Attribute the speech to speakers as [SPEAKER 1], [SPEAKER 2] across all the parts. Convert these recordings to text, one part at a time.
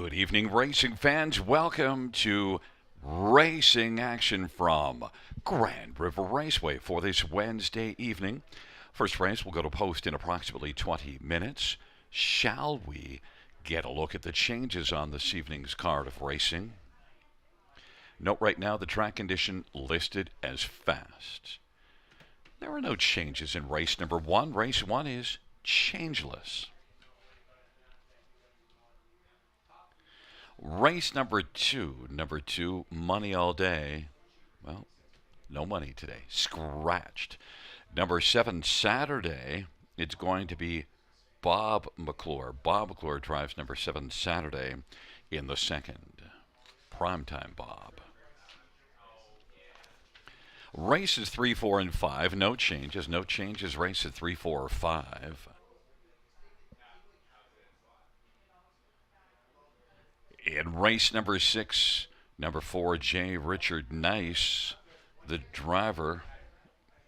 [SPEAKER 1] Good evening, racing fans. Welcome to racing action from Grand River Raceway for this Wednesday evening. First race will go to post in approximately 20 minutes. Shall we get a look at the changes on this evening's card of racing? Note right now the track condition listed as fast. There are no changes in race number one. Race one is changeless. Race number two, money all day. Well, no money today. Scratched. Number 7, Saturday, it's going to be Bob McClure. Bob McClure drives number 7, Saturday in the second. Primetime Bob. Races 3, 4, and 5, no changes. No changes, races 3, 4, or 5. In race number 6, number 4, J. Richard Nice, the driver,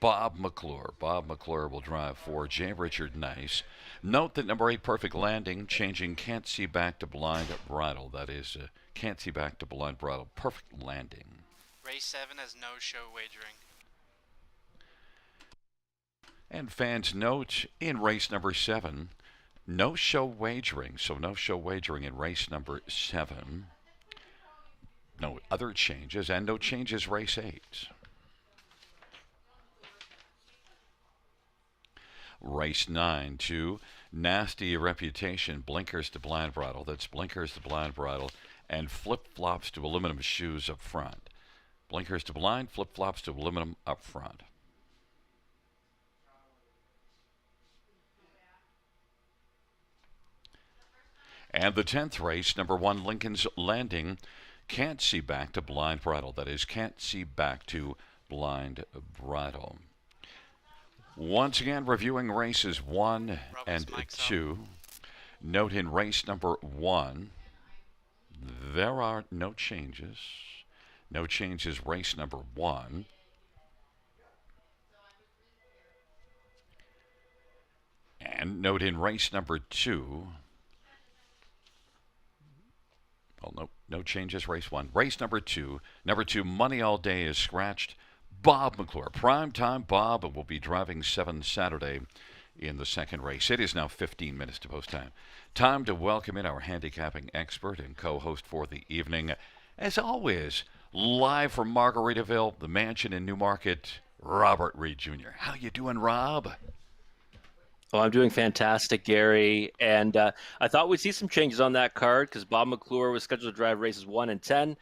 [SPEAKER 1] Bob McClure. Bob McClure will drive for J. Richard Nice. Note that number 8, Perfect Landing, changing Can't See Back to Blind Bridle. That is, Can't See Back to Blind Bridle. Perfect Landing.
[SPEAKER 2] Race 7 has no show wagering.
[SPEAKER 1] And fans note in race number 7, no show wagering. So no show wagering in race number 7. No other changes, and no changes race 8. Race 9 to Nasty Reputation, Blinkers to Blind Bridle. That's Blinkers to Blind Bridle and flip-flops to aluminum shoes up front. Blinkers to blind, flip-flops to aluminum up front. And the 10th race, number 1, Lincoln's Landing, Can't See Back to Blind Bridle. That is, Can't See Back to Blind Bridle. Once again, reviewing races 1 and 2. Note in race number 1, there are no changes. No changes, race number 1. And note in race number 2, well, no changes, race 1. Race number 2, Money All Day is scratched. Bob McClure, primetime Bob, will be driving 7 Saturday in the second race. It is now 15 minutes to post time. Time to welcome in our handicapping expert and co-host for the evening. As always, live from Margaritaville, the mansion in Newmarket, Robert Reed Jr. How you doing, Rob?
[SPEAKER 3] Oh, I'm doing fantastic, Gary. And I thought we'd see some changes on that card because Bob McClure was scheduled to drive races 1 and 10.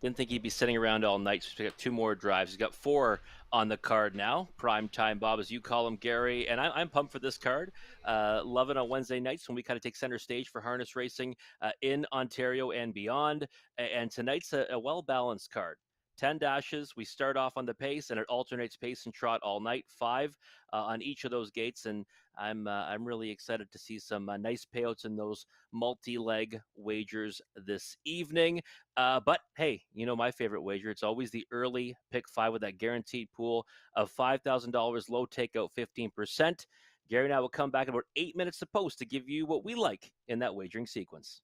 [SPEAKER 3] Didn't think he'd be sitting around all night, so he's got 2 more drives. He's got 4 on the card now. Prime time Bob, as you call him, Gary. And I'm pumped for this card. Love it on Wednesday nights when we kind of take center stage for harness racing in Ontario and beyond. And tonight's a well-balanced card. 10 dashes. We start off on the pace, and it alternates pace and trot all night. 5 on each of those gates, and I'm really excited to see some nice payouts in those multi-leg wagers this evening. But hey, you know my favorite wager. It's always the early pick 5 with that guaranteed pool of $5,000, low takeout 15%. Gary and I will come back in about 8 minutes to post to give you what we like in that wagering sequence.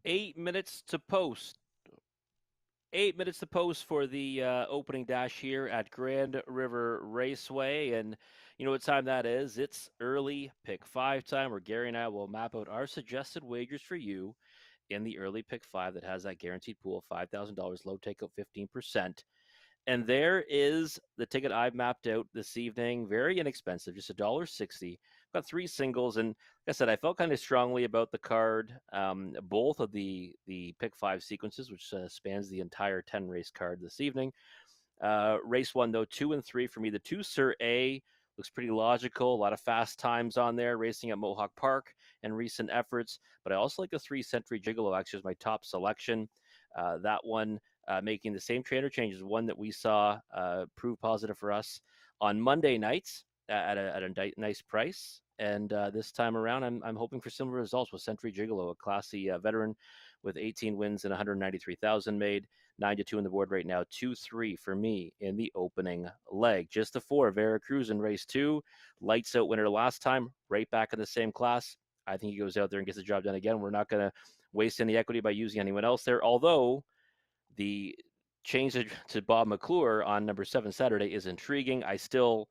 [SPEAKER 3] 8 minutes to post. 8 minutes to post for the opening dash here at Grand River Raceway. And you know what time that is? It's early pick five time, where Gary and I will map out our suggested wagers for you in the early pick five that has that guaranteed pool of $5,000, low takeout 15%. And there is the ticket I've mapped out this evening. Very inexpensive, just $1.60. Got three singles, and like I said, I felt kind of strongly about the card. Both of the pick five sequences, which spans the entire 10 race card this evening. Race one, though, 2 and 3 for me. The 2 Sir A looks pretty logical. A lot of fast times on there, racing at Mohawk Park and recent efforts. But I also like the 3 Century Gigolo, actually, as my top selection. That one making the same trainer changes, one that we saw prove positive for us on Monday nights at a nice price. And this time around, I'm hoping for similar results with Century Gigolo, a classy veteran with 18 wins and 193,000 made. 9-2 on the board right now. 2-3 for me in the opening leg. Just the 4, Veracruz in race 2. Lights out winner last time, right back in the same class. I think he goes out there and gets the job done again. We're not going to waste any equity by using anyone else there. Although the change to Bob McClure on number 7 Saturday is intriguing. I still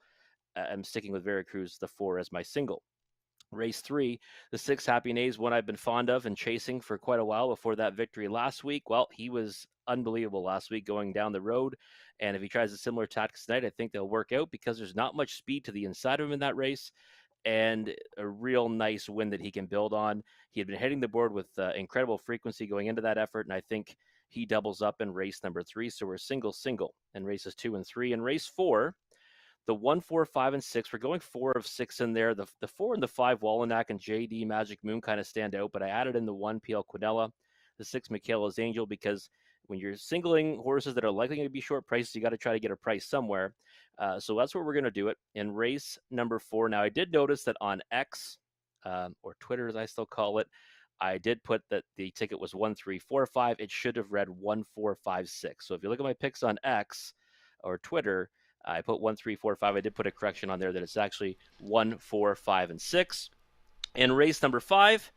[SPEAKER 3] am sticking with Veracruz, the 4, as my single. Race 3, the 6 Happy Nays, one I've been fond of and chasing for quite a while before that victory last week. Well, he was unbelievable last week going down the road. And if he tries a similar tactics tonight, I think they'll work out because there's not much speed to the inside of him in that race and a real nice win that he can build on. He had been hitting the board with incredible frequency going into that effort, and I think he doubles up in race number 3. So we're single in races 2 and 3. In race 4, the 1, 4, 5, and 6. We're going 4 of 6 in there. The 4 and the 5, Wallanack and JD Magic Moon kind of stand out, but I added in the 1, PL Quinella, the 6, Michaela's Angel, because when you're singling horses that are likely going to be short prices, you got to try to get a price somewhere. So that's where we're going to do it. In race number 4, now I did notice that on X, or Twitter as I still call it, I did put that the ticket was 1, 3, 4, 5. It should have read 1, 4, 5, 6. So if you look at my picks on X or Twitter, I put 1, 3, 4, 5. I did put a correction on there that it's actually 1, 4, 5, and 6. In race number 5,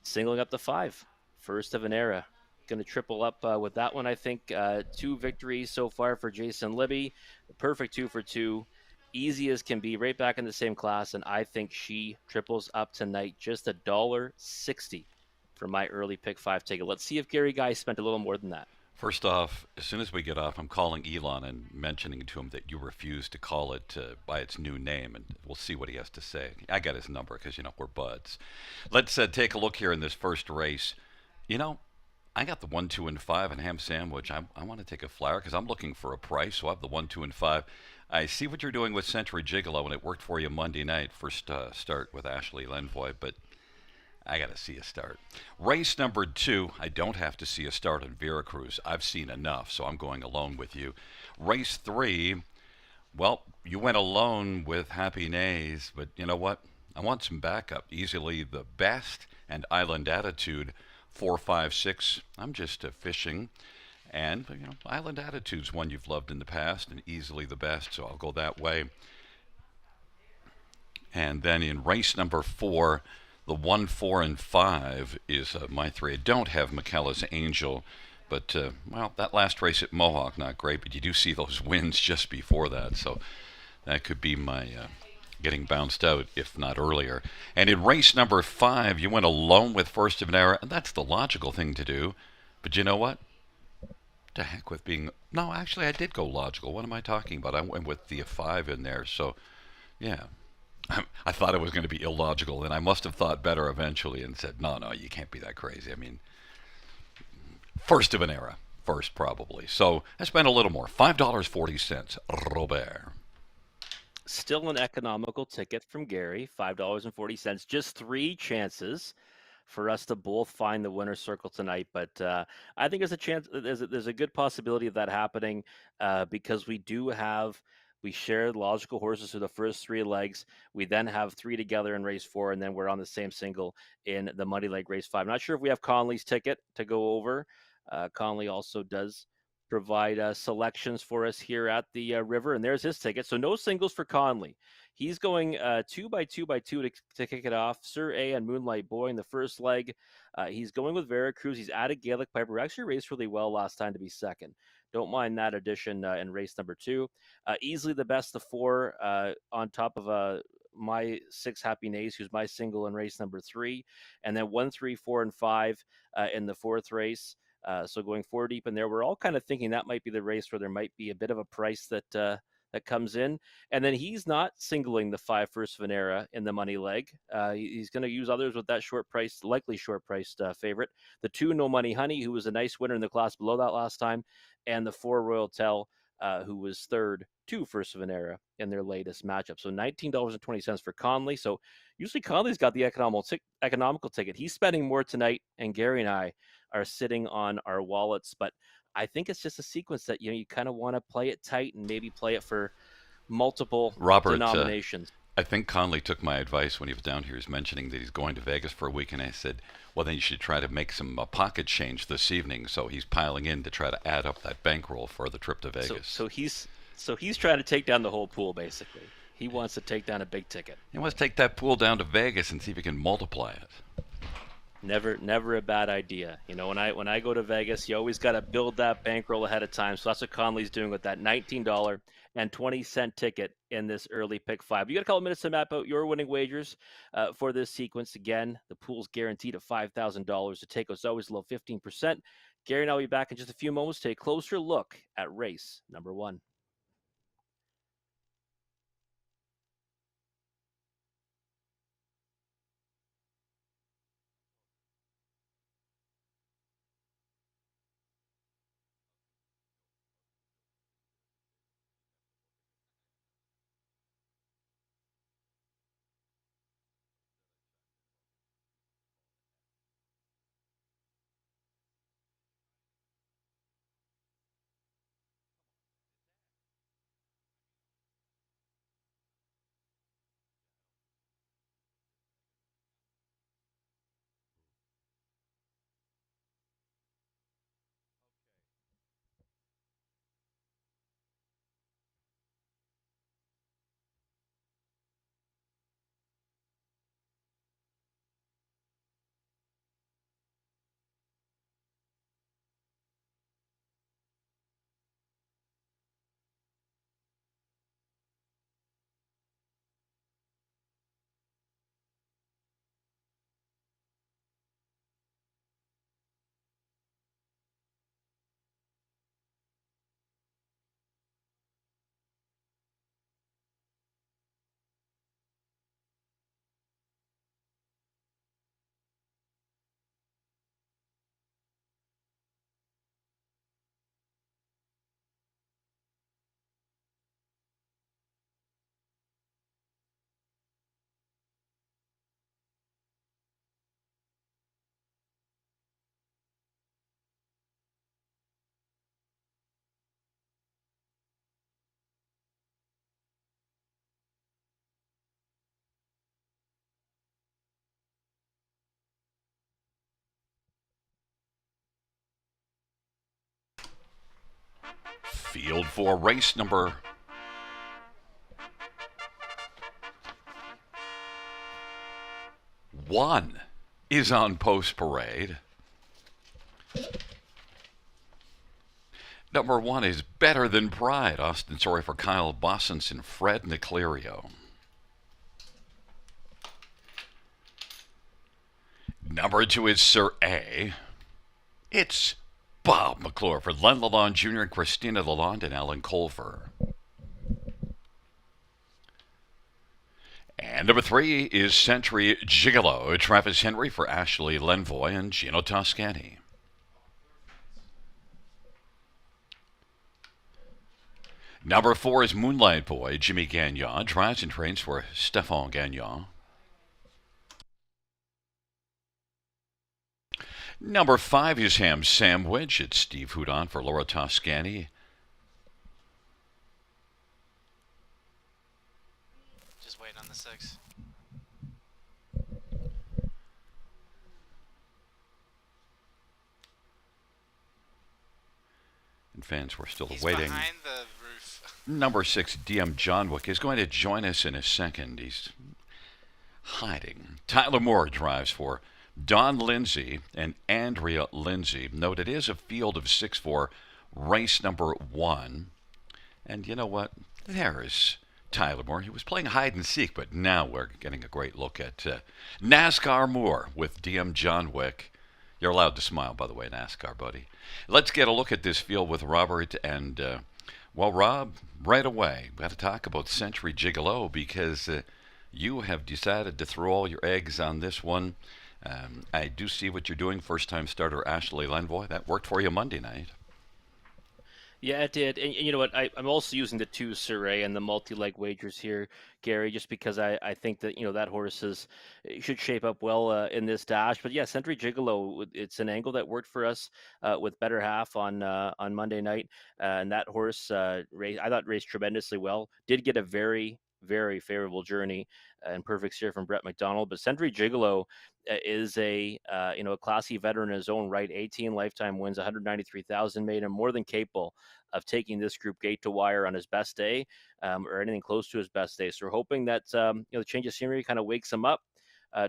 [SPEAKER 3] singling up the 5. First of an era. Going to triple up with that one, I think. 2 victories so far for Jason Libby. The perfect 2 for 2. Easy as can be, right back in the same class. And I think she triples up tonight. Just $1.60 for my early pick 5 ticket. Let's see if Gary Guy spent a little more than that.
[SPEAKER 1] First off, as soon as we get off, I'm calling Elon and mentioning to him that you refuse to call it by its new name, and we'll see what he has to say. I got his number because, we're buds. Let's take a look here in this first race. You know, I got the 1, 2, and 5 and ham sandwich. I want to take a flyer because I'm looking for a price, so I have the 1, 2, and 5. I see what you're doing with Century Gigolo, and it worked for you Monday night, first start with Ashley Lenvoy, but I got to see a start. Race number 2, I don't have to see a start in Veracruz. I've seen enough, so I'm going alone with you. Race 3, well, you went alone with Happy Nays, but you know what? I want some backup. Easily the best and Island Attitude, 4, 5, 6. I'm just fishing. And, Island Attitude's one you've loved in the past and easily the best, so I'll go that way. And then in race number 4, the 1, 4, and 5 is my 3. I don't have Michaela's Angel, but, that last race at Mohawk, not great, but you do see those wins just before that, so that could be my getting bounced out, if not earlier. And in race number 5, you went alone with First of an Era, and that's the logical thing to do. But you know what? To heck with being... No, actually, I did go logical. What am I talking about? I went with the 5 in there, so, yeah. I thought it was going to be illogical, and I must have thought better eventually and said, no, you can't be that crazy. I mean, First of an Era. First, probably. So I spent a little more. $5.40. Robert.
[SPEAKER 3] Still an economical ticket from Gary, $5.40. Just 3 chances for us to both find the winner's circle tonight. But I think there's a chance, there's a good possibility of that happening because we share logical horses for the first 3 legs. We then have 3 together in race 4, and then we're on the same single in the money leg race 5. Not sure if we have Conley's ticket to go over. Conley also does provide selections for us here at the river. And there's his ticket. So no singles for Conley. He's going 2x2x2 to kick it off. Sir A and Moonlight Boy in the first leg. He's going with Veracruz. He's added Gaelic Piper, who actually raced really well last time to be second. Don't mind that addition in race number 2. Easily the best of 4 on top of my 6 Happy Nays, who's my single in race number 3. And then 1, 3, 4, and 5 in the 4th race. So going 4 deep in there, we're all kind of thinking that might be the race where there might be a bit of a price that comes in. And then he's not singling the 5 First Venera in the money leg. He's going to use others with that likely short priced favorite. The 2 No Money Honey, who was a nice winner in the class below that last time, and the 4 Royal Tell, who was third to First Venera in their latest matchup. So $19.20 for Conley. So usually Conley's got the economical ticket. He's spending more tonight, and Gary and I are sitting on our wallets. But I think it's just a sequence that you kind of want to play it tight and maybe play it for multiple denominations.
[SPEAKER 1] I think Conley took my advice when he was down here. He's mentioning that he's going to Vegas for a week, and I said, well, then you should try to make some pocket change this evening. So he's piling in to try to add up that bankroll for the trip to Vegas.
[SPEAKER 3] So he's trying to take down the whole pool, basically. He wants to take down a big ticket.
[SPEAKER 1] He wants to take that pool down to Vegas and see if he can multiply it.
[SPEAKER 3] Never a bad idea. When I go to Vegas, you always got to build that bankroll ahead of time. So that's what Conley's doing with that $19.20 ticket in this early pick 5. You got a couple minutes to map out your winning wagers for this sequence. Again, the pool's guaranteed at $5,000 to take us always below 15%. Gary and I will be back in just a few moments to take a closer look at race number 1.
[SPEAKER 1] Field for race number 1 is on Post Parade. Number 1 is Better Than Pride. Austin Sorry for Kyle Bossens and Fred Niclerio. Number 2 is Sir A. It's Bob McClure for Len Lalonde Jr., Christina Lalonde, and Alan Colfer. And number 3 is Century Gigolo, Travis Henry for Ashley Lenvoy and Gino Toscani. Number 4 is Moonlight Boy, Jimmy Gagnon, drives and trains for Stefan Gagnon. Number 5 is Ham Sandwich. It's Steve Houdon for Laura Toscani.
[SPEAKER 2] Just waiting on the 6.
[SPEAKER 1] And fans were still
[SPEAKER 2] He's
[SPEAKER 1] awaiting.
[SPEAKER 2] behind the roof.
[SPEAKER 1] Number 6, DM John Wick, is going to join us in a second. He's hiding. Tyler Moore drives for Don Lindsay and Andrea Lindsay. Note it is a field of 6 for race number 1. And you know what? There is Tyler Moore. He was playing hide and seek, but now we're getting a great look at NASCAR Moore with DM John Wick. You're allowed to smile, by the way, NASCAR buddy. Let's get a look at this field with Robert. And, well, Rob, right away, we've got to talk about Century Gigolo because you have decided to throw all your eggs on this one. I do see what you're doing. First-time starter Ashley Lenvoy. That worked for you Monday night.
[SPEAKER 3] Yeah, it did. And you know what? I'm also using the 2 Surrey and the multi-leg wagers here, Gary, just because I think that, that horse should shape up well in this dash. But yeah, Century Gigolo, it's an angle that worked for us with Better Half on Monday night. And that horse, I thought raced tremendously well. Did get a very, very favorable journey and perfect steer from Brett McDonald. But Century Gigolo is a classy veteran in his own right. 18 lifetime wins, 193,000, made him more than capable of taking this group gate to wire on his best day, or anything close to his best day. So we're hoping that the change of scenery kind of wakes him up.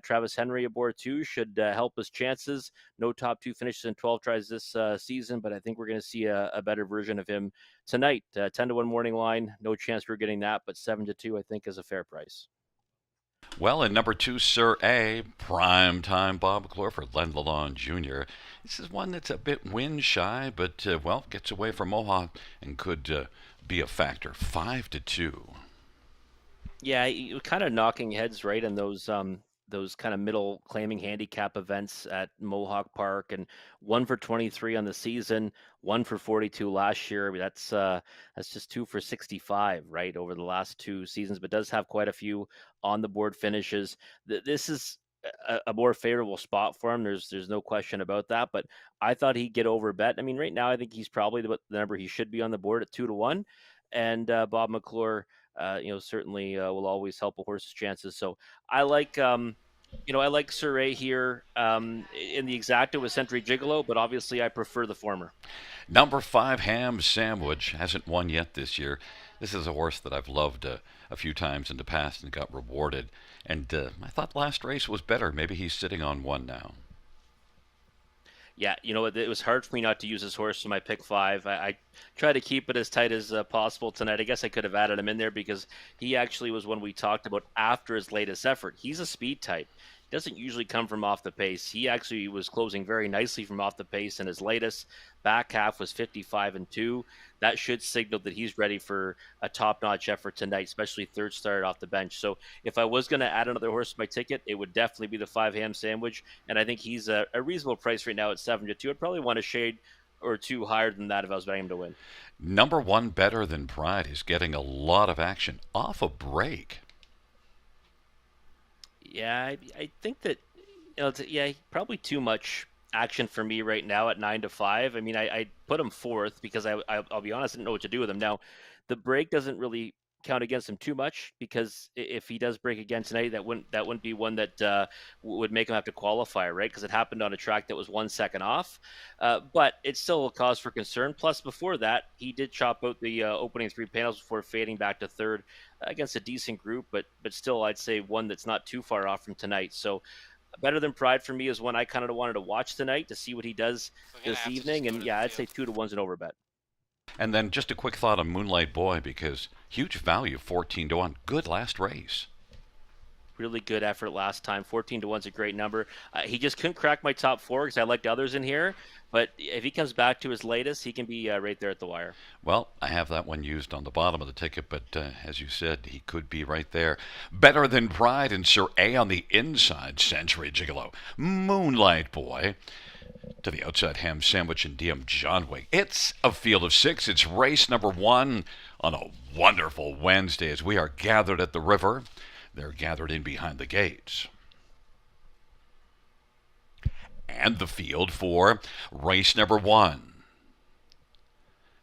[SPEAKER 3] Travis Henry aboard too should help his chances. No top 2 finishes in 12 tries this season, but I think we're going to see a better version of him tonight. 10-1 morning line, no chance we're getting that, but 7-2 I think is a fair price.
[SPEAKER 1] Well, in number 2, Sir A, prime time Bob McClure for Len Lalonde Jr. This is one that's a bit wind shy, but gets away from Mohawk and could be a factor. 5-2.
[SPEAKER 3] Yeah, you kind of knocking heads right in those kind of middle claiming handicap events at Mohawk Park, and 1 for 23 on the season, 1 for 42 last year. I mean, that's just 2 for 65 right over the last 2 seasons, but does have quite a few on the board finishes. This is a more favorable spot for him. There's no question about that. But I thought he'd get over bet. I mean, right now I think he's probably the number he should be on the board at 2-1, and Bob McClure. Certainly will always help a horse's chances. So I like, I like Surrey here in the exacta with Century Gigolo, but obviously I prefer the former.
[SPEAKER 1] Number 5, Ham Sandwich, hasn't won yet this year. This is a horse that I've loved a few times in the past and got rewarded. And I thought last race was better. Maybe he's sitting on 1 now.
[SPEAKER 3] Yeah, it was hard for me not to use this horse in my pick 5. I tried to keep it as tight as possible tonight. I guess I could have added him in there because he actually was one we talked about after his latest effort. He's a speed type. He doesn't usually come from off the pace. He actually was closing very nicely from off the pace in his latest. Back half was 55-2. That should signal that he's ready for a top-notch effort tonight, especially third start off the bench. So if I was going to add another horse to my ticket, it would definitely be the 5 Ham Sandwich. And I think he's a reasonable price right now at 7-2. I'd probably want a shade or 2 higher than that if I was betting him to win.
[SPEAKER 1] Number 1, Better Than Pride, is getting a lot of action off a break.
[SPEAKER 3] Yeah, I think that probably too much action for me right now at 9-5. I mean, I put him 4th because I'll be honest, I didn't know what to do with him. Now, the break doesn't really count against him too much because if he does break again tonight, that wouldn't be one that would make him have to qualify, right? Because it happened on a track that was 1 second off. But it's still a cause for concern. Plus, before that, he did chop out the opening 3 panels before fading back to 3rd against a decent group, but still, I'd say one that's not too far off from tonight. So Better Than Pride for me is one I kind of wanted to watch tonight to see what he does this evening. And yeah, I'd say 2-1's an overbet.
[SPEAKER 1] And then just a quick thought on Moonlight Boy because huge value, 14-1. Good last race.
[SPEAKER 3] Really good effort last time. 14-1's a great number. He just couldn't crack my top 4 because I liked others in here. But if he comes back to his latest, he can be right there at the wire.
[SPEAKER 1] Well, I have that one used on the bottom of the ticket, but as you said, he could be right there. Better Than Pride and Sir A on the inside, Century Gigolo. Moonlight Boy. To the outside, Ham Sandwich and DM John Wick. It's a field of 6. It's race number 1 on a wonderful Wednesday as we are gathered at the river. They're gathered in behind the gates. And the field for race number 1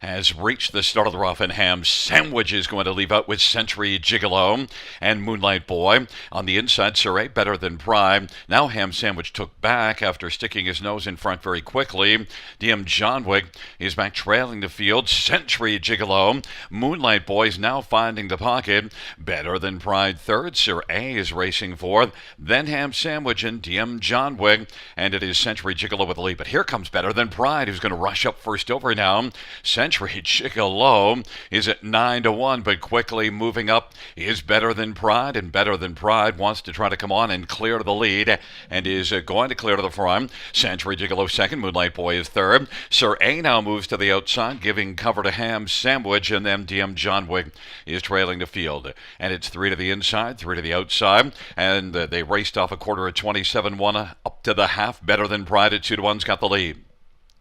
[SPEAKER 1] has reached the start of the rough, and Ham Sandwich is going to leave out with Century Gigolo and Moonlight Boy. On the inside, Surrey better than Pride. Now Ham Sandwich took back after sticking his nose in front very quickly. DM Johnwick is back trailing the field. Century Gigolo. Moonlight Boy is now finding the pocket. Better than Pride third. Sir A is racing fourth. Then Ham Sandwich and DM Johnwick. And it is Century Gigolo with the lead. But here comes Better Than Pride, who's going to rush up first over now. Century Gigolo is at 9-1, but quickly moving up is Better Than Pride, and Better Than Pride wants to try to come on and clear to the lead, and is going to clear to the front. Century Gigolo second, Moonlight Boy is third. Sir A now moves to the outside, giving cover to Ham Sandwich, and then DM Johnwick is trailing the field. And it's three to the inside, three to the outside, and they raced off a quarter at 27-1 up to the half. Better Than Pride at 2-1's got the lead.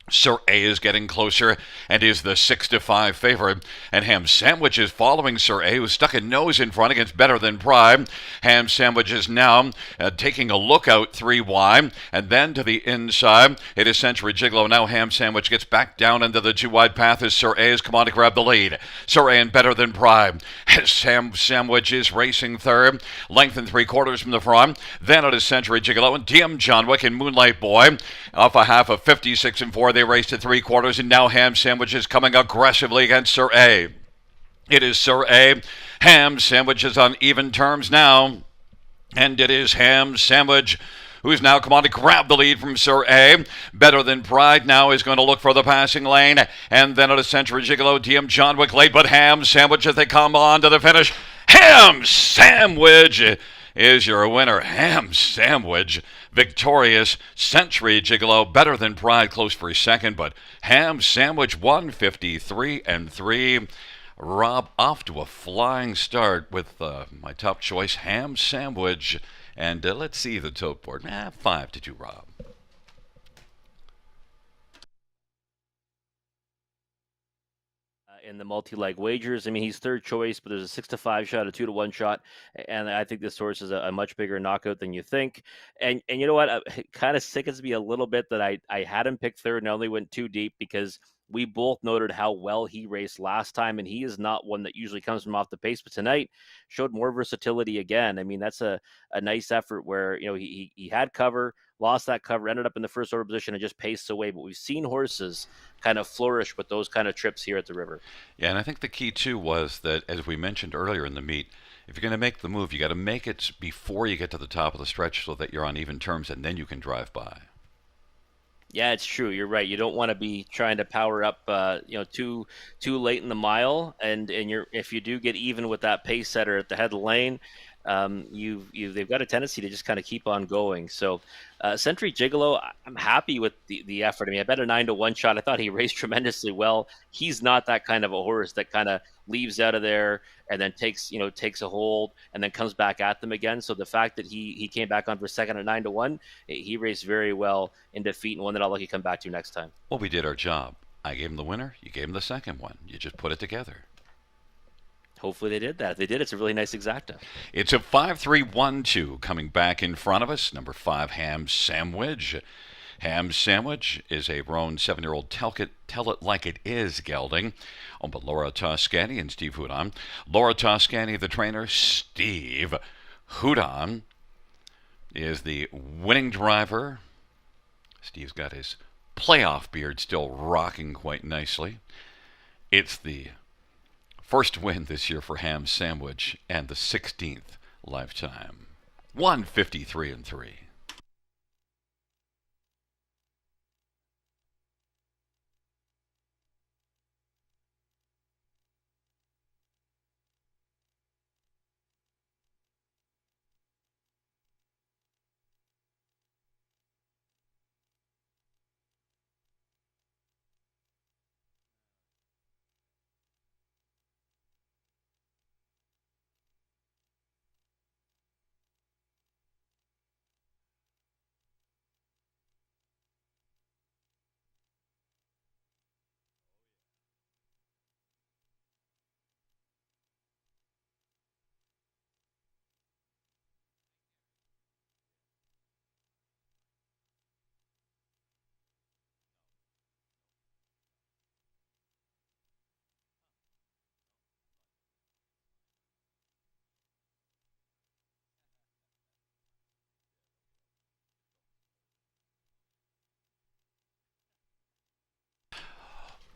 [SPEAKER 1] Sir A is getting closer and is the 6-5 favorite. And Ham Sandwich is following Sir A, who stuck a nose in front against Better Than Pride. Ham Sandwich is now taking a look out 3 wide. And then to the inside, it is Century Gigolo. Now Ham Sandwich gets back down into the 2 wide path as Sir A has come on to grab the lead. Sir A and Better Than Pride. Ham Sandwich is racing third. Length and 3/4 from the front. Then it is Century Gigolo and DM Johnwick and Moonlight Boy. Off a half of 56-4. They race to 3/4, and now Ham Sandwich is coming aggressively against Sir A. It is Sir A. Ham Sandwich is on even terms now, and it is Ham Sandwich who's now come on to grab the lead from Sir A. Better Than Pride now is going to look for the passing lane, and then at a Century Gigolo, DM Johnwick late, but Ham Sandwich as they come on to the finish. Ham Sandwich is your winner. Ham Sandwich victorious. Century Gigolo Better Than Pride close for a second, but Ham Sandwich 153-3. Rob off to a flying start with my top choice, Ham Sandwich. And let's see the tote board. 5-2, Rob.
[SPEAKER 3] In the multi-leg wagers, I mean, he's third choice, but there's a 6-5 shot, a 2-1 shot, and I think this horse is a much bigger knockout than you think. And you know what? It kind of sickens me a little bit that I had him pick third and I only went too deep, because we both noted how well he raced last time, and he is not one that usually comes from off the pace, but tonight showed more versatility again. I mean, that's a nice effort where, you know, he had cover, lost that cover, ended up in the first order position and just paced away. But we've seen horses kind of flourish with those kind of trips here at the river.
[SPEAKER 1] Yeah, and I think the key too was that, as we mentioned earlier in the meet, if you're going to make the move, you got to make it before you get to the top of the stretch so that you're on even terms, and then you can drive by.
[SPEAKER 3] Yeah, it's true. You're right. You don't want to be trying to power up, too late in the mile, and if you do get even with that pace setter at the head of the lane, they've got a tendency to just kind of keep on going. So, Century Gigolo, I'm happy with the effort. I mean, I bet a 9-1 shot. I thought he raced tremendously well. He's not that kind of a horse that kind of leaves out of there and then takes a hold and then comes back at them again. So the fact that he came back on for second at 9-1, he raced very well in defeat, and one that I'll let you come back to next time.
[SPEAKER 1] Well, we did our job. I gave him the winner. You gave him the second one. You just put it together.
[SPEAKER 3] Hopefully they did that. If they did, it's a really nice exacta.
[SPEAKER 1] It's a 5-3-1-2 coming back in front of us. Number 5, Ham Sandwich. Ham Sandwich is a Roan 7-year-old Tell It Like It Is gelding, owned by Laura Toscani and Steve Houdon. Laura Toscani, the trainer. Steve Houdon is the winning driver. Steve's got his playoff beard still rocking quite nicely. It's the first win this year for Ham Sandwich and the 16th lifetime. 153-3.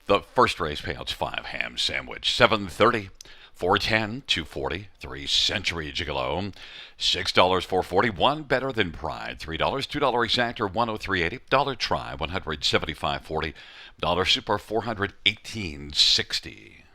[SPEAKER 1] The first race payouts 5 ham sandwich, 730, 410, 240, 3 century gigolo, $6, 441 better than pride, $3, $2 exactor, 103.80, dollar try, 175.40, dollar super, 418.60.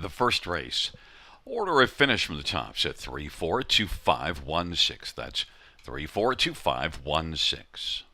[SPEAKER 1] The first race. Order of finish from the top at 342516. That's 342516.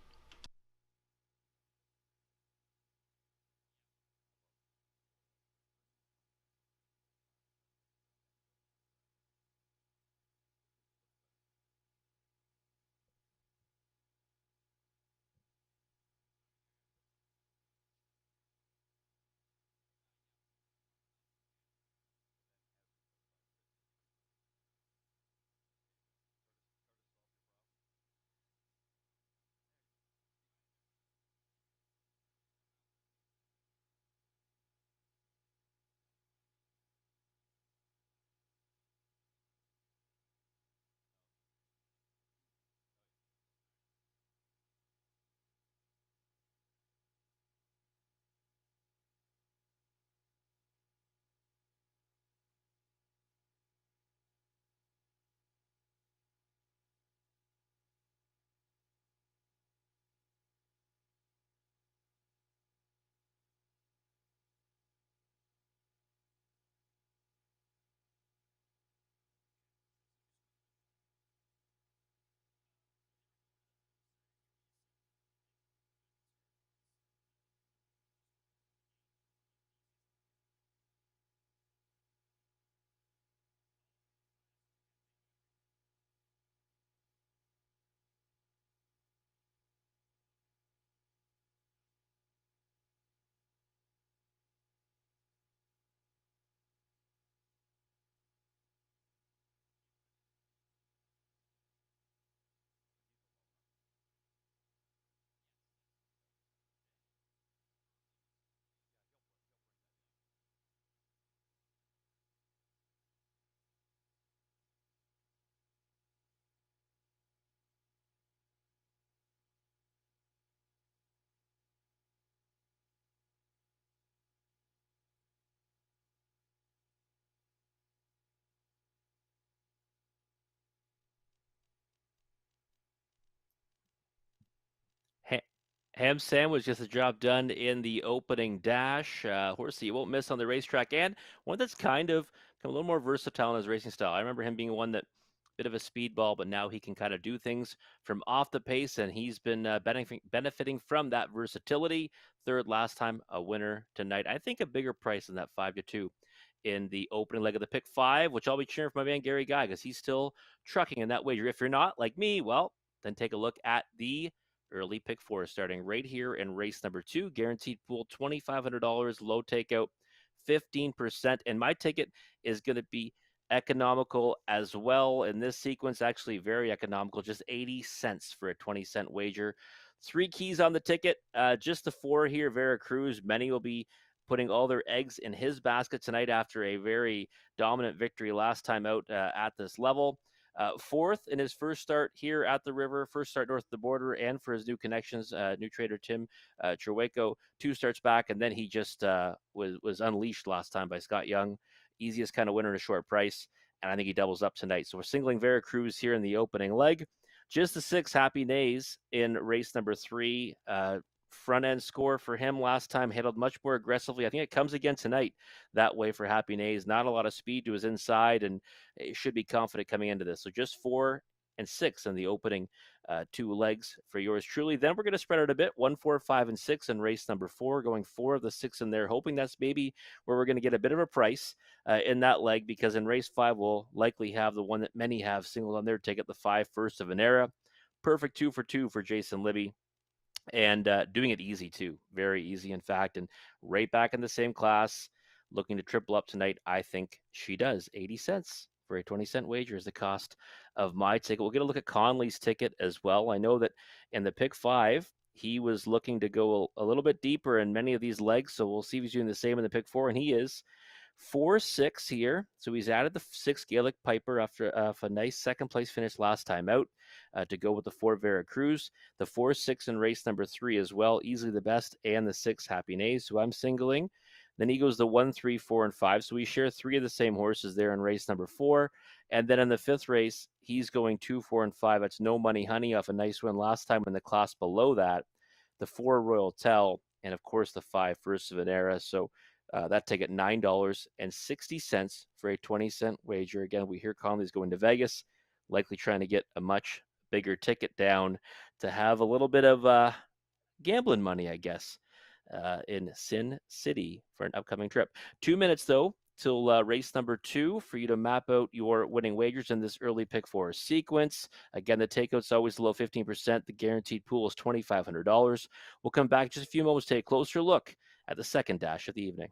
[SPEAKER 3] Ham sandwich gets the job done in the opening dash. Horsey won't miss on the racetrack, and one that's kind of a little more versatile in his racing style. I remember him being one that bit of a speedball, but now he can kind of do things from off the pace, and he's been benefiting from that versatility. Third last time, a winner tonight. I think a bigger price than that 5-2 in the opening leg of the pick five, which I'll be cheering for my man Gary Guy because he's still trucking in that wager. If you're not like me, well, then take a look at the early pick four starting right here in race number 2. Guaranteed pool $2,500, low takeout 15%. And my ticket is going to be economical as well in this sequence, actually very economical, just 80 cents for a 20-cent wager. 3 keys on the ticket, just the 4 here. Veracruz, many will be putting all their eggs in his basket tonight after a very dominant victory last time out at this level. Fourth in his first start here at the river, first start north of the border, and for his new connections, new trader Tim Treweco, 2 starts back, and then he just was unleashed last time by Scott Young. Easiest kind of winner at a short price, and I think he doubles up tonight. So we're singling Veracruz here in the opening leg. Just the 6 Happy Nays in race number 3. Front end score for him last time, handled much more aggressively. I think it comes again tonight that way for Happy Nays. Not a lot of speed to his inside, and it should be confident coming into this. So just 4 and 6 in the opening 2 legs for yours truly. Then we're going to spread out a bit 1, 4, 5, and 6 in race number 4, going 4 of the 6 in there, hoping that's maybe where we're going to get a bit of a price in that leg, because in race 5 we'll likely have the one that many have singled on their ticket, the 5 First of an Era. Perfect 2 for 2 for Jason Libby. And doing it easy too, very easy in fact, and right back in the same class, looking to triple up tonight. I think she does. 80 cents for a 20-cent wager is the cost of my ticket. We'll get a look at Conley's ticket as well. I know that in the pick 5 he was looking to go a little bit deeper in many of these legs, so we'll see if he's doing the same in the pick 4, and he is. 4-6 here. So he's added the 6 Gaelic Piper after a nice second place finish last time out to go with the 4 Veracruz. The 4-6 in race number 3 as well, easily the best, and the 6 Happy Nays. So I'm singling. Then he goes the 1, 3, 4, and 5. So we share 3 of the same horses there in race number 4. And then in the 5th race, he's going 2, 4, and 5. That's No Money Honey off a nice win last time in the class below that. The 4 Royal Tell, and of course the 5 First of an Era. So that ticket $9.60 for a 20-cent wager. Again, we hear Conley's going to Vegas, likely trying to get a much bigger ticket down to have a little bit of gambling money, I guess, in Sin City for an upcoming trip. 2 minutes though till race number 2 for you to map out your winning wagers in this early pick 4 sequence. Again, the takeout's always below 15%. The guaranteed pool is $2,500. We'll come back in just a few moments to take a closer look at the second dash of the evening.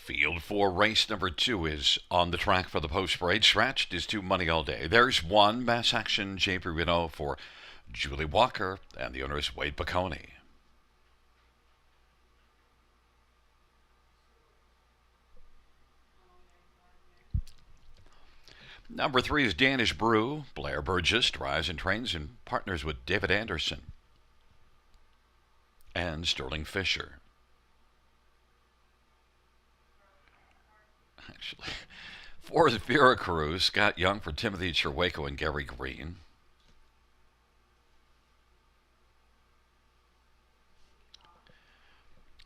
[SPEAKER 1] Field for race number 2 is on the track for the post parade. Scratched is 2 money all day. There's 1 mass action JP Renault for Julie Walker, and the owner is Wade Bacone. Number 3 is Danish Brew. Blair Burgess drives and trains and partners with David Anderson and Sterling Fisher. Actually, 4 is Vera Cruz. Scott Young for Timothy Cherwaco and Gary Green.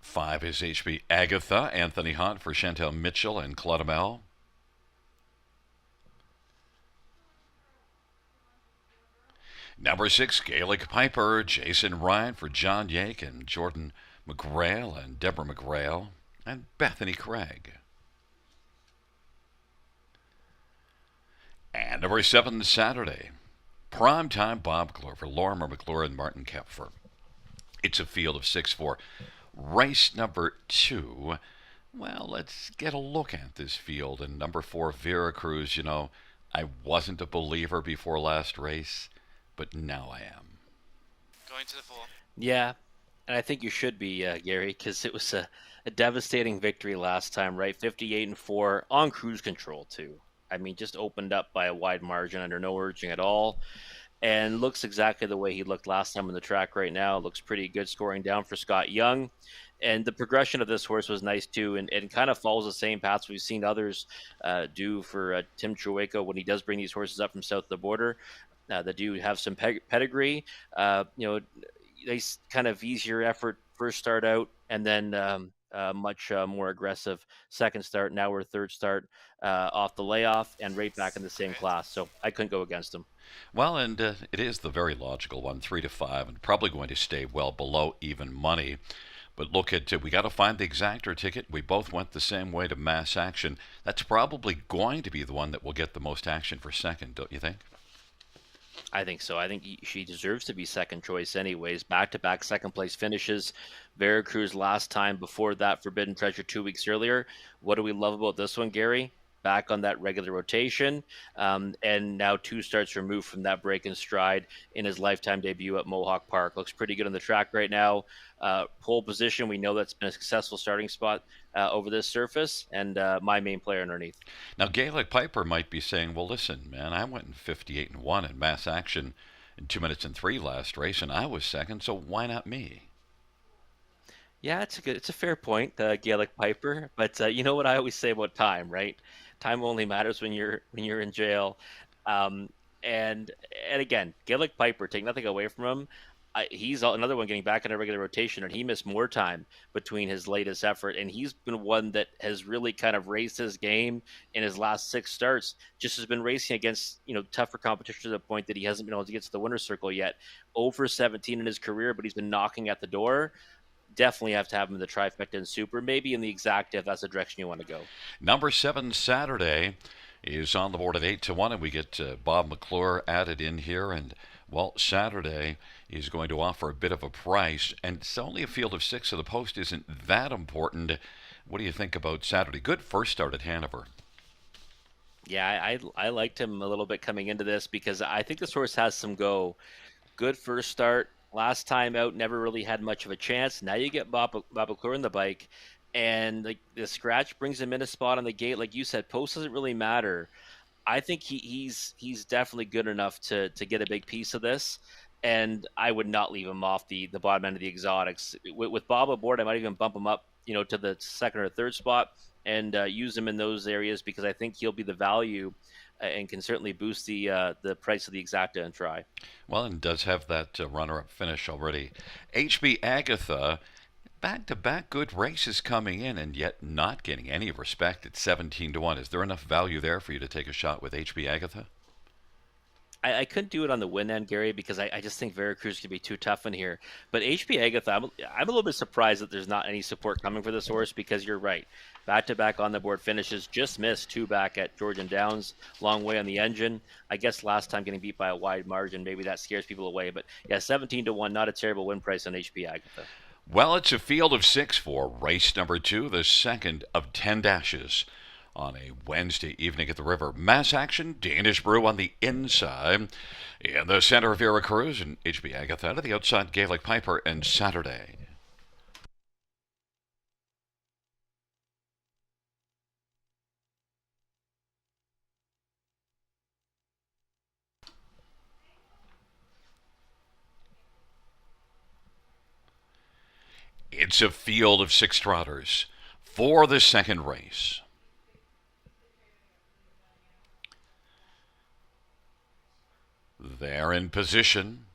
[SPEAKER 1] 5 is HB Agatha. Anthony Hunt for Chantel Mitchell and Claudemel. Number 6, Gaelic Piper. Jason Ryan for John Yake and Jordan McGrail and Deborah McGrail and Bethany Craig. And number 7, Saturday, Primetime Bob McClure for Lorimer McClure and Martin Kepfer. It's a field of 6 for race number 2. Well, let's get a look at this field. And number 4, Vera Cruz. You know, I wasn't a believer before last race, but now I am.
[SPEAKER 2] Going to the full.
[SPEAKER 3] Yeah, and I think you should be, Gary, because it was a devastating victory last time, right? 58-4 on cruise control, too. I mean, just opened up by a wide margin under no urging at all, and looks exactly the way he looked last time on the track right now. Looks pretty good scoring down for Scott Young. And the progression of this horse was nice, too, and kind of follows the same paths we've seen others do for Tim Cherwaco when he does bring these horses up from south of the border. That do have some pedigree. They kind of easier effort first start out, and then much more aggressive second start. Now we're third start off the layoff and right back in the same class. So I couldn't go against them.
[SPEAKER 1] Well, and it is the very logical one, 3 to 5, and probably going to stay well below even money. But look at we got to find the exactor ticket. We both went the same way to mass action. That's probably going to be the one that will get the most action for second, don't you think?
[SPEAKER 3] I think so. I think she deserves to be second choice anyways. Back-to-back second-place finishes. Vera Cruz last time, before that Forbidden Treasure 2 weeks earlier. What do we love about this one, Gary? Back on that regular rotation, and now 2 starts removed from that break in stride in his lifetime debut at Mohawk Park. Looks pretty good on the track right now. Pole position, we know that's been a successful starting spot over this surface, and my main player underneath.
[SPEAKER 1] Now, Gaelic Piper might be saying, well, listen, man, I went in 58-1 in mass action in 2 minutes and 3 last race, and I was second, so why not me?
[SPEAKER 3] Yeah, it's a fair point, Gaelic Piper. But you know what I always say about time, right? Time only matters when you're in jail. Um, and again, Gaelic Piper, take nothing away from him. He's another one getting back in a regular rotation, and he missed more time between his latest effort. And he's been one that has really kind of raised his game in his last 6 starts. Just has been racing against tougher competition to the point that he hasn't been able to get to the winner's circle yet. Over 17 in his career, but he's been knocking at the door. Definitely have to have him in the trifecta and super, maybe in the exacta if that's the direction you want to go.
[SPEAKER 1] Number 7, Saturday, is on the board at 8 to 1, and we get Bob McClure added in here. And, well, Saturday is going to offer a bit of a price, and it's only a field of 6, so the post isn't that important. What do you think about Saturday? Good first start at Hanover.
[SPEAKER 3] Yeah, I liked him a little bit coming into this because I think this horse has some go. Good first start. Last time out, never really had much of a chance. Now you get Bob McClure in the bike, and the scratch brings him in a spot on the gate. Like you said, post doesn't really matter. I think he's definitely good enough to get a big piece of this, and I would not leave him off the bottom end of the exotics. With Bob aboard, I might even bump him up, to the second or third spot and use him in those areas because I think he'll be the value and can certainly boost the price of the exacta and try.
[SPEAKER 1] Well, and does have that runner-up finish already. HB Agatha, back-to-back good races coming in and yet not getting any respect at 17 to 1. Is there enough value there for you to take a shot with HB Agatha?
[SPEAKER 3] I couldn't do it on the win end, Gary, because I just think Vera Cruz could be too tough in here. But HB Agatha, I'm a little bit surprised that there's not any support coming for this horse because you're right. Back-to-back on the board finishes, just missed 2 back at Georgian Downs, long way on the engine. I guess last time getting beat by a wide margin, maybe that scares people away. But yeah, 17 to 1, not a terrible win price on HB Agatha.
[SPEAKER 1] Well, it's a field of six for race number two, the second of 10 dashes on a Wednesday evening at the river. Mass action, Danish Brew on the inside. In the center, Veracruz and HB Agatha to the outside, Gaelic Piper and Saturday. It's a field of six trotters for the second race. They're in position.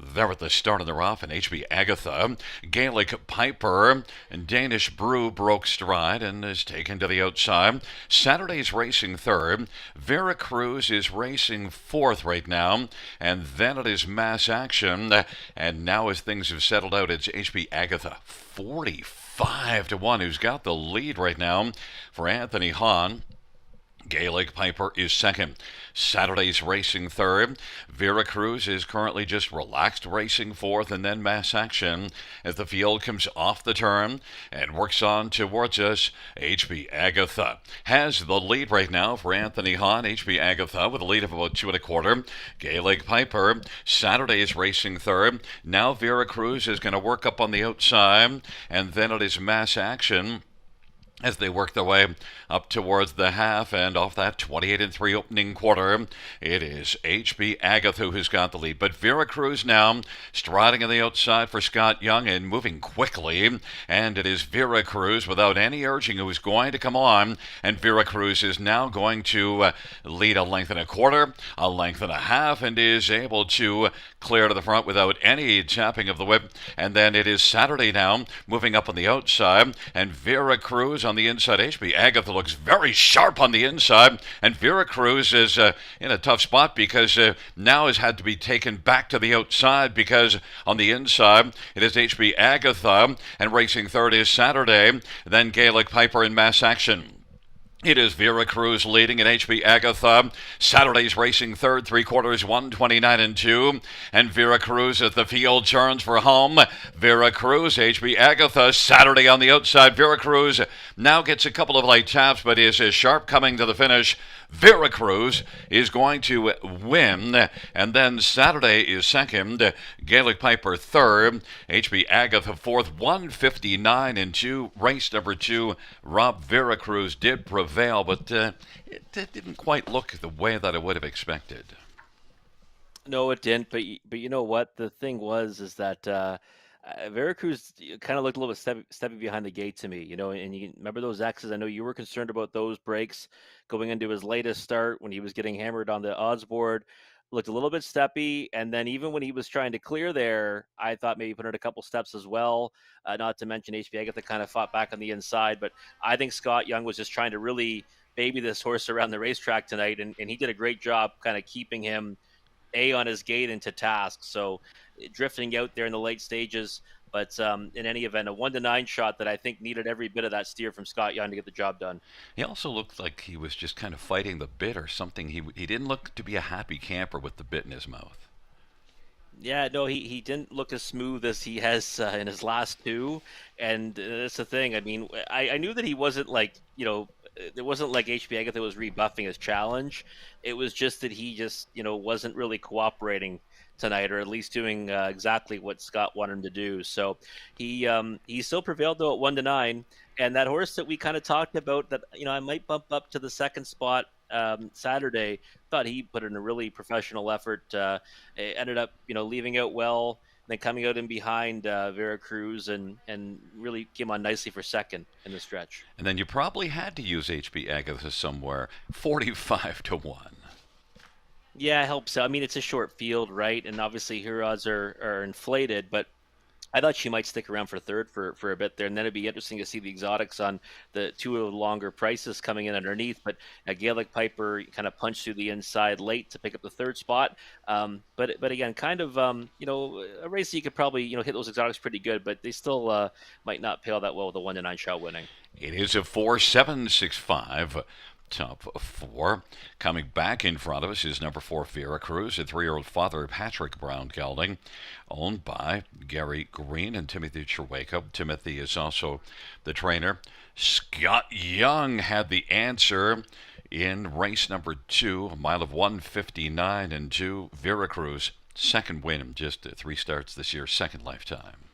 [SPEAKER 1] They're at the start of the off, and HB Agatha, Gaelic Piper, and Danish Brew broke stride and is taken to the outside. Saturday's racing third. Veracruz is racing fourth right now, and then it is Mass Action. And now, as things have settled out, it's HB Agatha, 45-1, who's got the lead right now for Anthony Hahn. Gaelic Piper is second. Saturday's racing third. Veracruz is currently just relaxed racing fourth, and then Mass Action as the field comes off the turn and works on towards us. HB Agatha has the lead right now for Anthony Hahn. HB Agatha with a lead of about 2 1/4. Gaelic Piper, Saturday's racing third. Now Veracruz is going to work up on the outside, and then it is Mass Action as they work their way up towards the half, and off that 28-3 opening quarter, it is HB Agatha who's got the lead. But Veracruz now striding on the outside for Scott Young and moving quickly, and it is Veracruz without any urging who is going to come on, and Veracruz is now going to lead a length and a quarter, a length and a half, and is able to clear to the front without any tapping of the whip. And then it is Saturday now moving up on the outside, and Veracruz on the inside. HB Agatha looks very sharp on the inside, and Veracruz is in a tough spot because now has had to be taken back to the outside, because on the inside it is HB Agatha, and racing third is Saturday, then Gaelic Piper in Mass Action. It is Veracruz leading at HB Agatha. Saturday's racing third, 3/4, 129-2. And Veracruz as the field turns for home. Veracruz, HB Agatha, Saturday on the outside. Veracruz now gets a couple of light taps, but is sharp coming to the finish. Veracruz is going to win, and then Saturday is second, Gaelic Piper third, HB Agatha fourth, 159-2. Race number two, Rob Veracruz did prevail, but it didn't quite look the way that I would have expected.
[SPEAKER 3] No, it didn't. But you know what? The thing is that Veracruz kind of looked a little bit stepping behind the gate to me. And you remember those X's. I know you were concerned about those breaks going into his latest start when he was getting hammered on the odds board. Looked a little bit steppy, and then even when he was trying to clear there, I thought maybe put in a couple steps as well. Not to mention HB Agatha kind of fought back on the inside, but I think Scott Young was just trying to really baby this horse around the racetrack tonight, and he did a great job kind of keeping him on his gate into task. So drifting out there in the late stages, but in any event, a 1-9 shot that I think needed every bit of that steer from Scott Young to get the job done.
[SPEAKER 1] He also looked like he was just kind of fighting the bit or something. He didn't look to be a happy camper with the bit in his mouth.
[SPEAKER 3] Yeah, no, he didn't look as smooth as he has in his last two, and that's the thing. I mean, I knew that he wasn't like, it wasn't like HB Agatha was rebuffing his challenge. It was just that he just, wasn't really cooperating tonight, or at least doing exactly what Scott wanted him to do. So he still prevailed though at 1-9, and that horse that we kind of talked about that I might bump up to the second spot Saturday. Thought he put in a really professional effort. It ended up leaving out well, then coming out in behind Veracruz and really came on nicely for second in the stretch.
[SPEAKER 1] And then you probably had to use HB Agatha somewhere, 45-1.
[SPEAKER 3] Yeah, it helps out. I mean, it's a short field, right? And obviously her odds are inflated, but I thought she might stick around for third for a bit there, and then it'd be interesting to see the exotics on the two of the longer prices coming in underneath. But Gaelic Piper kind of punched through the inside late to pick up the third spot. But again, kind of a race that you could probably hit those exotics pretty good, but they still might not pay all that well with a 1-9 shot winning.
[SPEAKER 1] It is a 4-7-6-5. top four. Coming back in front of us is number 4 Veracruz, a 3-year-old father Patrick Brown gelding, owned by Gary Green and Timothy Cherwako. Timothy is also the trainer. Scott Young had the answer in race number 2, a mile of 1:59 and 2. Veracruz, second win in just 3 starts this year, second lifetime.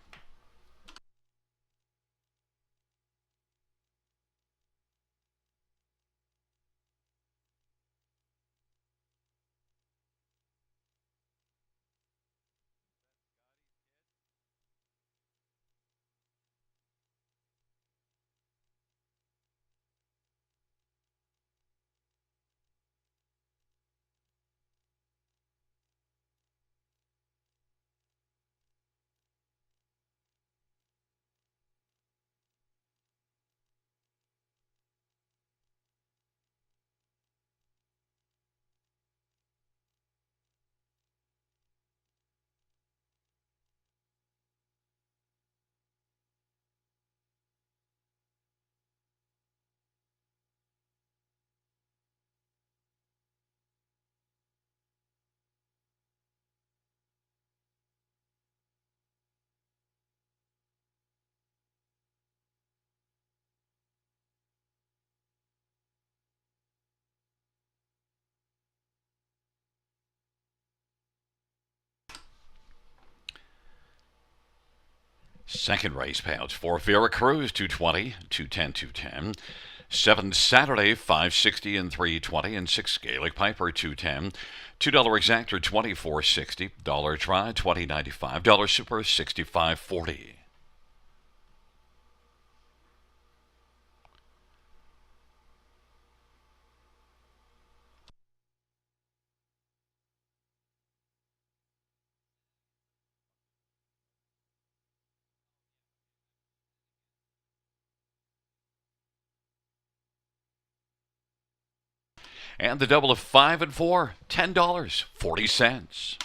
[SPEAKER 1] Second race payouts for Veracruz, 220, 210, 210. 7 Saturday, 560 and 320, and 6 Gaelic Piper, 210. $2 exactor, 24.60. Dollar try, 20.95. Dollar super, 65.40. And the double of 5 and 4, $10.40.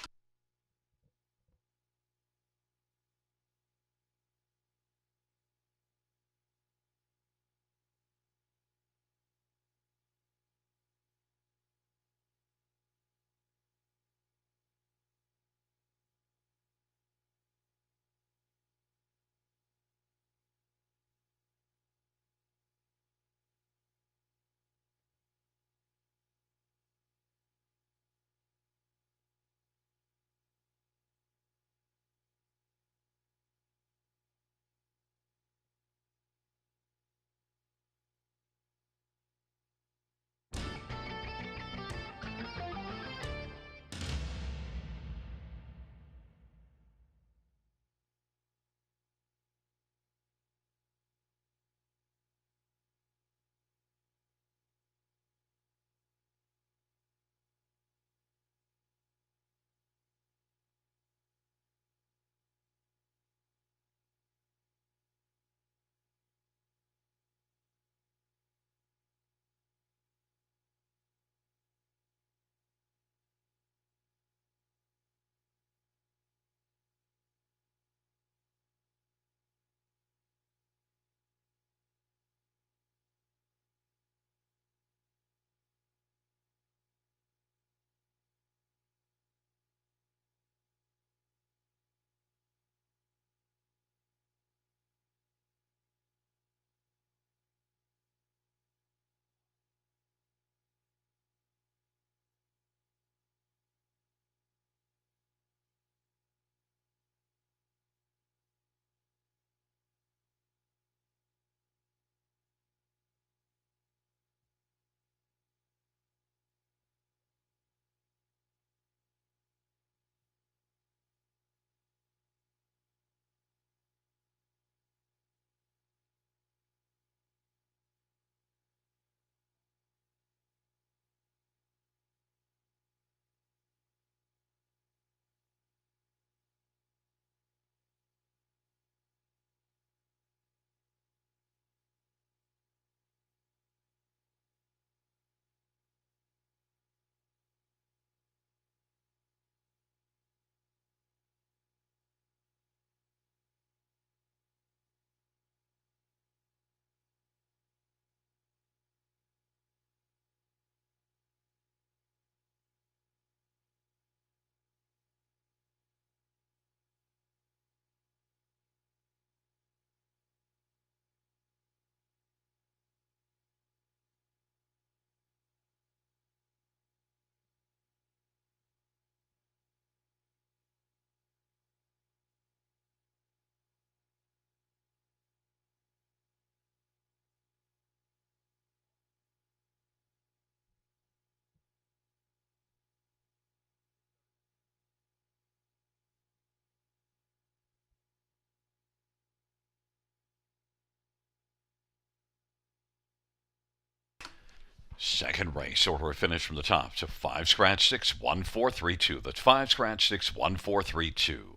[SPEAKER 1] Second race order finish from the top. So 5 scratch 6 1 4 3 2. That's 5 scratch 6 1 4 3 2.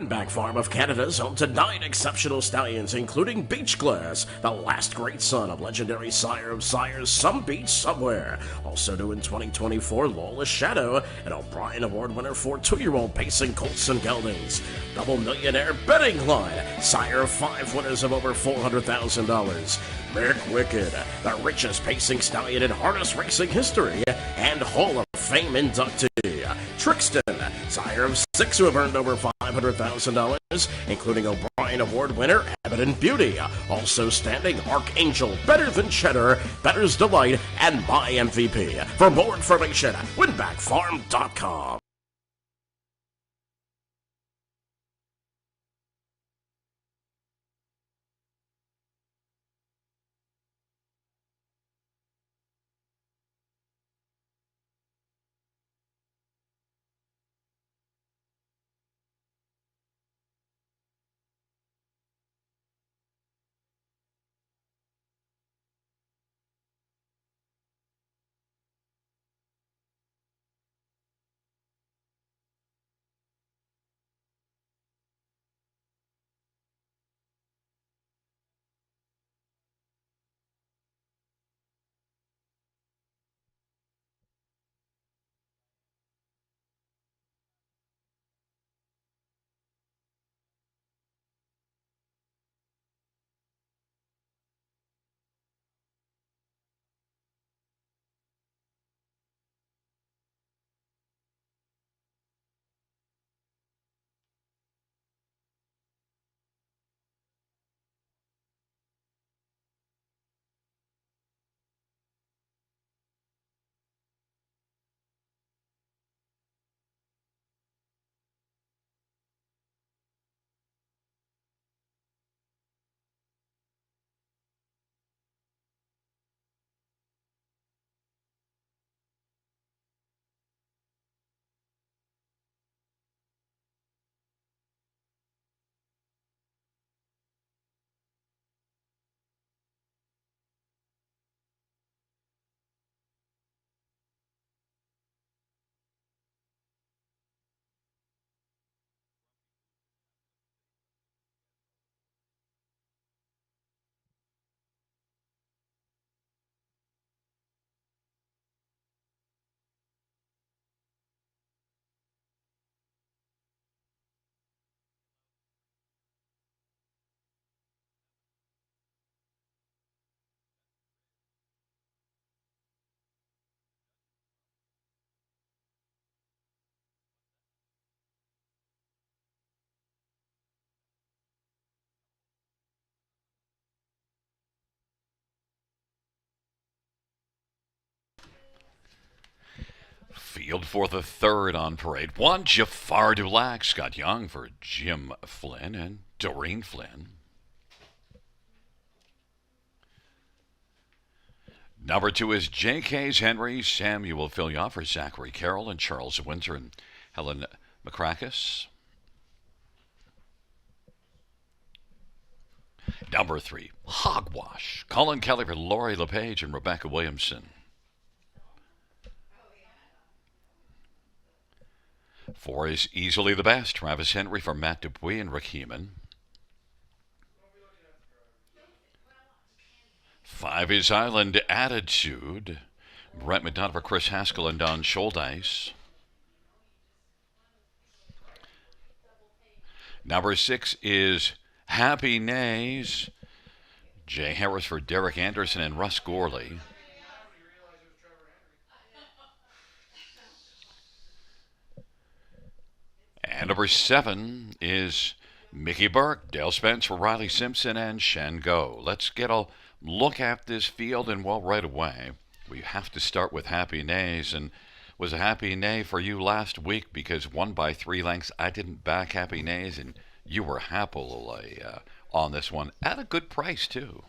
[SPEAKER 4] Back Farm of Canada's home to 9 exceptional stallions, including Beach Glass, the last great son of legendary sire of sires, Some Beach Somewhere. Also new in 2024, Lawless Shadow, an O'Brien Award winner for 2-year-old pacing colts and geldings. Double millionaire betting line, sire of 5 winners of over $400,000. Mick Wicked, the richest pacing stallion in harness racing history, and Hall of Fame inductee. Trixton, sire of 6 who have earned over $500,000, including O'Brien Award winner Evident Beauty. Also standing Archangel, Better Than Cheddar, Better's Delight, and My MVP. For more information, winbackfarm.com.
[SPEAKER 1] Field for the third on parade. One, Jafar Dulac, Scott Young for Jim Flynn and Doreen Flynn. Number 2 is J.K.'s Henry Samuel Fillion for Zachary Carroll and Charles Winter and Helen McCrackus. Number 3, Hogwash, Colin Kelly for Lori LePage and Rebecca Williamson. 4 is Easily the Best, Travis Henry for Matt Dupuis and Rick Heeman. 5 is Island Attitude, Brett McDonough for Chris Haskell and Don Scholdice. Number 6 is Happy Nays, Jay Harris for Derek Anderson and Russ Gorley. And number 7 is Mickey Burke, Dale Spence for Riley Simpson and Shen Go. Let's get a look at this field, and well, right away, we have to start with Happy Nays. And was a Happy Nay for you last week because 1 by 3 lengths. I didn't back Happy Nays, and you were happily on this one at a good price too.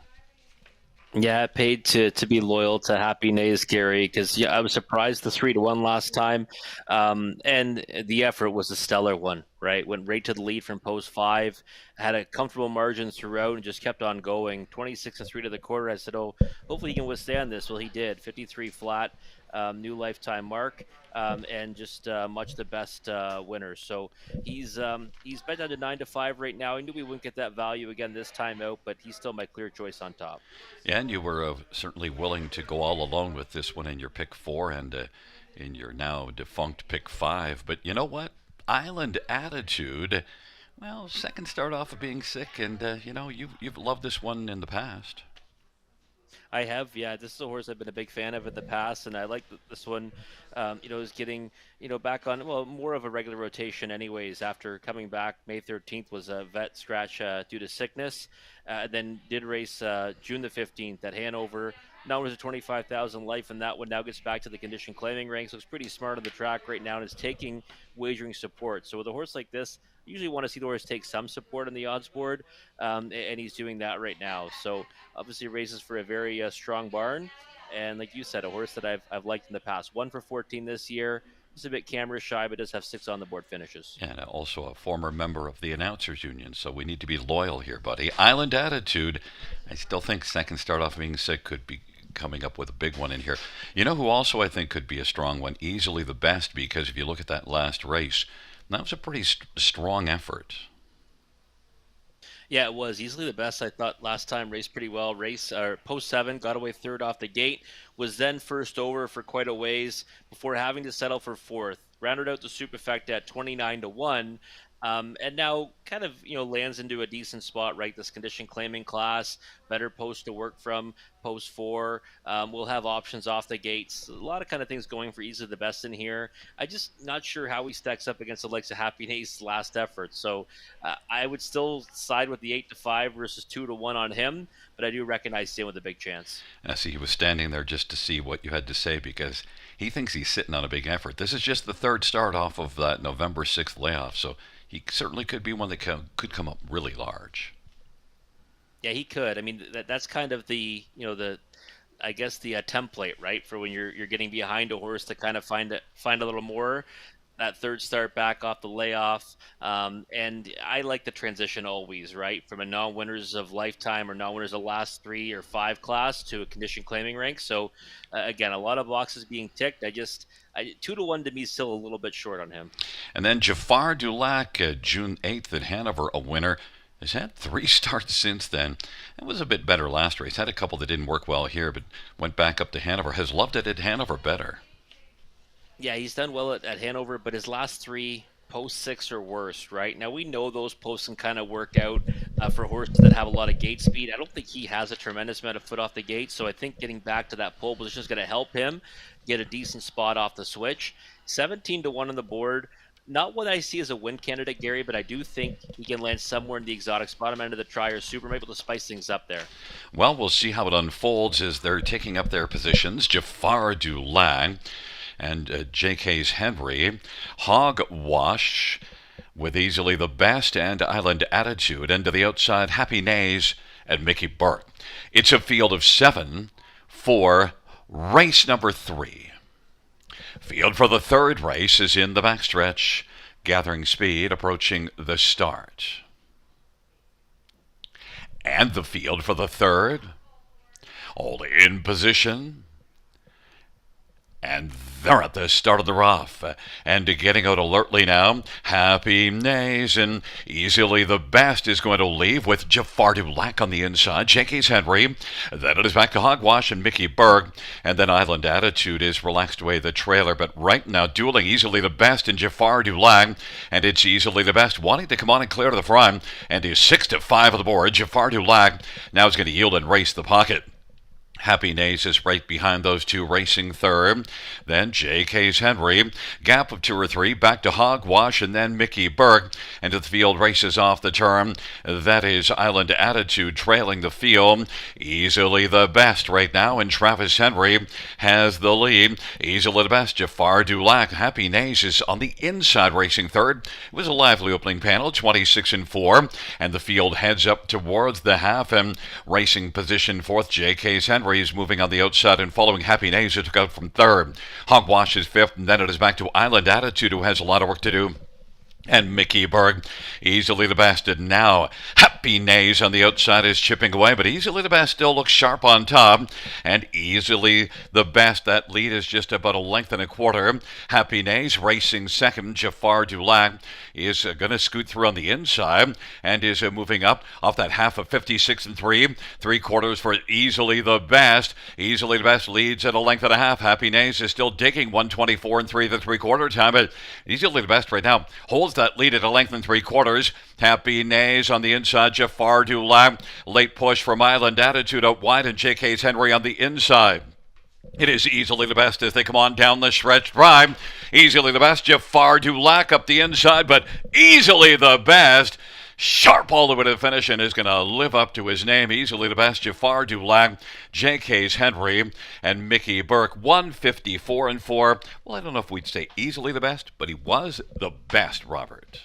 [SPEAKER 3] Yeah, I paid to be loyal to Happy Nays, Gary, because I was surprised the 3-1 last time, and the effort was a stellar one. Right, went right to the lead from post 5, had a comfortable margin throughout, and just kept on going. 26-3 to the quarter. I said, "Oh, hopefully he can withstand this." Well, he did. 53 flat, new lifetime mark, and just much the best winner. So he's bet down to 9-5 right now. I knew we wouldn't get that value again this time out, but he's still my clear choice on top.
[SPEAKER 1] And you were certainly willing to go all alone with this one in your pick 4 and in your now defunct pick 5. But you know what? Island Attitude, well, second start off of being sick, and you've loved this one in the past.
[SPEAKER 3] I have, yeah. This is a horse I've been a big fan of in the past, and I like this one. Is getting back on more of a regular rotation, anyways. After coming back, May 13th was a vet scratch due to sickness, then did race June the 15th at Hanover. Now there's a 25,000 life, and that one now gets back to the condition claiming ranks. So it's pretty smart on the track right now, and is taking wagering support. So with a horse like this, you usually want to see the horse take some support on the odds board, and he's doing that right now. So obviously races for a very strong barn, and like you said, a horse that I've liked in the past. 1 for 14 this year. He's a bit camera shy, but does have 6 on the board finishes.
[SPEAKER 1] And also a former member of the Announcers Union, so we need to be loyal here, buddy. Island Attitude, I still think second start off being sick could be coming up with a big one in here. You know who also I think could be a strong one? Easily the Best, because if you look at that last race, that was a pretty strong effort.
[SPEAKER 3] Yeah, it was easily the best. I thought last time raced pretty well. Post 7, got away third off the gate, was then first over for quite a ways before having to settle for 4th. Rounded out the Superfect at 29-1. And now kind of, lands into a decent spot, right? This condition claiming class, better post to work from, post 4. We'll have options off the gates. A lot of kind of things going for easily the best in here. I just not sure how he stacks up against the likes of Happy Nays' last effort. So I would still side with the 8-5 versus 2-1 on him, but I do recognize him with a big chance.
[SPEAKER 1] I see he was standing there just to see what you had to say because he thinks he's sitting on a big effort. This is just the third start off of that November 6th layoff, so he certainly could be one that could come up really large.
[SPEAKER 3] Yeah, he could. I mean, that's kind of the I guess the template, right, for when you're getting behind a horse to kind of find a little more. That third start back off the layoff, and I like the transition always, right, from a non-winners of lifetime or non-winners of last 3 or 5 class to a condition claiming rank. So again, a lot of boxes being ticked. 2-1 to me is still a little bit short on him.
[SPEAKER 1] And then Jafar Dulac, June 8th at Hanover, a winner. Has had 3 starts since then. It was a bit better last race. Had a couple that didn't work well here, but went back up to Hanover. Has loved it at Hanover better.
[SPEAKER 3] Yeah, he's done well at Hanover, but his last 3 post 6 or worse, right? Now, we know those posts can kind of work out for horses that have a lot of gate speed. I don't think he has a tremendous amount of foot off the gate, so I think getting back to that pole position is going to help him get a decent spot off the switch. 17-1 on the board. Not what I see as a win candidate, Gary, but I do think he can land somewhere in the exotics, bottom end of the try or super, maybe to spice things up there.
[SPEAKER 1] Well, we'll see how it unfolds as they're taking up their positions. Jafar Dulac and JK's Henry. Hogwash with easily the best and Island Attitude, and to the outside, Happy Nays and Mickey Burke. It's a field of 7 for race number 3. Field for the third race is in the backstretch, gathering speed, approaching the start. And the field for the third, all in position. And they're at the start of the rough. And getting out alertly now, Happy Nays, and easily the best is going to leave with Jafar Dulac on the inside. Jenkins Henry. Then it is back to Hogwash and Mickey Berg. And then Island Attitude is relaxed away the trailer. But right now, dueling easily the best in Jafar Dulac. And it's easily the best wanting to come on and clear to the front. And is 6-5 on the board. Jafar Dulac now is going to yield and race the pocket. Happy Nays is right behind those two, racing third. Then JK's Henry. Gap of 2 or 3. Back to Hogwash and then Mickey Burke. And the field races off the turn. That is Island Attitude trailing the field. Easily the best right now. And Travis Henry has the lead. Easily the best. Jafar Dulac. Happy Nays is on the inside racing third. It was a lively opening panel, 26-4. And the field heads up towards the half and racing position fourth. JK's Henry is moving on the outside and following Happy Nays, who took out from third. Hogwash is fifth, and then it is back to Island Attitude, who has a lot of work to do. And Mickey Berg, easily the best. And now Happy Nays on the outside is chipping away, but easily the best still looks sharp on top. And easily the best, that lead is just about a length and a quarter. Happy Nays racing second. Jafar Dulac is going to scoot through on the inside and is moving up off that half of 56-3. 3/4 for easily the best. Easily the best leads at a length and a half. Happy Nays is still digging 124-3 the 3/4 time, but easily the best right now holds that lead at a length and 3/4. Happy Nays on the inside. Jafar Dulac. Late push from Island Attitude out wide, and JK's Henry on the inside. It is easily the best as they come on down the stretch drive. Easily the best. Jafar Dulac up the inside, but easily the best. Sharp all the way to the finish and is going to live up to his name. Easily the best. Jafar Dulac, JK's Henry, and Mickey Burke. 154-4. Well, I don't know if we'd say easily the best, but he was the best, Robert.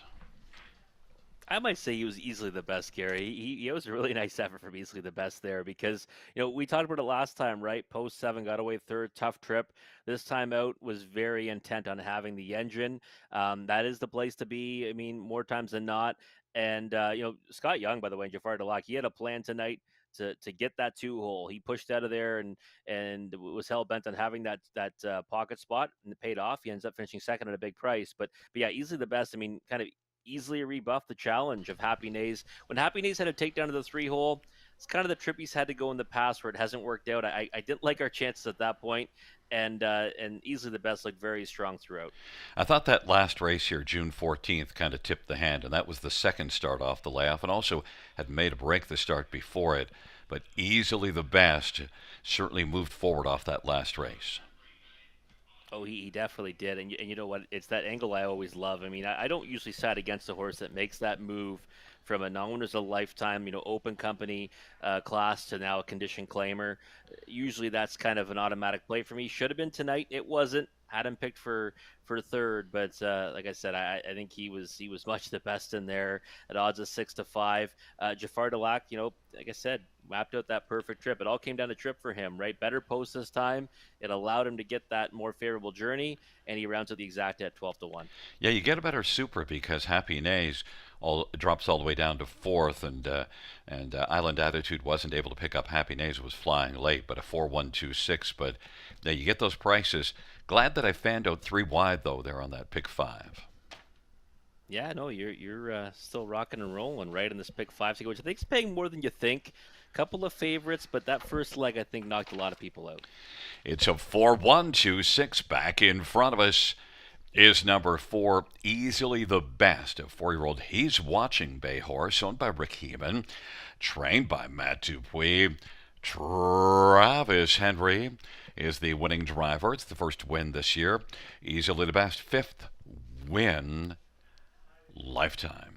[SPEAKER 3] I might say he was easily the best, Gary. He was a really nice effort from easily the best there because, we talked about it last time, right? Post 7 got away third, tough trip. This time out was very intent on having the engine. That is the place to be. I mean, more times than not. And, Scott Young, by the way, and Jafar Dulac, he had a plan tonight to get that 2-hole. He pushed out of there and was hell bent on having that pocket spot, and it paid off. He ends up finishing second at a big price. But yeah, easily the best. I mean, kind of easily rebuffed the challenge of Happy Nays. When Happy Nays had to take down to the 3-hole, it's kind of the trip he's had to go in the past where it hasn't worked out. I didn't like our chances at that point, and easily the best looked very strong throughout.
[SPEAKER 1] I thought that last race here, June 14th, kind of tipped the hand, and that was the second start off the layoff, and also had made a break the start before it. But easily the best certainly moved forward off that last race.
[SPEAKER 3] Oh, he definitely did. And you know what? It's that angle I always love. I mean, I don't usually side against a horse that makes that move from a known as a lifetime, open company class to now a condition claimer. Usually that's kind of an automatic play for me. Should have been tonight. It wasn't. Had him picked for third, but like I said, I think he was much the best in there at odds of 6-5. Jafar Dulac, like I said, mapped out that perfect trip. It all came down to trip for him, right? Better post this time. It allowed him to get that more favorable journey, and he rounds to the exact at 12-1.
[SPEAKER 1] Yeah, you get a better super because Happy Nays drops all the way down to fourth, and Island Attitude wasn't able to pick up Happy Nays. Was flying late, but a 4-1-2-6. But you get those prices. Glad that I fanned out 3 wide though there on that pick 5.
[SPEAKER 3] Yeah, no, you're still rocking and rolling right in this pick 5 ticket, which I think is paying more than you think. Couple of favorites, but that first leg I think knocked a lot of people out.
[SPEAKER 1] It's a 4-1-2-6. Back in front of us is number 4, easily the best. A 4-year-old He's Watching Bay horse, owned by Rick Heeman, trained by Matt Dupuis. Travis Henry is the winning driver. It's the first win this year. Easily the best, 5th win lifetime.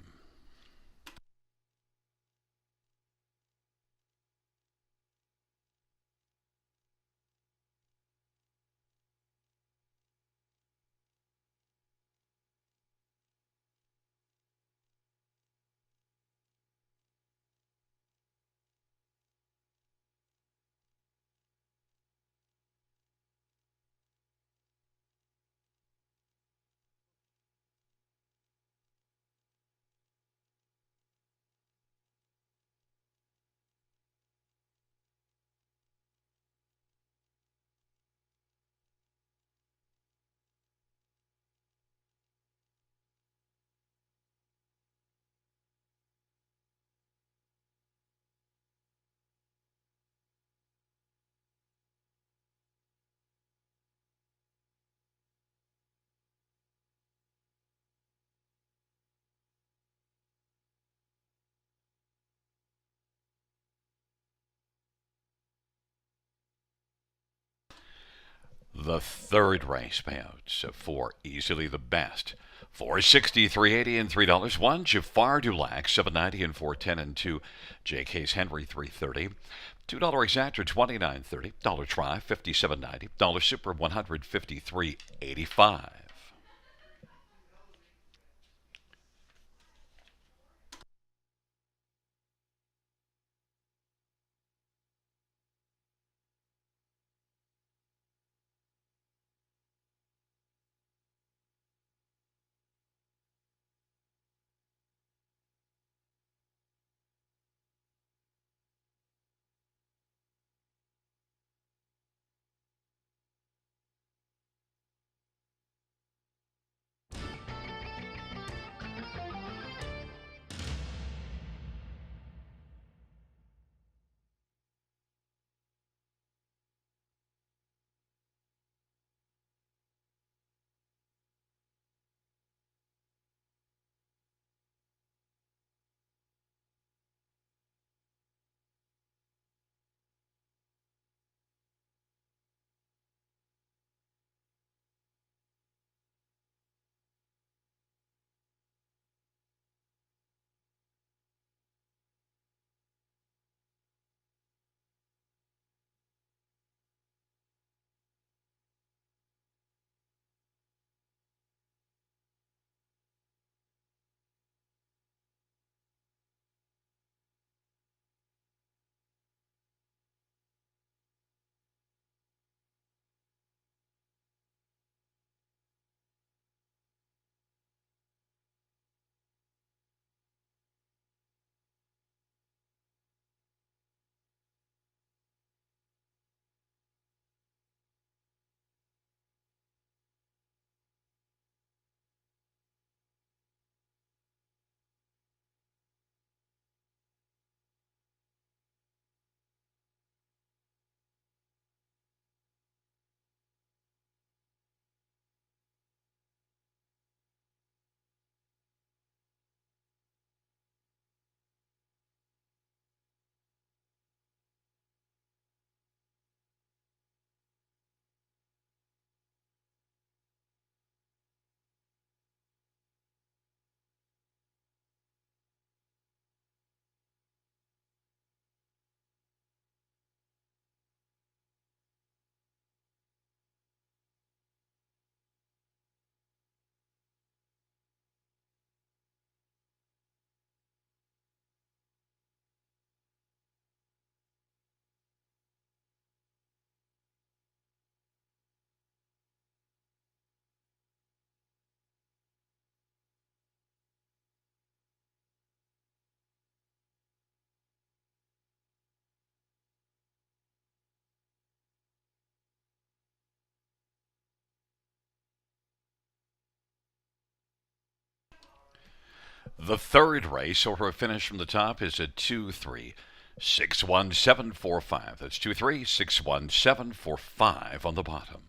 [SPEAKER 1] The third race payouts for easily the best. 460, 380, and $3. One, Jafar Dulac, 790 and 410 and two. J.K.'s Henry, 330. $2 exactor, 29.30. Dollar try, 57.90. Dollar super, 153.85. The third race, or a finish from the top, is a 2-3-6-1-7-4-5. That's 2-3-6-1-7-4-5 on the bottom.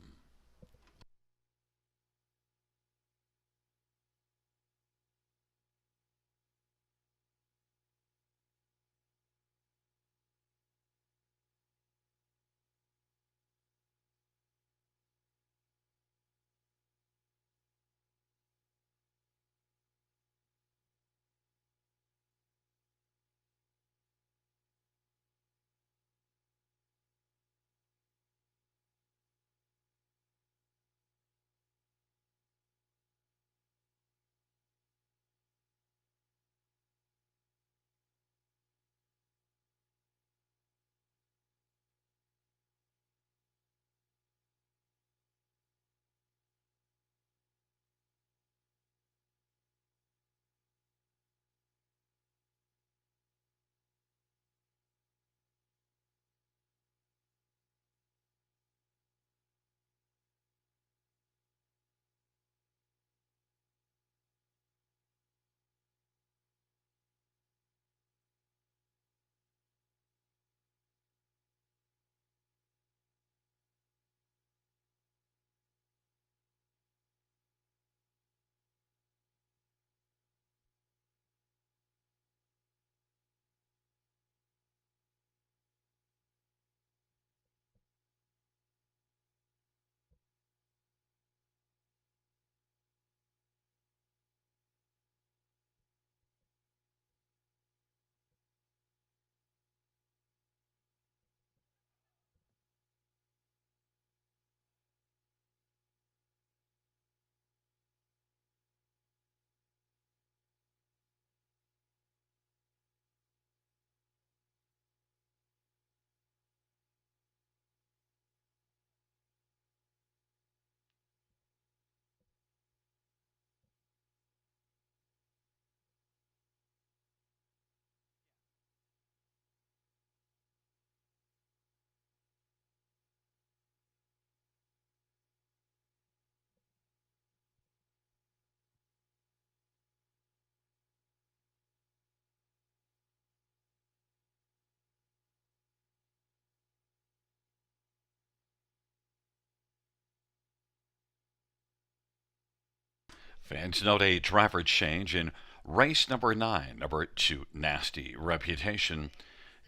[SPEAKER 1] Fans note a driver change in race number 9, number 2, Nasty Reputation.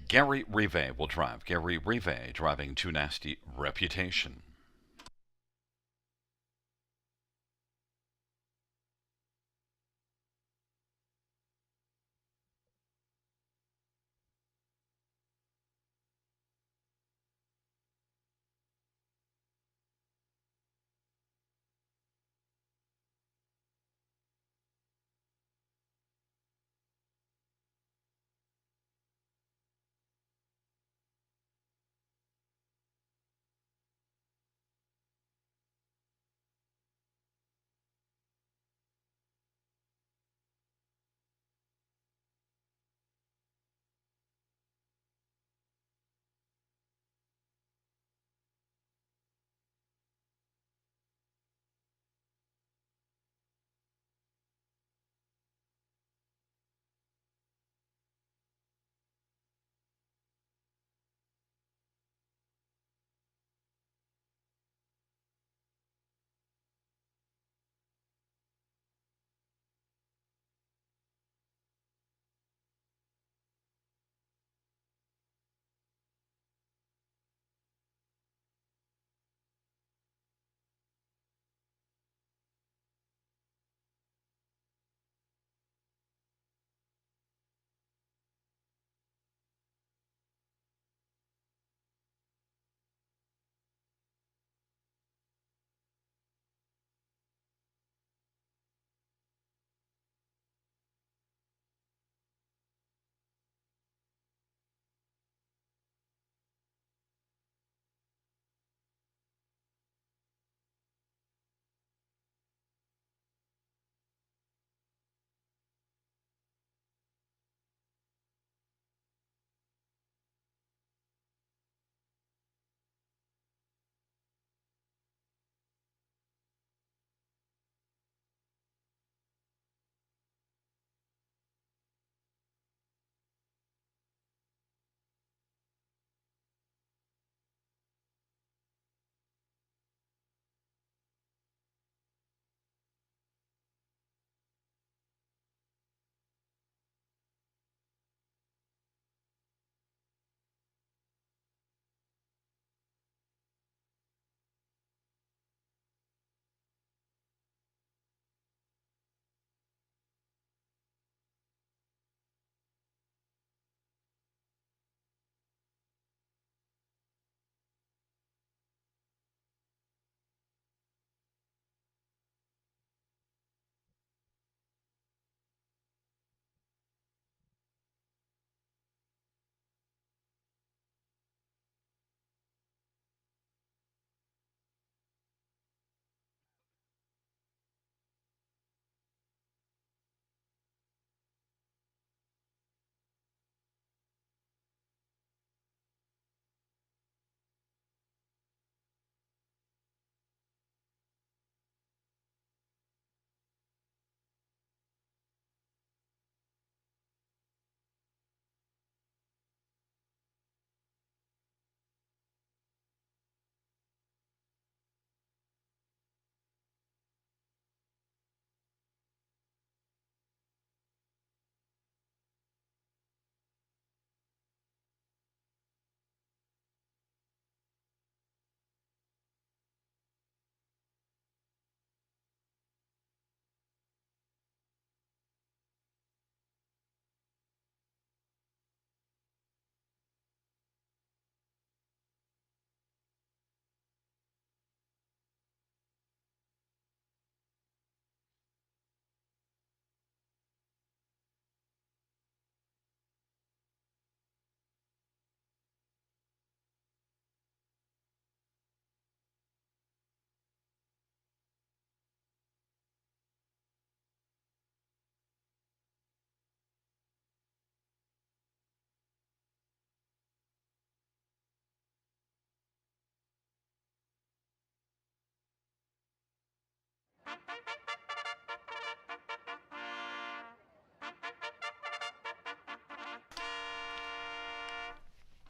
[SPEAKER 1] Gary Rive will drive. Gary Rive driving 2 Nasty Reputation.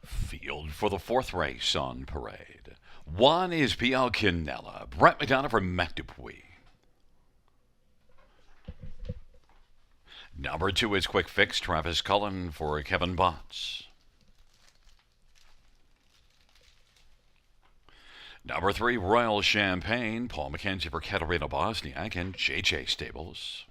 [SPEAKER 1] Field for the 4th race on parade. 1 is PL Canella. Brett McDonough from Macdupuy. Number 2 is Quick Fix, Travis Cullen for Kevin Botts. Number 3, Royal Champagne, Paul McKenzie for Katerina Bosniak and JJ Stables.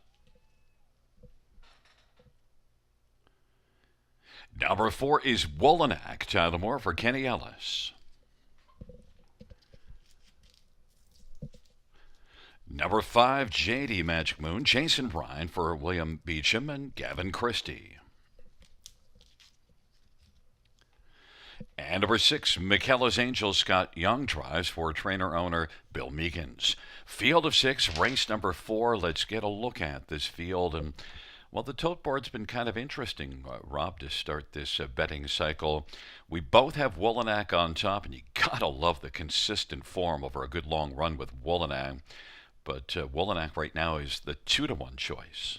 [SPEAKER 1] Number 4 is Wolonak, Tyler Moore for Kenny Ellis. Number 5, JD Magic Moon, Jason Bryan for William Beecham and Gavin Christie. And number 6, McKellar's Angel, Scott Young drives for trainer-owner Bill Meekins. Field of 6, race number 4. Let's get a look at this field. And, well, the tote board's been kind of interesting, Rob, to start this betting cycle. We both have Wolonak on top, and you gotta love the consistent form over a good long run with Wolonak. But Wolonak right now is the 2-1 choice.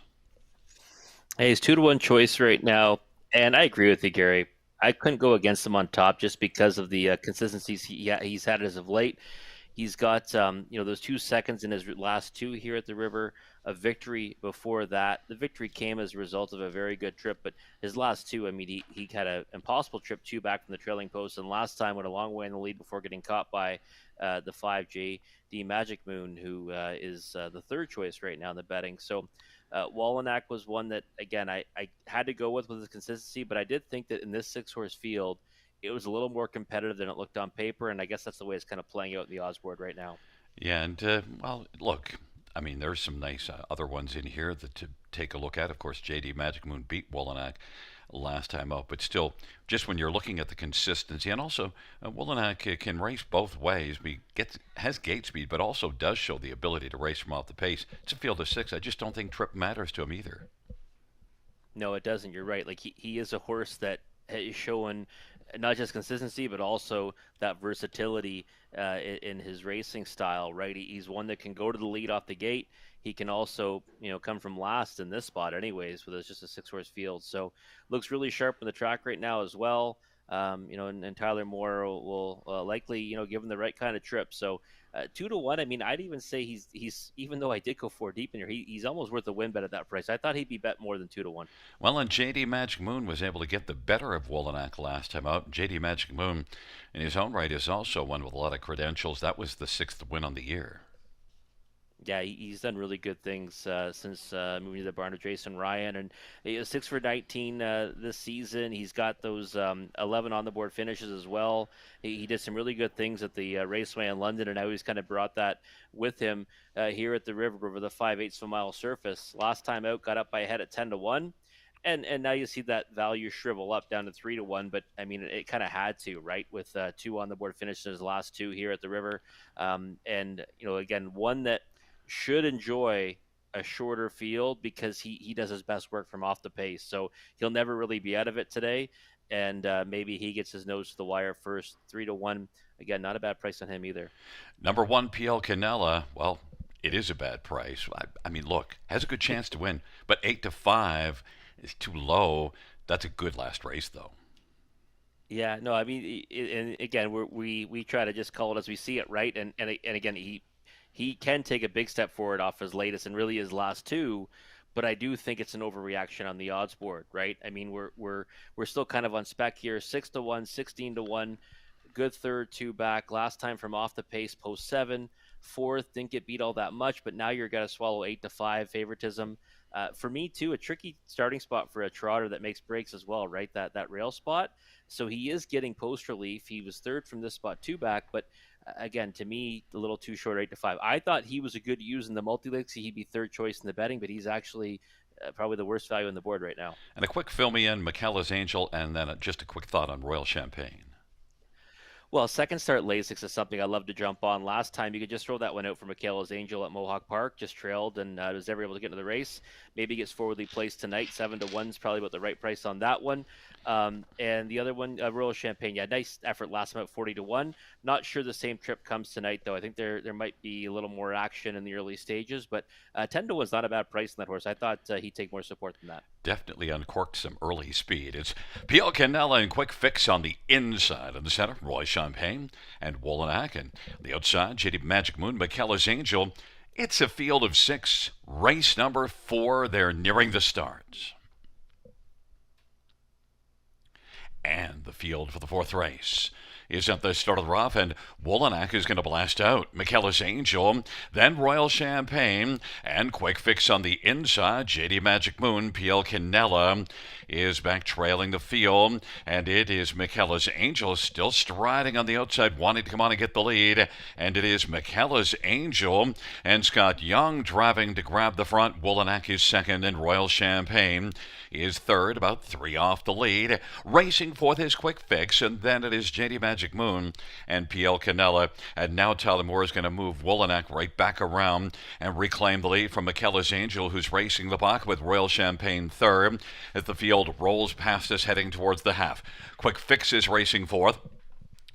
[SPEAKER 3] Hey, he's 2-1 choice right now, and I agree with you, Gary. I couldn't go against him on top just because of the consistencies he's had as of late. He's got those 2 seconds in his last 2 here at the River, a victory before that. The victory came as a result of a very good trip, but his last 2, I mean, he had an impossible trip 2 back from the trailing post, and last time went a long way in the lead before getting caught by the 5J D Magic Moon, who is the 3rd choice right now in the betting. So Wolonak was one that, again, I had to go with his consistency, but I did think that in this 6-horse field, it was a little more competitive than it looked on paper, and I guess that's the way it's kind of playing out in the odds board right now.
[SPEAKER 1] Yeah, and, well, look, I mean, there's some nice other ones in here that to take a look at. Of course, JD Magic Moon beat Wolonak last time out, but still, just when you're looking at the consistency, and also Wolonak can race both ways. He has gate speed, but also does show the ability to race from off the pace. It's a field of 6. I just don't think trip matters to him either.
[SPEAKER 3] No, it doesn't. You're right. Like he is a horse that is showing not just consistency, but also that versatility in his racing style, right? He's one that can go to the lead off the gate. He can also, come from last in this spot anyways, with it's just a 6-horse field. So looks really sharp on the track right now as well. And Tyler Moore will likely, give him the right kind of trip. So 2-1. I mean, I'd even say he's even though I did go 4 deep in here, he's almost worth a win bet at that price. I thought he'd be bet more than 2-1.
[SPEAKER 1] Well, and JD Magic Moon was able to get the better of Wolonak last time out. JD Magic Moon, in his own right, is also one with a lot of credentials. That was the 6th win on the year.
[SPEAKER 3] Yeah, he's done really good things since moving to the barn with Jason Ryan, and he was 6 for 19 this season. He's got those 11 on the board finishes as well. He did some really good things at the Raceway in London, and now he's kind of brought that with him here at the River over the 5/8 of a mile surface. Last time out, got up by a head at 10-1. And now you see that value shrivel up down to 3-1, but I mean it kind of had to, right? With 2 on the board finishes, last 2 here at the River, and again, one that should enjoy a shorter field because he does his best work from off the pace. So he'll never really be out of it today. And maybe he gets his nose to the wire first. 3-1. Again, not a bad price on him either.
[SPEAKER 1] Number 1, PL Canella. Well, it is a bad price. I mean, look, has a good chance to win, but 8-5 is too low. That's a good last race, though.
[SPEAKER 3] Yeah, no, I mean, and again, we try to just call it as we see it, right? And again, he can take a big step forward off his latest and really his last 2, but I do think it's an overreaction on the odds board, right? I mean, we're still kind of on spec here, 6-1, 16-1, good third, 2 back. Last time from off the pace, post 7, 4th, didn't get beat all that much, but now you're going to swallow 8-5 favoritism. For me too, a tricky starting spot for a trotter that makes breaks as well, right? That rail spot. So he is getting post relief. He was 3rd from this spot, 2 back, but again, to me, a little too short, 8-5. I thought he was a good use in the multi-leagues. He'd be 3rd choice in the betting, but he's actually probably the worst value on the board right now.
[SPEAKER 1] And a quick fill me in, McKellar's Angel, and then just a quick thought on Royal Champagne.
[SPEAKER 3] Well, second start Lasix is something I love to jump on. Last time, you could just throw that one out for Michaela's Angel at Mohawk Park. Just trailed and was never able to get into the race. Maybe gets forwardly placed tonight. 7-1 is probably about the right price on that one. And the other one, Royal Champagne. Yeah, nice effort last time at 40-1. Not sure the same trip comes tonight, though. I think there might be a little more action in the early stages. But 10-1 is not a bad price on that horse. I thought he'd take more support than that.
[SPEAKER 1] Definitely uncorked some early speed. It's P.L. Canella and Quick Fix on the inside of the center. Roy Champagne and Wolonak, and on the outside, JD Magic Moon, McKellar's Angel. It's a field of 6. Race number 4. They're nearing the start. And the field for the 4th race is at the start of the rough, and Wolonak is going to blast out. McKellar's Angel, then Royal Champagne, and Quick Fix on the inside. JD Magic Moon, PL Canella is back trailing the field, and it is McKellar's Angel still striding on the outside, wanting to come on and get the lead, and it is McKellar's Angel and Scott Young driving to grab the front. Wolonak is second, and Royal Champagne is third, about 3 off the lead. Racing fourth is Quick Fix, and then it is JD Magic Moon and PL Canella. And now Tyler Moore is going to move Wolonak right back around and reclaim the lead from McKellar's Angel, who's racing the block with Royal Champagne third as the field rolls past us heading towards the half. Quick Fix is racing fourth.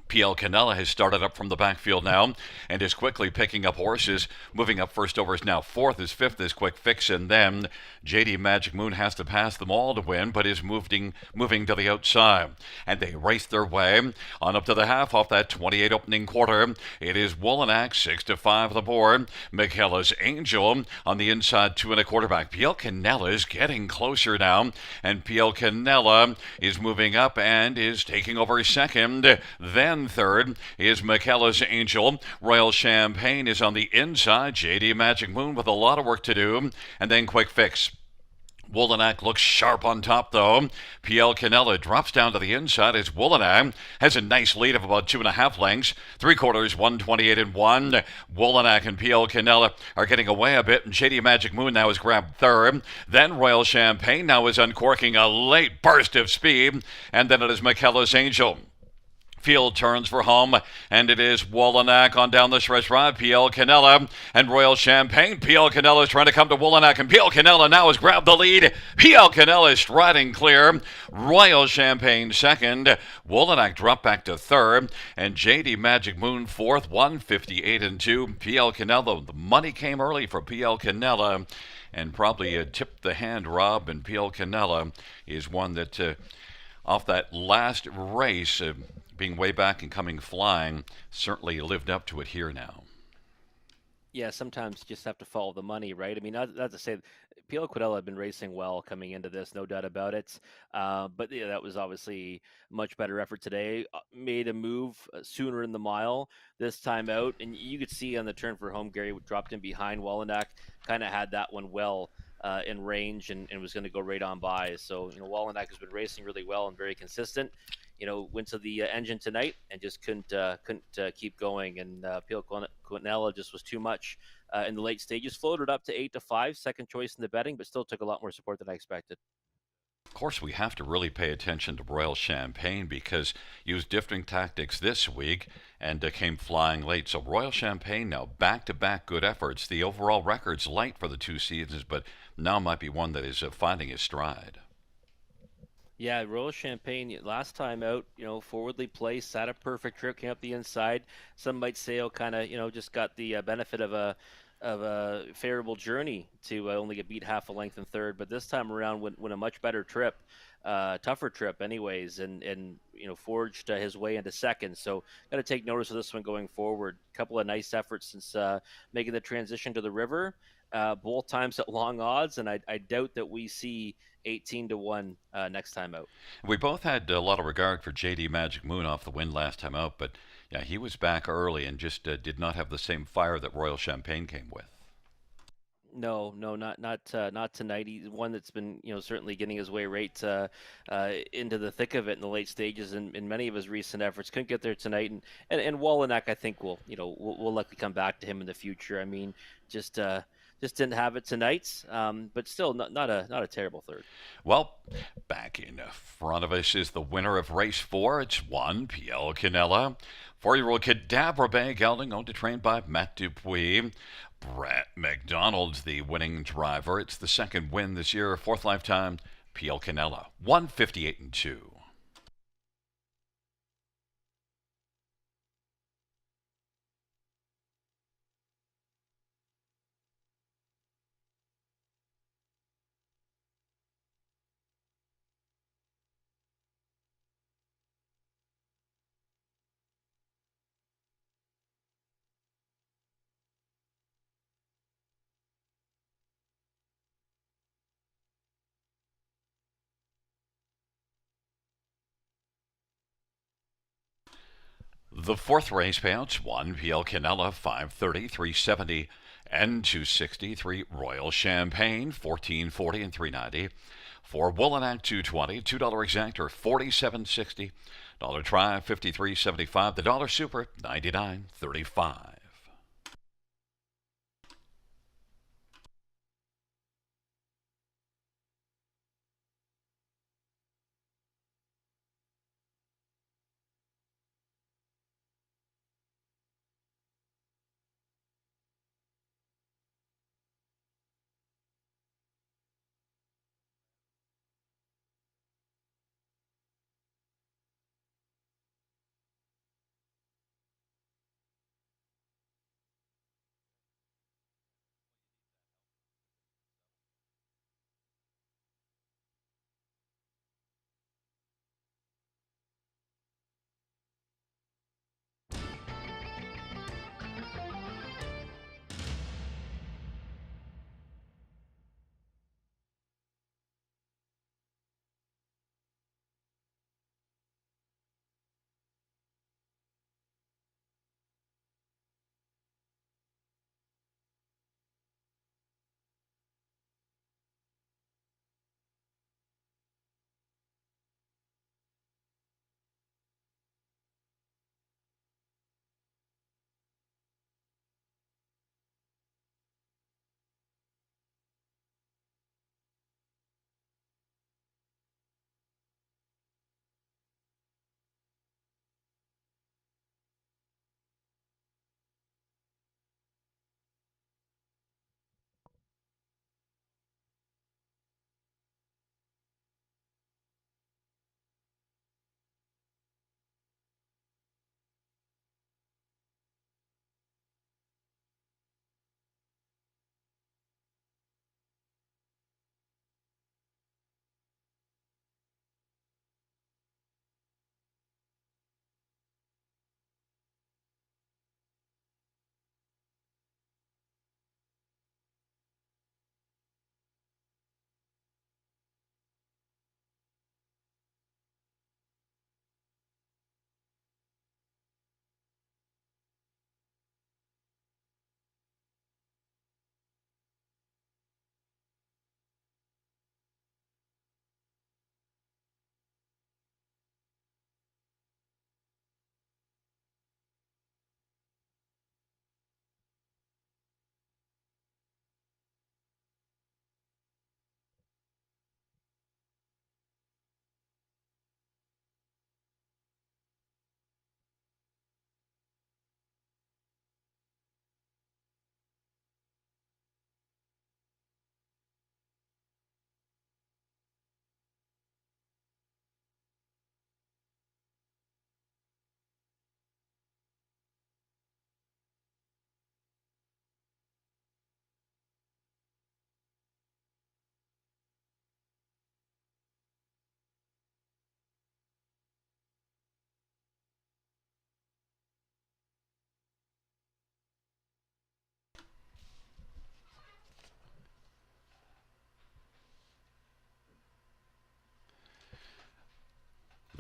[SPEAKER 1] PL Canella has started up from the backfield now and is quickly picking up horses. Moving up first over is now fourth, is fifth is Quick Fix, and then JD Magic Moon has to pass them all to win, but is moving to the outside. And they race their way on up to the half off that 28 opening quarter. It is Wolonak 6-5 the board. McKellar's Angel on the inside 2 1/4 back. PL Canella is getting closer now, and PL Canella is moving up and is taking over second. Then third is McKellar's Angel. Royal Champagne is on the inside. JD Magic Moon with a lot of work to do. And then Quick Fix. Wolonak looks sharp on top, though. PL Canella drops down to the inside as Wolonak has a nice lead of about 2.5 lengths. 3/4, 128-1. Wolonak and PL Canella are getting away a bit, and JD Magic Moon now has grabbed third. Then Royal Champagne now is uncorking a late burst of speed, and then it is McKellar's Angel. Field turns for home, and it is Wolonak on down the stretch ride. PL Canella and Royal Champagne. PL Canella is trying to come to Wolonak, and PL Canella now has grabbed the lead. PL Canella is striding clear. Royal Champagne second. Wolonak dropped back to third, and JD Magic Moon fourth, 158-2. PL Canella, the money came early for PL Canella, and probably tipped the hand, Rob, and PL Canella is one that off that last race, being way back and coming flying, certainly lived up to it here now.
[SPEAKER 3] Yeah, sometimes you just have to follow the money, right? I mean, not to say PL Quidella had been racing well coming into this, no doubt about it. But yeah, that was obviously much better effort today. Made a move sooner in the mile this time out, and you could see on the turn for home, Gary dropped in behind Wolonak, kind of had that one well in range and was going to go right on by. So, Wolonak has been racing really well and very consistent. Went to the engine tonight and just couldn't keep going. And PL Quinella just was too much in the late stages. Floated up to 8-5, second choice in the betting, but still took a lot more support than I expected.
[SPEAKER 1] Of course, we have to really pay attention to Royal Champagne because used different tactics this week and came flying late. So Royal Champagne now back-to-back good efforts. The overall record's light for the 2 seasons, but now might be one that is finding his stride.
[SPEAKER 3] Yeah, Royal Champagne last time out, forwardly placed, had a perfect trip, came up the inside. Some might say, kind of, just got the benefit of a favorable journey to only get beat half a length in third. But this time around, went a much better trip, tougher trip, anyways, and forged his way into second. So got to take notice of this one going forward. A couple of nice efforts since making the transition to the river. Both times at long odds, and I doubt that we see 18-1 next time out.
[SPEAKER 1] We both had a lot of regard for JD Magic Moon off the win last time out, but yeah, he was back early and just did not have the same fire that Royal Champagne came with.
[SPEAKER 3] No, not tonight. He's one that's been, certainly getting his way right into the thick of it in the late stages in many of his recent efforts. Couldn't get there tonight, and Wolonak, I think we'll likely come back to him in the future. I mean, just didn't have it tonight, but still not a terrible third.
[SPEAKER 1] Well, back in front of us is the winner of race 4. It's PL Canella. 4-year-old Cadabra Bay Gelding, owned and trained by Matt Dupuis. Brett McDonald's the winning driver. It's the second win this year, 4th lifetime. PL Canella, 158-2. The fourth race payouts: 1 PL Canela 530, 370 and 260. 3 Royal Champagne 1440 and 390. 4 Woolanack 220, $2 exactor 47.60. Dollar try 53.75. The dollar super 99.35.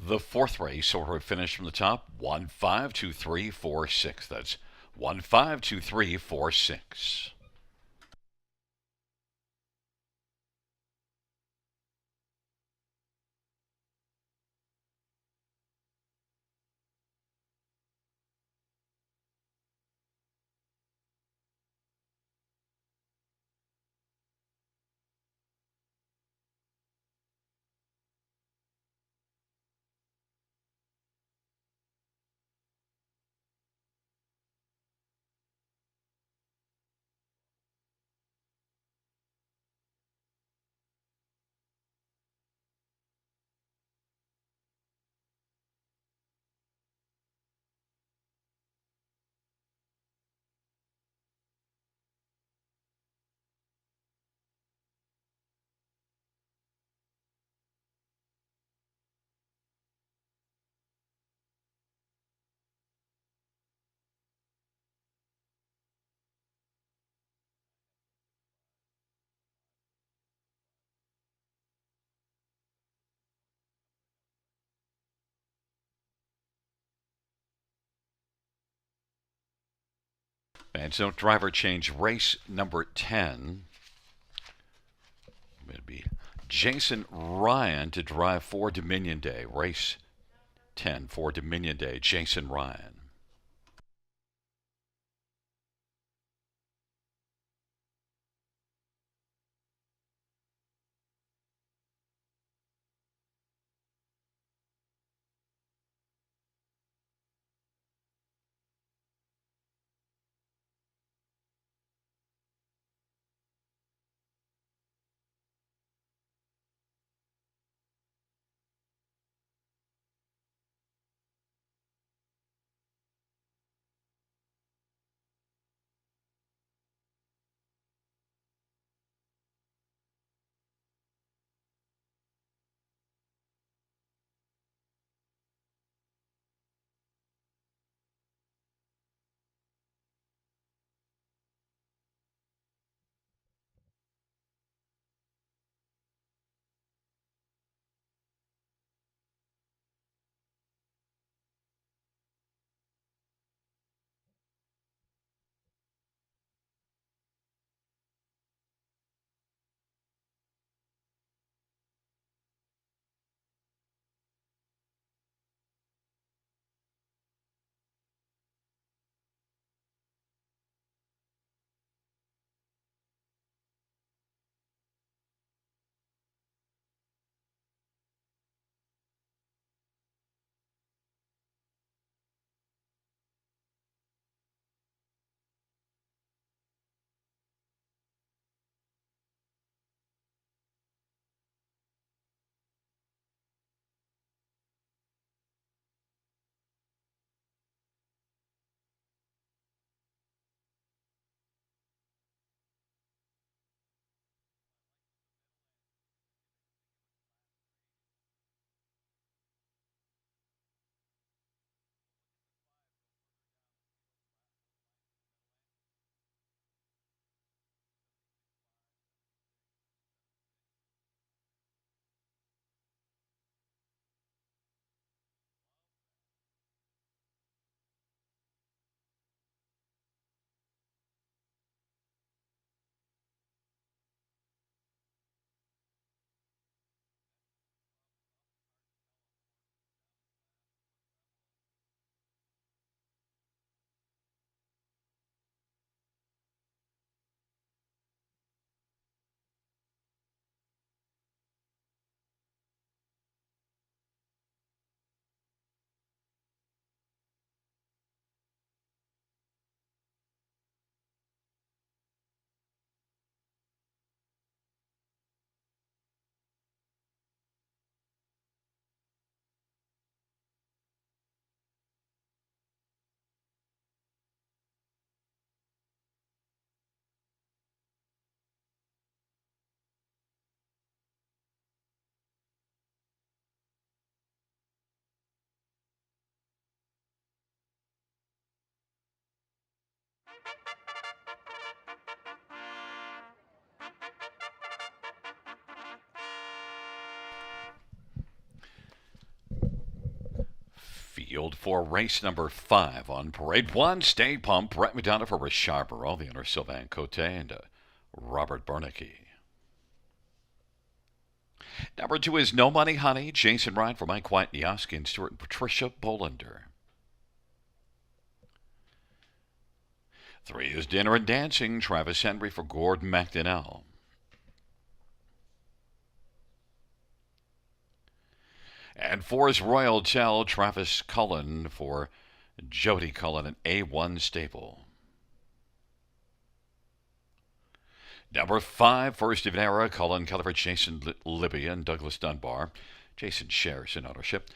[SPEAKER 1] The fourth race order finished from the top: 152346. That's 152346. And so driver change race number 10. It'll be Jason Ryan to drive for Dominion Day. Race 10 for Dominion Day. Jason Ryan. Field for race number 5 on parade 1. Stay pumped. Brett McDonough for Richard Burrow, the owner Sylvain Cote, and Robert Bernicki. Number 2 is No Money Honey. Jason Ryan for Mike White, Yaski, and Stuart and Patricia Bolander. 3 is Dinner and Dancing. Travis Henry for Gordon McDonnell. And 4 is Royal Tell. Travis Cullen for Jody Cullen and A1 Stable. Number 5, First of an Era. Cullen Keller for Jason Libby and Douglas Dunbar. Jason shares in ownership.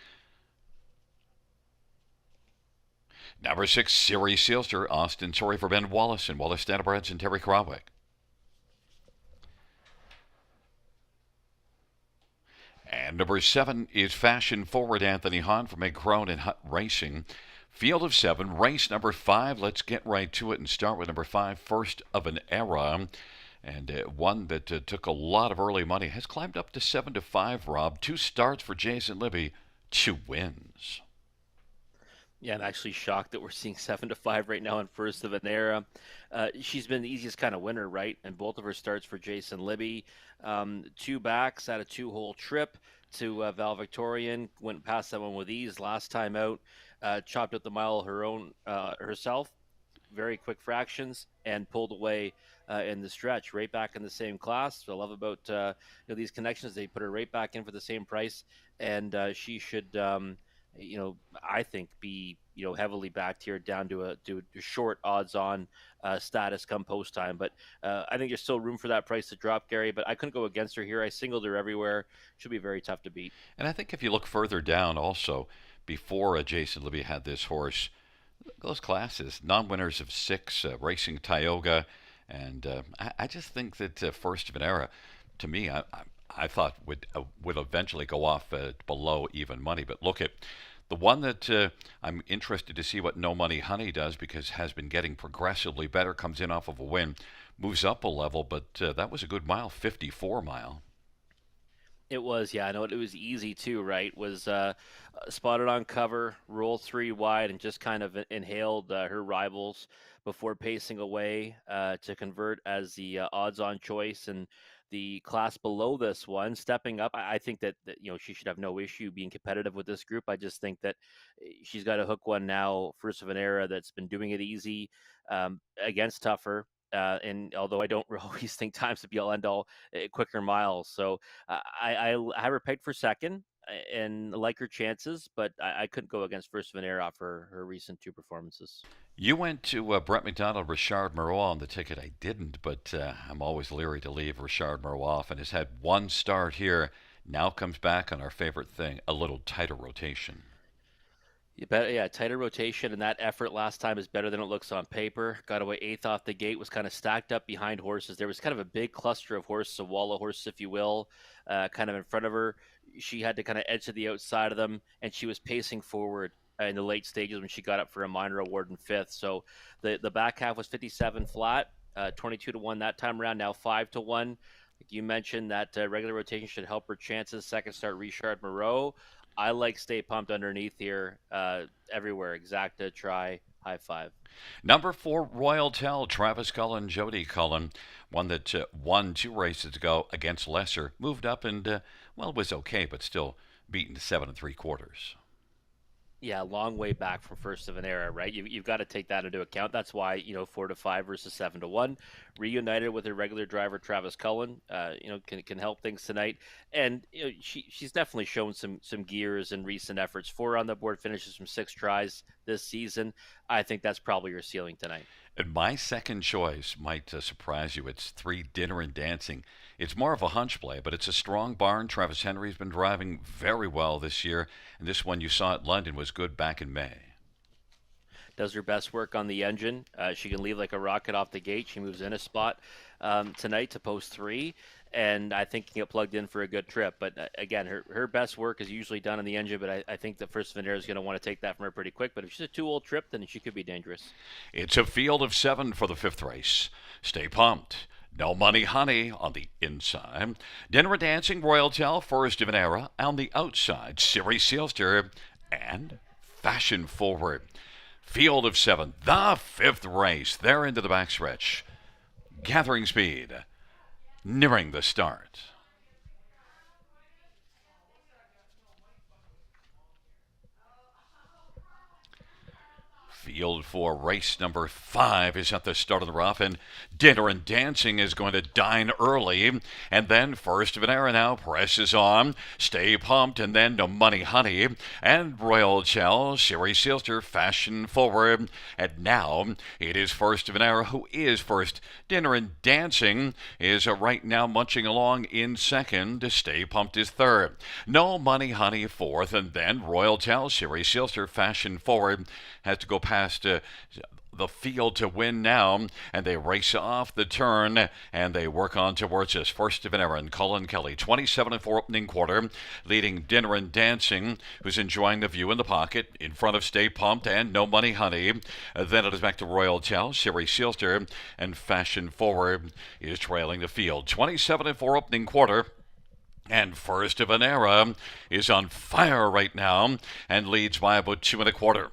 [SPEAKER 1] Number 6, Siri Sealster, Austin Sorry for Ben Wallace and Wallace Stanabreds and Terry Krawick. And number 7 is Fashion Forward, Anthony Hahn from Crone and Hut Racing. Field of 7, race number 5. Let's get right to it and start with number 5, First of an Era. And one that took a lot of early money. Has climbed up to 7-5, Rob. 2 starts for Jason Libby, 2 wins.
[SPEAKER 3] Yeah, I'm actually shocked that we're seeing 7-5 right now in first of an era. She's been the easiest kind of winner, right? And both of her starts for Jason Libby, two backs at a two-hole trip to Val Victorian. Went past that one with ease last time out. Chopped up the mile her own herself, very quick fractions, and pulled away in the stretch, right back in the same class. So I love about these connections. They put her right back in for the same price, and she should, I think, be heavily backed here down to a short odds on status come post time. But I think there's still room for that price to drop, Gary. But I couldn't go against her here. I singled her everywhere. Should be very tough to beat.
[SPEAKER 1] And I think if you look further down, also before Jason Libby had this horse, those classes, non-winners of six, Racing Tioga, and I just think that First of an Era, to me, I thought would eventually go off below even money. But look at the one that I'm interested to see what No Money Honey does because has been getting progressively better. Comes in off of a win, moves up a level, but that was a good mile, 54 mile.
[SPEAKER 3] It was, yeah. I know it was easy too, right? Was spotted on cover, roll three wide, and just kind of inhaled her rivals before pacing away to convert as the odds-on choice. And the class below this one, stepping up, I think that she should have no issue being competitive with this group. I just think that she's got to hook one now, first of an era that's been doing it easy against tougher. And although I don't always think times to be all end all, quicker miles. So I have her pegged for second and like her chances, but I couldn't go against First of an Era off her recent two performances.
[SPEAKER 1] You went to Brett McDonald, Richard Moreau on the ticket. I didn't, but I'm always leery to leave Richard Moreau off, and has had one start here. Now comes back on our favorite thing, a little tighter rotation.
[SPEAKER 3] You bet, yeah, tighter rotation, and that effort last time is better than it looks on paper. Got away eighth off the gate, was kind of stacked up behind horses. There was kind of a big cluster of horses, a wall of horses, if you will, kind of in front of her. She had to kind of edge to the outside of them, and she was pacing forward in the late stages when she got up for a minor award in fifth. So the back half was 57 flat, 22 to 1 that time around, now 5 to 1. Like you mentioned, that regular rotation should help her chances. Second start, Richard Moreau. I like Stay Pumped underneath here everywhere. Exacta, try, high five.
[SPEAKER 1] Number 4, Royal Tell, Travis Cullen, Jody Cullen, one that won 2 races ago against Lesser, moved up and, was okay, but still beaten 7 3/4.
[SPEAKER 3] Yeah, long way back from first of an era, right? You've got to take that into account. That's why 4 to 5 versus 7 to 1. Reunited with her regular driver Travis Cullen, can help things tonight. And she's definitely shown some gears in recent efforts. 4 on the board finishes from 6 tries this season. I think that's probably your ceiling tonight.
[SPEAKER 1] And my second choice might surprise you. It's 3, Dinner and Dancing. It's more of a hunch play, but it's a strong barn. Travis Henry's been driving very well this year, and this one you saw at London was good back in May.
[SPEAKER 3] Does her best work on the engine. She can leave like a rocket off the gate. She moves in a spot tonight to post 3, and I think can get plugged in for a good trip. But again, her best work is usually done on the engine, but I think the first Venera is going to want to take that from her pretty quick. But if she's a 2-old trip, then she could be dangerous.
[SPEAKER 1] It's a field of 7 for the 5th race. Stay pumped. No Money Honey on the inside. Dinner and Dancing, Royal Tell, First of an Era on the outside. Siri Sealster and Fashion Forward. Field of 7, the 5th race. They're into the backstretch. Gathering speed. Nearing the start. Field for race number 5 is at the start of the rough, and Dinner and Dancing is going to dine early. And then First of an Era now presses on. Stay Pumped, and then No Money Honey. And Royal Tell, Siri Sealster, Fashion Forward. And now it is First of an Era who is first. Dinner and Dancing is right now munching along in second. Stay Pumped is third. No Money Honey fourth, and then Royal Tell, Siri Sealster, Fashion Forward has to go past the field to win now, and they race off the turn, and they work on towards us. First of an Era, and Colin Kelly, 27 4 opening quarter, leading Dinner and Dancing, who's enjoying the view in the pocket, in front of Stay Pumped and No Money Honey. Then it is back to Royal Tell, Siri Sealster, and Fashion Forward is trailing the field. 27 4 opening quarter. And First of an Era is on fire right now and leads by about 2 1/4.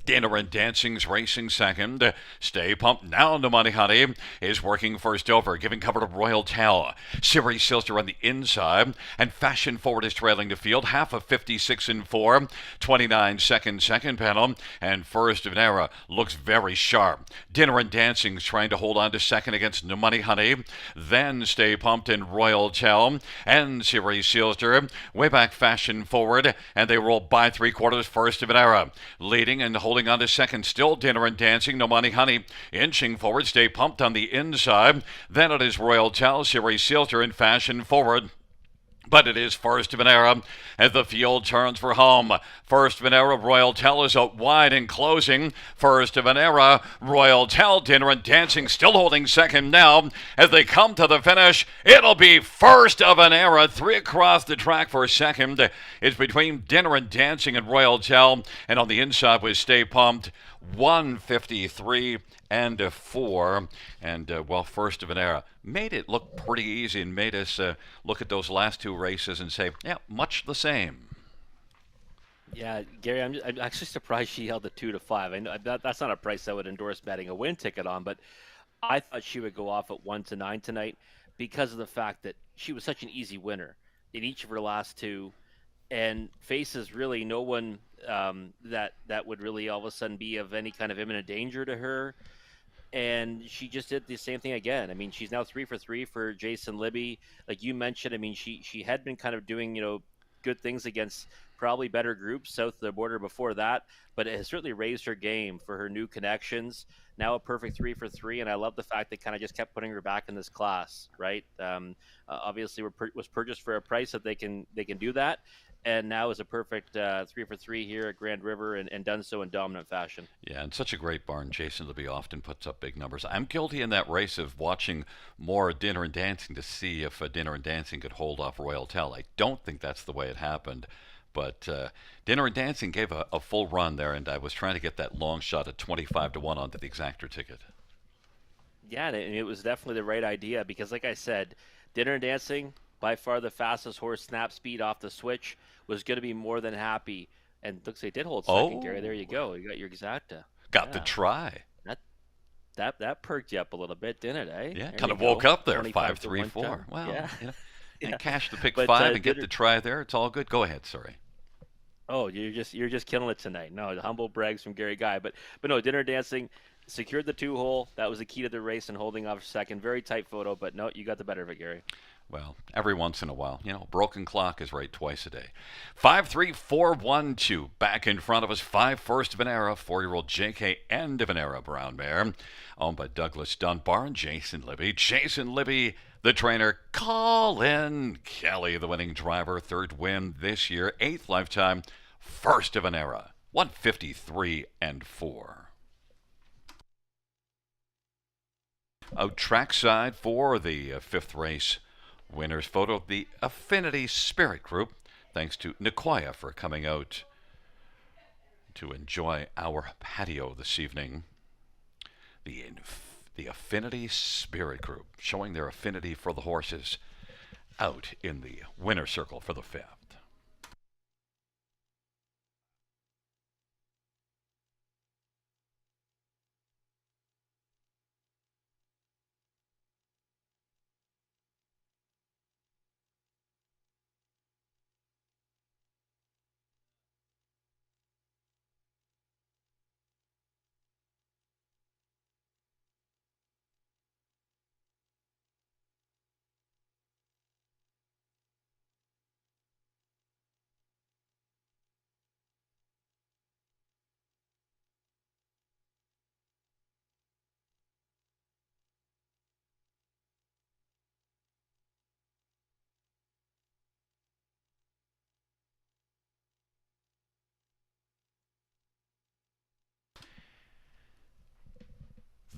[SPEAKER 1] Dinner and Dancing's racing second. Stay Pumped Now to Money Honey is working first over, giving cover to Royal Tell. Siri Silster on the inside, and Fashion Forward is trailing the field, half of 56 and 4, 29 seconds second panel, and First of an Era looks very sharp. Dinner and Dancing's trying to hold on to second against No Money Honey, then Stay Pumped and Royal Tell, and Siri Silster, way back Fashion Forward, and they roll by 3/4 First of an Era. Leading and holding on to second, still Dinner and Dancing, No Money Honey, inching forward, Stay Pumped on the inside. Then it is Royal Tell, Siri Silter, and Fashion Forward. But it is First of an Era as the field turns for home. First of an Era, Royal Tell is out wide and closing. First of an Era, Royal Tell, Dinner and Dancing still holding second now. As they come to the finish, it'll be First of an Era. 3 across the track for second. It's between Dinner and Dancing and Royal Tell. And on the inside was Stay Pumped. 153 and 4, and well, First of an Era made it look pretty easy and made us look at those last two races and say, yeah, much the same.
[SPEAKER 3] Yeah, Gary, I'm actually surprised she held the 2 to 5. I know that's not a price I would endorse betting a win ticket on, but I thought she would go off at 1 to 9 tonight because of the fact that she was such an easy winner in each of her last two, and faces really no one that would really all of a sudden be of any kind of imminent danger to her. And she just did the same thing again. I mean, she's now 3 for 3 for Jason Libby. Like you mentioned, I mean, she had been kind of doing, good things against probably better groups south of the border before that, but it has certainly raised her game for her new connections. Now a perfect 3 for 3, and I love the fact they kind of just kept putting her back in this class, right? Obviously, was purchased for a price that they can do that, and now is a perfect 3 for 3 here at Grand River, and done so in dominant fashion.
[SPEAKER 1] Yeah, and such a great barn. Jason Libby often puts up big numbers. I'm guilty in that race of watching more Dinner and Dancing to see if Dinner and Dancing could hold off Royal Tell. I don't think that's the way it happened. But Dinner and Dancing gave a full run there, and I was trying to get that long shot at 25 to 1 onto the exactor ticket.
[SPEAKER 3] Yeah, and it was definitely the right idea because, like I said, Dinner and Dancing, by far the fastest horse, snap speed off the switch, was going to be more than happy. And looks like they did hold second, Gary. There you go. You got your exacta.
[SPEAKER 1] Got the try.
[SPEAKER 3] That perked you up a little bit, didn't it? Eh?
[SPEAKER 1] Yeah,
[SPEAKER 3] there
[SPEAKER 1] kind of woke up there. 5, 3, 4.
[SPEAKER 3] Time.
[SPEAKER 1] Wow.
[SPEAKER 3] Yeah.
[SPEAKER 1] And cash the pick
[SPEAKER 3] But,
[SPEAKER 1] 5 and get the try there. It's all good. Go ahead. Sorry.
[SPEAKER 3] Oh, you're just killing it tonight. No, the humble brags from Gary Guy, but no, Dinner Dancing secured the 2-hole. That was the key to the race and holding off second. Very tight photo, but no, you got the better of it, Gary.
[SPEAKER 1] Well, every once in a while, broken clock is right twice a day. 5-3-4-1-2. Back in front of us, 5 First of an Era, 4-year-old JK End of an Era brown mare, owned by Douglas Dunbar and Jason Libby. Jason Libby, the trainer. Colin Kelly, the winning driver. 3rd win this year, 8th lifetime. First of an Era, 153 and 4. Out trackside for the 5th race. Winner's photo of the Affinity Spirit Group. Thanks to Nicoya for coming out to enjoy our patio this evening. The Affinity Spirit Group showing their affinity for the horses out in the winner's circle for the 5th.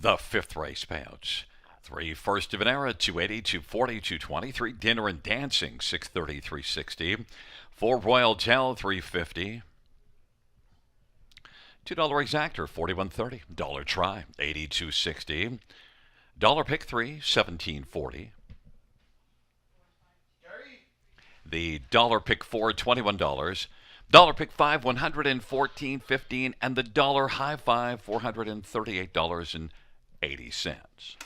[SPEAKER 1] The 5th race payouts. 3 First of an Era, 280, 240, 220. 3 Dinner and Dancing, 630, 360. 4 Royal Tell, 350. $2 exactor, 41.30. $1 try, 82.60. $1 pick 3, 17.40. The $1 pick 4, $21. Dollar pick five, 114.15, and the dollar high five, $438.80.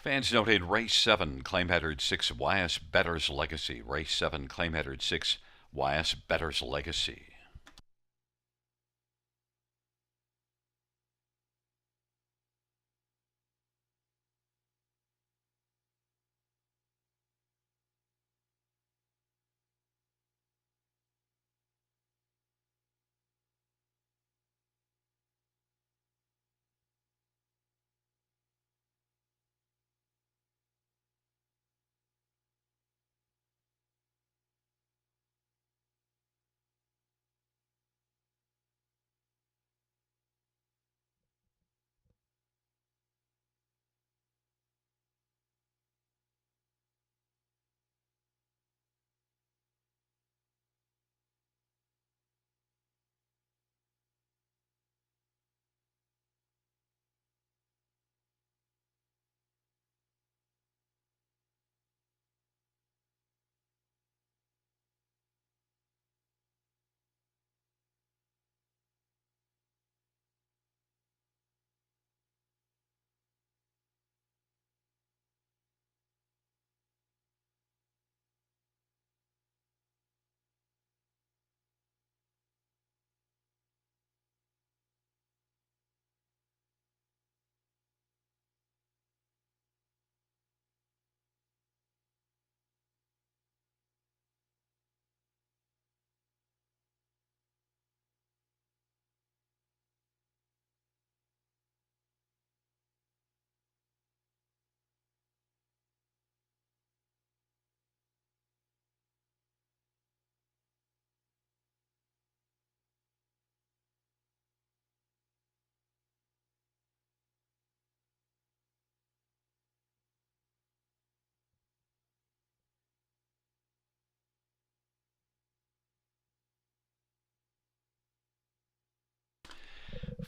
[SPEAKER 1] Fans noted race 7, claim header 6, YS Better's Legacy. Race 7, claim header 6, YS Better's Legacy.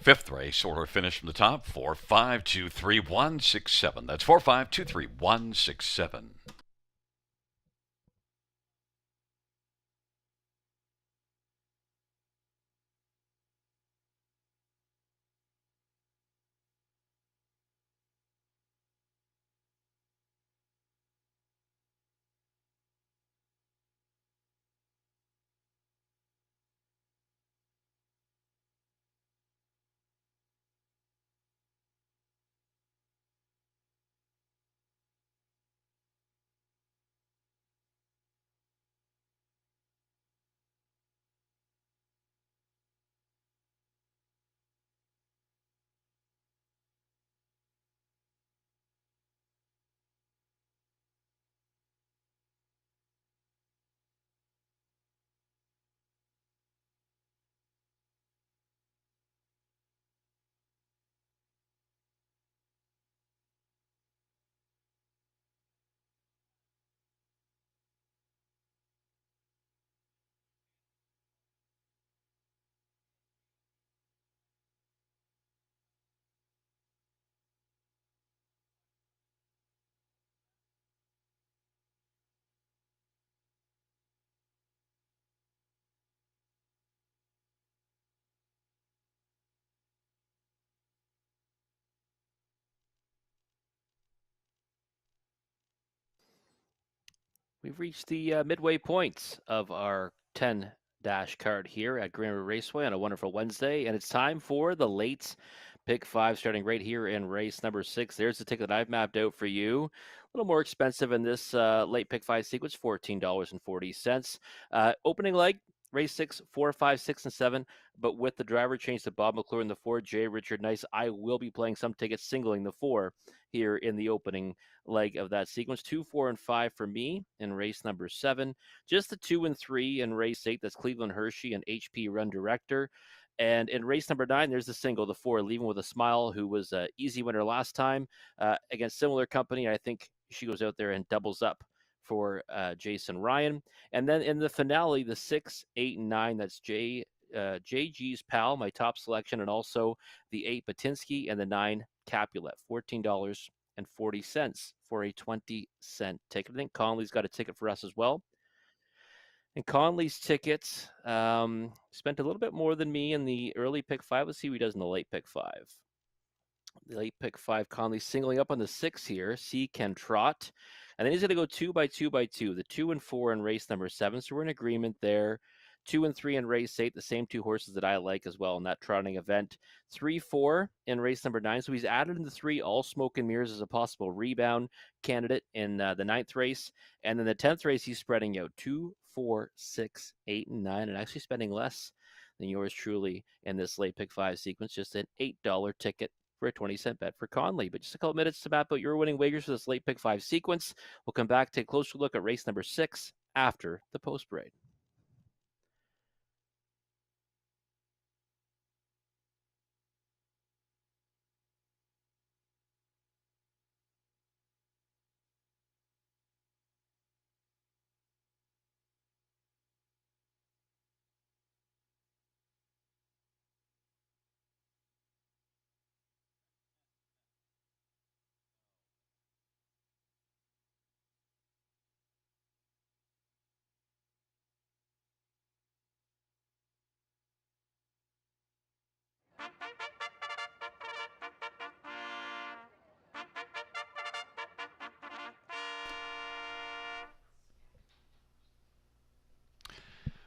[SPEAKER 1] Fifth race, order finish from the top, 4-5-2-3-1-6-7. That's 4-5-2-3-1-6-7.
[SPEAKER 3] We've reached the midway points of our 10 dash card here at Grand River Raceway on a wonderful Wednesday, and it's time for the late pick five, starting right here in race number 6. There's the ticket that I've mapped out for you. A little more expensive in this late pick five sequence, $14.40. Opening leg, race 6, 4, 5, 6, and 7. But with the driver change to Bob McClure in the 4, J. Richard Nice, I will be playing some tickets singling the 4 here in the opening leg of that sequence. 2, 4, and 5 for me in race number 7. Just the 2 and 3 in race 8. That's Cleveland Hershey and HP Run Director. And in race number 9, there's the single, the 4, Leaving with a Smile, who was an easy winner last time against similar company. I think she goes out there and doubles up for Jason Ryan. And then in the finale, the 6, 8, and 9, that's JG's Pal, my top selection, and also the 8 Batinsky and the 9 Capulet, $14.40 for a 20-cent ticket. I think Conley's got a ticket for us as well. And Conley's tickets spent a little bit more than me in the early pick 5. Let's see what he does in the late pick 5. The late pick 5, Conley singling up on the 6 here. C Can Trot. And then he's going to go 2 by 2 by 2. The 2 and 4 in race number 7. So we're in agreement there. 2 and 3 in race 8, the same 2 horses that I like as well in that trotting event. 3, 4 in race number 9. So he's added in the 3, All Smoke and Mirrors as a possible rebound candidate in the 9th race. And then the 10th race, he's spreading out 2, 4, 6, 8, and 9, and actually spending less than yours truly in this late pick 5 sequence. Just an $8 ticket for a 20-cent bet for Conley. But just a couple minutes to map out your winning wagers for this late pick 5 sequence. We'll come back, take a closer look at race number 6 after the post parade.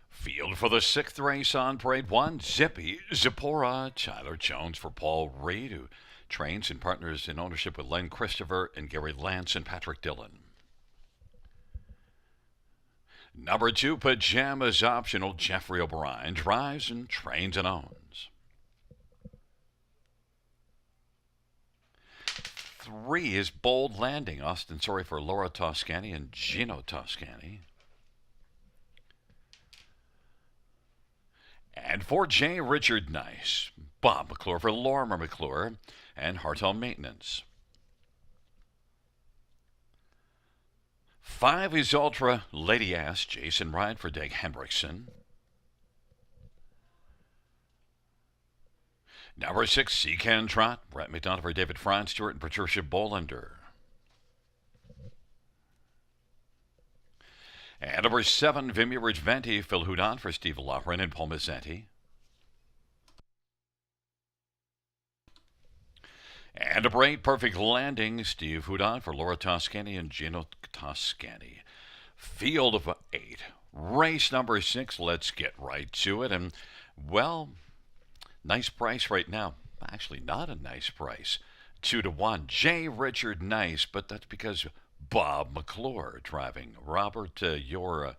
[SPEAKER 1] Field for the 6th race on Parade 1, Zippy, Zippora, Tyler Jones for Paul Reed, who trains and partners in ownership with Len Christopher and Gary Lance and Patrick Dillon. Number 2, Pajamas Optional, Jeffrey O'Brien, drives and trains and owns. 3 is Bold Landing, Austin Sorry for Laura Toscani and Gino Toscani. And for J. Richard Nice, Bob McClure for Lorimer McClure and Hartel Maintenance. 5 is Ultra Lady Ass, Jason Ryan for Dag Hendrickson. Number 6, C Can Trot, Brett McDonough for David Franz Stewart and Patricia Bolander. And number 7, Vimy Ridge Venti, Phil Houdon for Steve Lauren and Paul Mazzetti. And number 8, Perfect Landing, Steve Houdon for Laura Toscani and Gino Toscani. Field of 8. Race number 6, let's get right to it. And, well, nice price right now. Actually, not a nice price. 2 to 1. J. Richard Nice, but that's because Bob McClure driving. Robert, your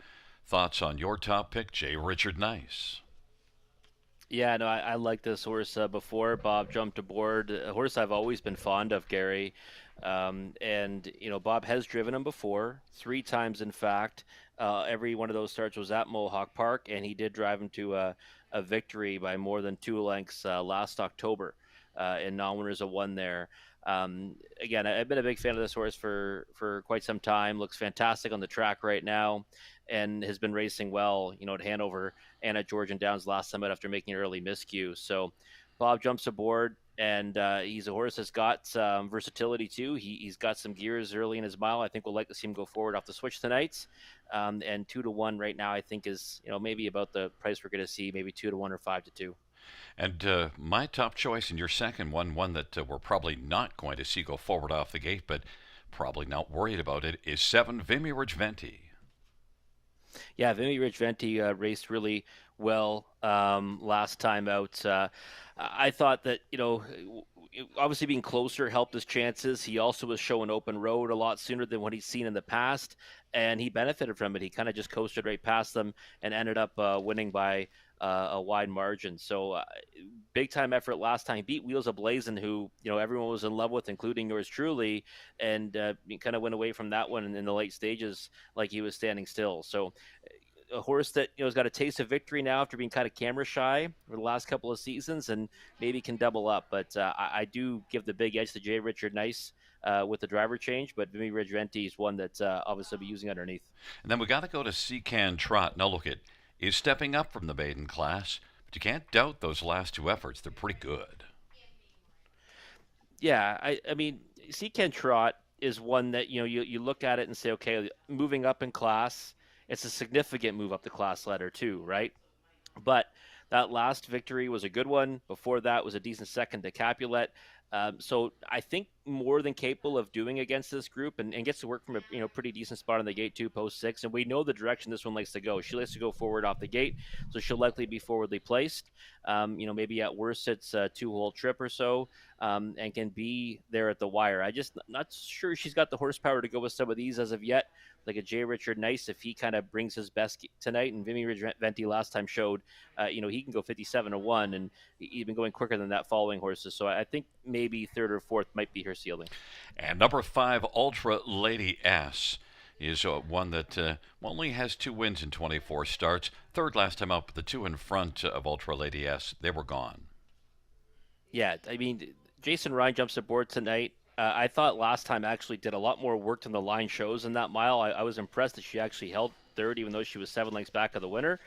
[SPEAKER 1] thoughts on your top pick, J. Richard Nice?
[SPEAKER 3] Yeah, no, I like this horse before Bob jumped aboard. A horse I've always been fond of, Gary. And, you know, Bob has driven him before, 3 times, in fact. Every one of those starts was at Mohawk Park, and he did drive him to a victory by more than 2 lengths last October in non-winners of 1 there. Again, I've been a big fan of this horse for quite some time. Looks fantastic on the track right now and has been racing well, you know, at Hanover and at Georgian Downs last summit after making an early miscue. So Bob jumps aboard, and he's a horse that's got versatility too. He's got some gears early in his mile. I think we'll like to see him go forward off the switch tonight. And 2 to 1 right now, I think is, you know, maybe about the price we're going to see, maybe 2 to 1 or 5 to 2.
[SPEAKER 1] And my top choice in your second one that we're probably not going to see go forward off the gate, but probably not worried about it, is 7, Vimy Ridge Venti.
[SPEAKER 3] Yeah, Vimy Rich Venti raced really well last time out. I thought that, obviously being closer helped his chances. He also was showing open road a lot sooner than what he's seen in the past, and he benefited from it. He kind of just coasted right past them and ended up winning by a wide margin. So big time effort last time. He beat Wheels Ablazing, who everyone was in love with, including yours truly, and kind of went away from that one in the late stages like he was standing still. So a horse that has got a taste of victory now after being kind of camera shy for the last couple of seasons, and maybe can double up. But I do give the big edge to J. Richard Nice with the driver change, but Vimy Ridge Venti is one that obviously will be using underneath.
[SPEAKER 1] And then we got to go to Seacan Trot. Now look, it is stepping up from the maiden class, but you can't doubt those last two efforts. They're pretty good.
[SPEAKER 3] Yeah, I mean, Seacan Trot is one that you look at it and say, okay, moving up in class, it's a significant move up the class ladder too, right? But that last victory was a good one. Before that was a decent second to Capulet. So I think more than capable of doing against this group, and gets to work from a pretty decent spot on the gate too, post 6. And we know the direction this one likes to go. She likes to go forward off the gate, so she'll likely be forwardly placed. Maybe at worst it's a 2-hole trip or so, and can be there at the wire. I just not sure she's got the horsepower to go with some of these as of yet. Like a J. Richard Nice, if he kind of brings his best tonight, and Vimy Ridge Venti last time showed, he can go 57-1, and he's been going quicker than that following horses. So I think maybe third or fourth might be her ceiling.
[SPEAKER 1] And number 5, Ultra Lady S, is one that only has 2 wins in 24 starts. Third last time out, but the 2 in front of Ultra Lady S, they were gone.
[SPEAKER 3] Yeah, I mean, Jason Ryan jumps aboard tonight. I thought last time actually did a lot more work than the line shows in that mile. I was impressed that she actually held third, even though she was 7 lengths back of the winner.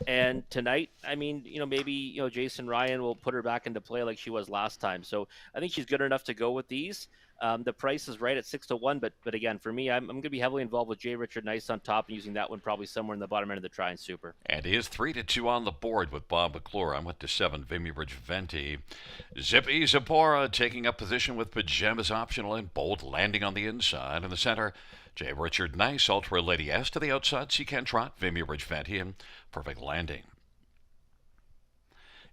[SPEAKER 3] And tonight, I mean, maybe, Jason Ryan will put her back into play like she was last time. So I think she's good enough to go with these. The price is right at 6-1, but again, for me, I'm going to be heavily involved with J. Richard Nice on top and using that one probably somewhere in the bottom end of the try and super.
[SPEAKER 1] And he is 3-2 on the board with Bob McClure. I went to 7, Vimy Ridge Venti. Zippy Zapora taking up position with Pajamas Optional and Bold landing on the inside. In the center, J. Richard Nice, Ultra Lady S to the outside, Seacan Trot, Vimy Ridge Venti, and Perfect Landing.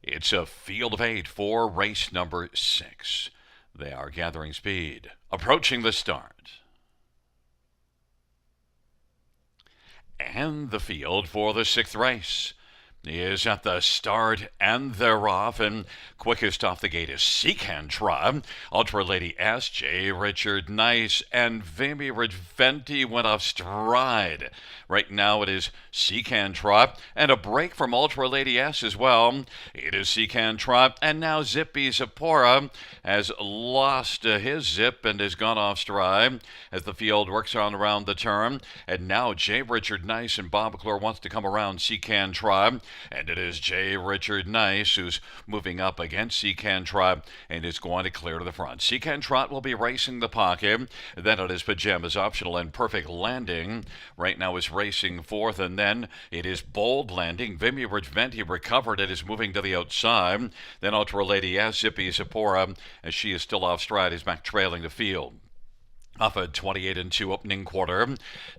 [SPEAKER 1] It's a field of 8 for race number 6. They are gathering speed, approaching the start. And the field for the 6th race is at the start, and they're off, and quickest off the gate is Seacan Trot. Ultra Lady S, J. Richard Nice, and Vimy Ridge Venti went off stride. Right now it is Seacan Trot, and a break from Ultra Lady S as well. It is Seacan Trot, and now Zippy Zapora has lost his zip and has gone off stride as the field works on around the turn. And now J. Richard Nice and Bob McClure wants to come around Seacan Trot. And it is J. Richard Nice who's moving up against Seacan Trot and is going to clear to the front. Seacan Trot will be racing the pocket. Then it is Pajamas Optional and Perfect Landing. Right now is racing fourth, and then it is Bold Landing. Vimy Ridge Venti recovered. It is moving to the outside. Then Ultra Lady S, Zippy Zapora, as she is still off stride, is back trailing the field. Off a 28-2 opening quarter,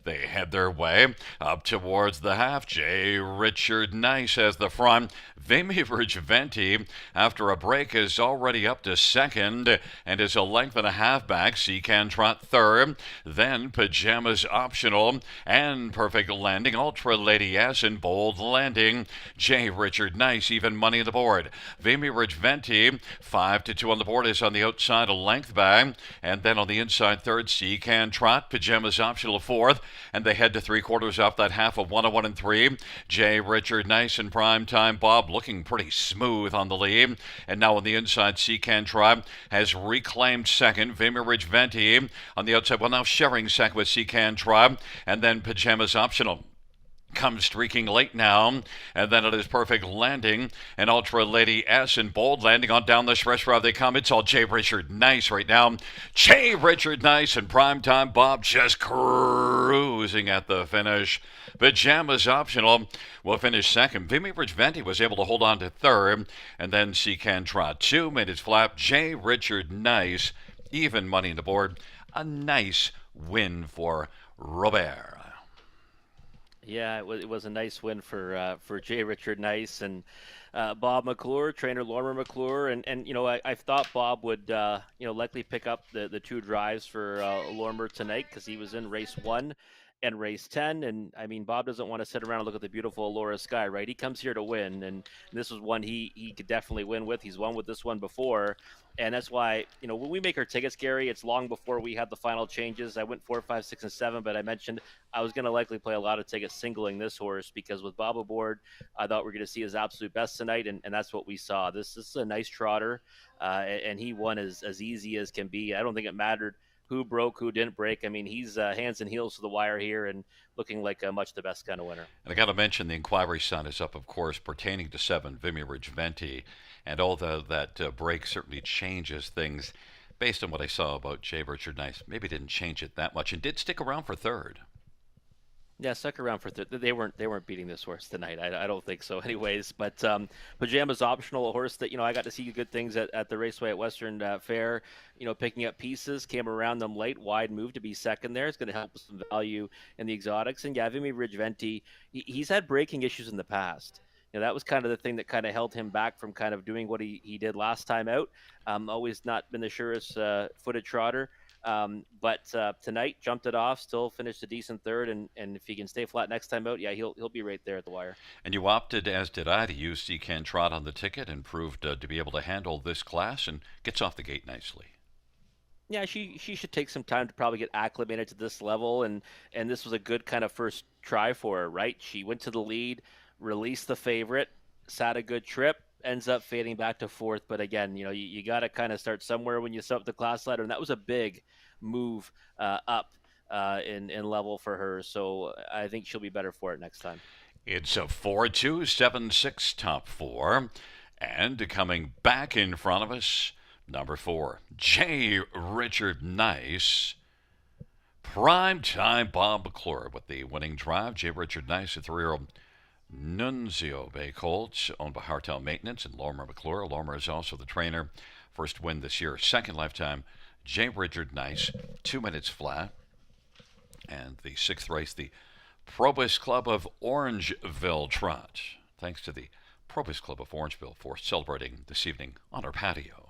[SPEAKER 1] they head their way up towards the half. J. Richard Nice has the front. Vimy Ridge Venti, after a break, is already up to second and is a length and a half back. Seacan Trot third. Then Pajamas Optional and Perfect Landing. Ultra Lady S and Bold Landing. J. Richard Nice, even money on the board. Vimy Ridge Venti, 5-2 on the board, is on the outside, a length back. And then on the inside, third, Seacan Trot, Pajamas Optional fourth, and they head to 3/4 off that half of 101 and 3. J. Richard Nice and Prime Time Bob looking pretty smooth on the lead. And now on the inside, Seacan Trot has reclaimed second. Vimy Ridge Venti on the outside, well, now sharing second with Seacan Trot, and then Pajamas Optional comes streaking late now, and then it is Perfect Landing and Ultra Lady S and Bold Landing on down the stretch. Where they come, it's all J. Richard Nice right now. J. Richard Nice and Primetime Bob just cruising at the finish. Pajamas Optional will finish second. Vimy Ridge Venti was able to hold on to third, and then Seacan Trot 2 made its flap. J. Richard Nice, even money on the board. A nice win for Robert.
[SPEAKER 3] Yeah, it was a nice win for J. Richard Nice and Bob McClure, trainer Lormer McClure, and I thought Bob would likely pick up the two drives for Lormer tonight because he was in race 1 and race 10, and I mean Bob doesn't want to sit around and look at the beautiful Aurora sky, right? He comes here to win, and this was one he could definitely win with. He's won with this one before. And that's why, when we make our tickets, Gary, it's long before we had the final changes. I went 4, 5, 6, and 7, but I mentioned I was going to likely play a lot of tickets singling this horse because with Bob aboard, I thought we are going to see his absolute best tonight, and that's what we saw. This is a nice trotter, and he won as easy as can be. I don't think it mattered who broke, who didn't break. I mean, he's hands and heels to the wire here and looking like a much the best kind of winner.
[SPEAKER 1] And I got to mention the inquiry sign is up, of course, pertaining to 7 Vimy Ridge Venti. And although that break certainly changes things, based on what I saw about J. Richard Nice, maybe didn't change it that much and did stick around for third.
[SPEAKER 3] Yeah, stuck around for they weren't beating this horse tonight. I don't think so, anyways. But Pajama's optional, a horse that I got to see good things at the raceway at Western Fair. Picking up pieces, came around them late, wide move to be second there. It's going to help with some value in the exotics. And yeah, Vimy Ridge Venti, he's had braking issues in the past. That was kind of the thing that kind of held him back from kind of doing what he did last time out. Always not been the surest footed trotter. But tonight jumped it off, still finished a decent third, and if he can stay flat next time out, yeah, he'll be right there at the wire.
[SPEAKER 1] And you opted, as did I, to use Secan Trot on the ticket and proved to be able to handle this class and gets off the gate nicely.
[SPEAKER 3] Yeah, she should take some time to probably get acclimated to this level, and this was a good kind of first try for her, right? She went to the lead, released the favorite, sat a good trip, ends up fading back to fourth. But again, you got to kind of start somewhere when you set up the class ladder, and that was a big move up in level for her. So I think she'll be better for it next time.
[SPEAKER 1] It's a 4-2-7-6 top 4. And coming back in front of us, number 4, J. Richard Nice. Prime time Bob McClure with the winning drive. J. Richard Nice, a 3-year-old Nunzio Bay Colt, owned by Hartel Maintenance and Lormer McClure. Lormer is also the trainer. First win this year, second lifetime. J. Richard Nice, 2 minutes flat. And the 6th race, the Probus Club of Orangeville Trot. Thanks to the Probus Club of Orangeville for celebrating this evening on our patio.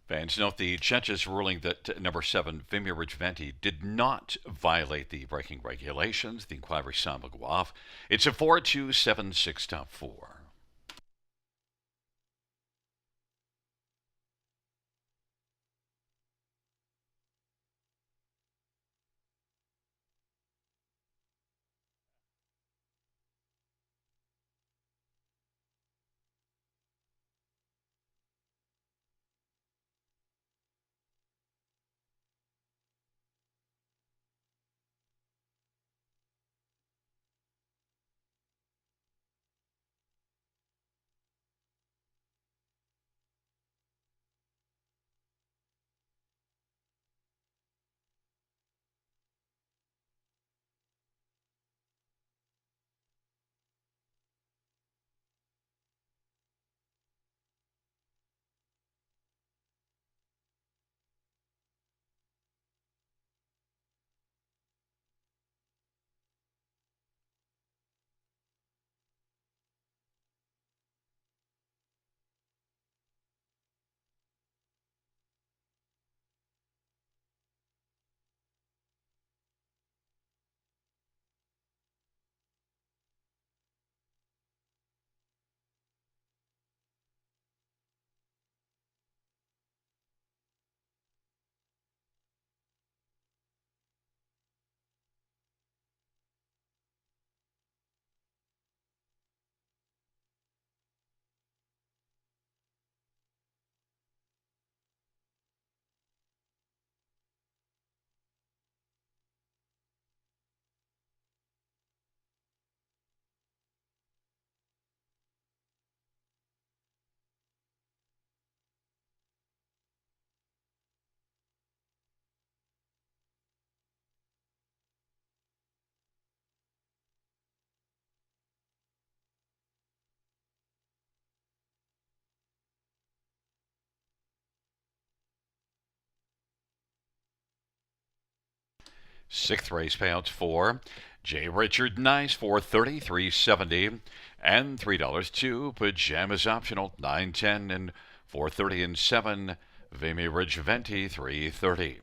[SPEAKER 1] Fans note the judges ruling that number 7, Vimy Ridge Venti, did not violate the braking regulations. The inquiry sign will go off. It's a 4-2-7-6 top 4. Sixth race payouts for J. Richard Nice for $33.70 and $3 to Pajamas Optional 910 and 430 and 7 Vimy Ridge Venti 330.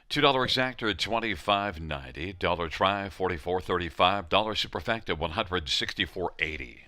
[SPEAKER 1] $2 exactor $25.90, dollar try $44.35, dollar superfecta $164.80.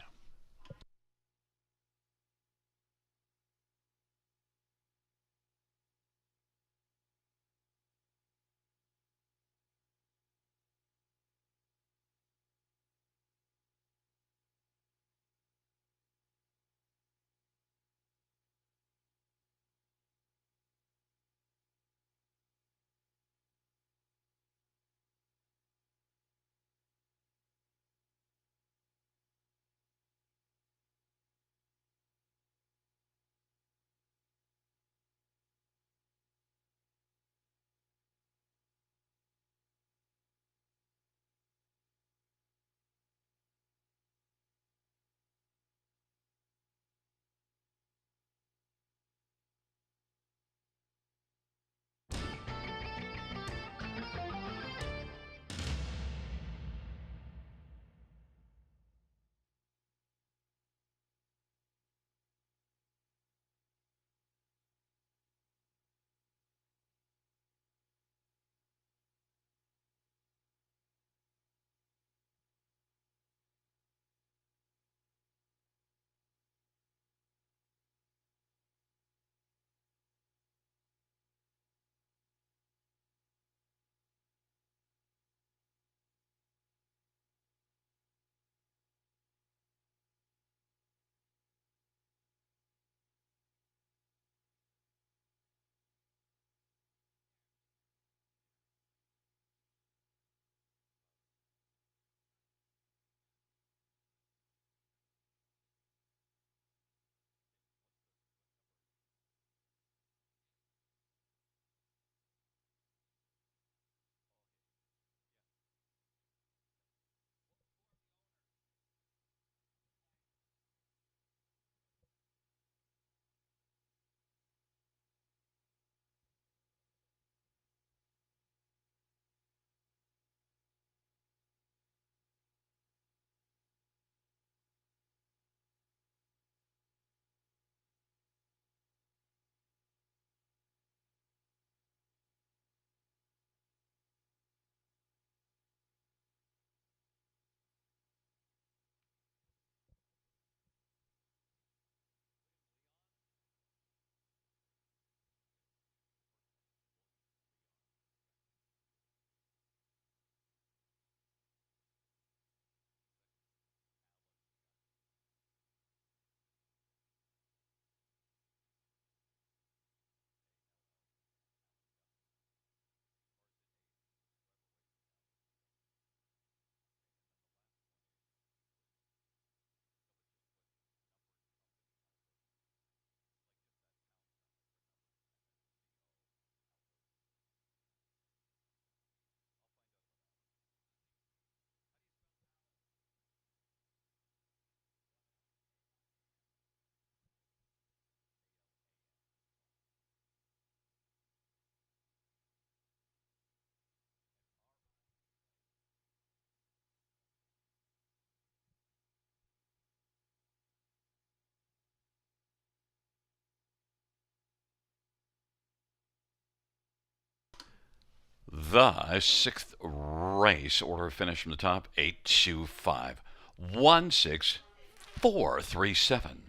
[SPEAKER 1] The sixth race order finish from the top 825 16437.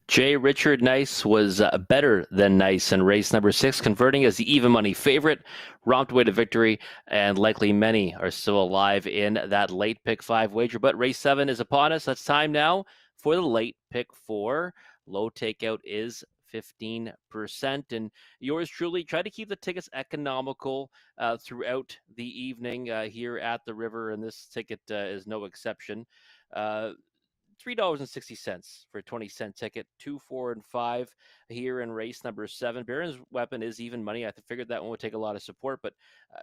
[SPEAKER 3] J. Richard Nice was better than nice in race number 6, converting as the even money favorite, romped away to victory, and likely many are still alive in that late pick 5 wager. But race 7 is upon us. That's time now for the late pick 4. Low takeout is 15%. And yours truly, try to keep the tickets economical throughout the evening here at the river, and this ticket is no exception. $3.60 for a 20-cent ticket, 2, 4, and 5 here in race number 7. Baron's Weapon is even money. I figured that one would take a lot of support, but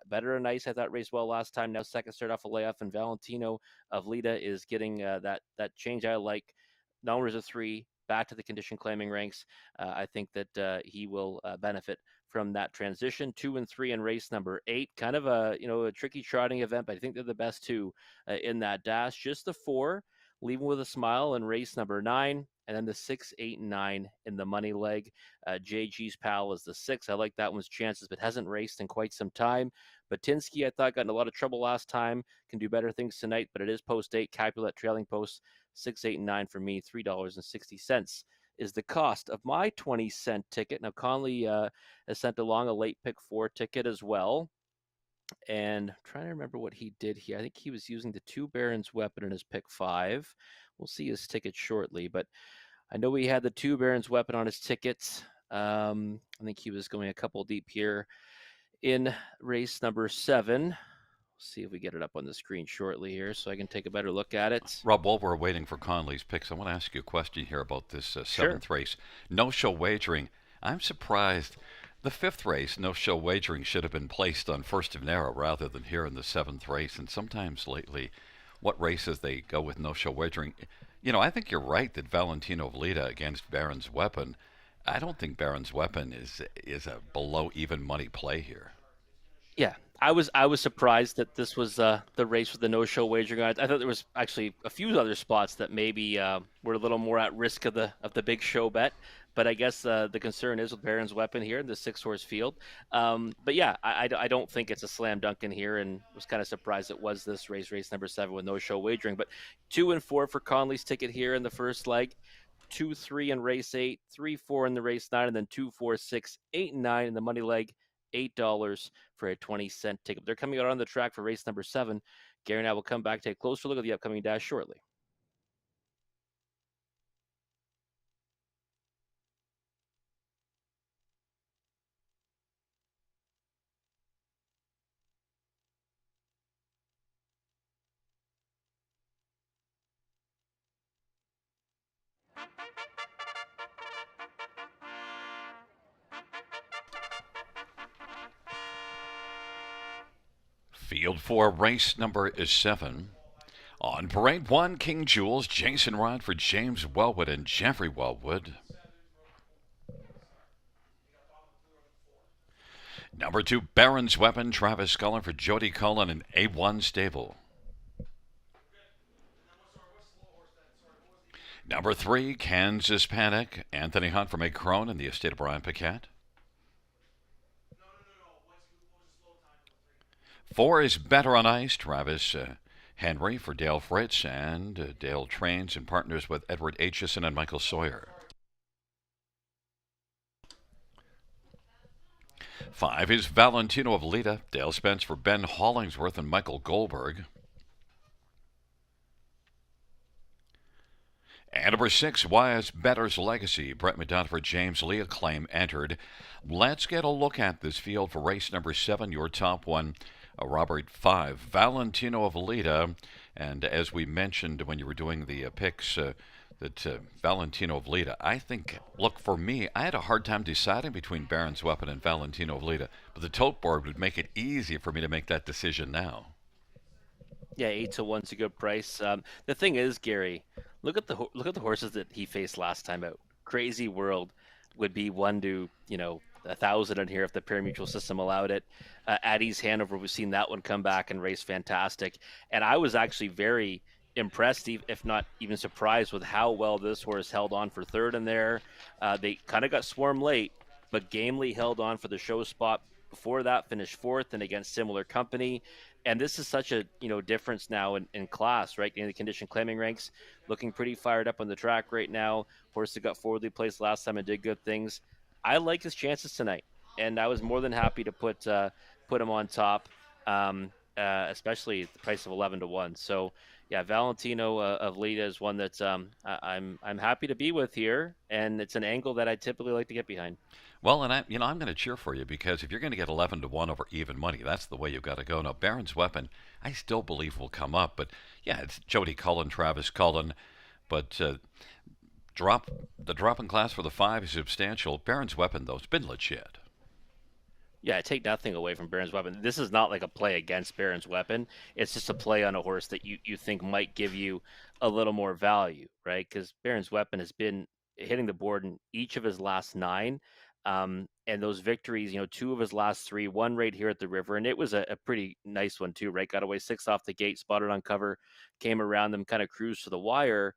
[SPEAKER 3] better than nice. I thought raced well last time. Now second start off a layoff, and Valentino of Lita is getting that change I like. Numbers of 3, back to the condition claiming ranks. I think that he will benefit from that transition. 2 and 3 in race number 8. Kind of a tricky trotting event, but I think they're the best two in that dash. Just the 4. Leaving with a smile in race number 9, and then the 6, 8, and 9 in the money leg. JG's Pal is the 6. I like that one's chances, but hasn't raced in quite some time. Batinsky, I thought, got in a lot of trouble last time. Can do better things tonight, but it is post 8. Capulet trailing post 6, 8, and 9 for me. $3.60 is the cost of my 20-cent ticket. Now, Conley has sent along a late pick 4 ticket as well. And I'm trying to remember what he did here. I think he was using the 2 Baron's Weapon in his pick 5. We'll see his ticket shortly, but I know he had the 2 Baron's Weapon on his tickets. I think he was going a couple deep here in race number 7. We'll see if we get it up on the screen shortly here so I can take a better look at it.
[SPEAKER 1] Rob, while we're waiting for Conley's picks, I want to ask you a question here about this 7th race. No-show wagering. I'm surprised. The 5th race, no-show wagering, should have been placed on First of Narrow rather than here in the 7th race. And sometimes lately, what races they go with no-show wagering. I think you're right that Valentino of Lita against Baron's Weapon. I don't think Baron's Weapon is a below even money play here.
[SPEAKER 3] Yeah, I was surprised that this was the race with the no-show wagering. I thought there was actually a few other spots that maybe were a little more at risk of the big show bet. But I guess the concern is with Baron's Weapon here in the 6-horse field. But yeah, I don't think it's a slam dunk in here, and was kind of surprised it was this race number 7 with no show wagering. But 2 and 4 for Conley's ticket here in the first leg. 2, 3 in race 8, 3, 4 in the race 9, and then 2, 4, 6, 8, and 9 in the money leg. $8 for a 20-cent ticket. They're coming out on the track for race number 7. Gary and I will come back, take a closer look at the upcoming dash shortly.
[SPEAKER 1] Field 4, race number 7. On parade 1, King Jules, Jason Rod for James Wellwood and Jeffrey Wellwood. Number 2, Baron's Weapon, Travis Cullen for Jody Cullen and A1 Stable. Number 3, Kansas Panic, Anthony Hunt for Macron and the estate of Brian Paquette. 4 is Better on Ice, Travis Henry for Dale Fritz, and Dale trains and partners with Edward Aitchison and Michael Sawyer. 5 is Valentino of Lita, Dale Spence for Ben Hollingsworth and Michael Goldberg. And number 6, Y.S. Better's Legacy, Brett McDonough for James Lee, a claim entered. Let's get a look at this field for race number 7, your top one. Robert 5, Valentino of Lita, and as we mentioned when you were doing the picks, that Valentino of Lita, I think, look, for me, I had a hard time deciding between Baron's Weapon and Valentino of Lita, but the tote board would make it easy for me to make that decision now.
[SPEAKER 3] Yeah, 8-1's a good price. The thing is, Gary, look at the horses that he faced last time out. Crazy World would be 1 to 1,000 in here if the pari-mutuel system allowed it. Addie's Hanover, we've seen that one come back and race fantastic. And I was actually very impressed, if not even surprised, with how well this horse held on for third in there. They kind of got swarmed late, but gamely held on for the show spot before that finished fourth and against similar company. And this is such a difference now in class, right? In the condition claiming ranks, looking pretty fired up on the track right now. Horse that got forwardly placed last time and did good things. I like his chances tonight, and I was more than happy to put him on top, especially at the price of 11-1. So yeah, Valentino of Lita is one that I'm happy to be with here, and it's an angle that I typically like to get behind.
[SPEAKER 1] Well, and I'm going to cheer for you because if you're going to get 11-1 over even money, that's the way you've got to go. Now, Baron's Weapon, I still believe will come up, but yeah, it's Jody Cullen, Travis Cullen, but the drop in class for the 5 is substantial. Baron's Weapon, though, it's been legit.
[SPEAKER 3] Yeah, take nothing away from Baron's Weapon. This is not like a play against Baron's Weapon. It's just a play on a horse that you think might give you a little more value, right? Because Baron's Weapon has been hitting the board in each of his last 9. And those victories, 2 of his last 3, one right here at the river. And it was a pretty nice one too, right? Got away 6 off the gate, spotted on cover, came around them, kind of cruised to the wire.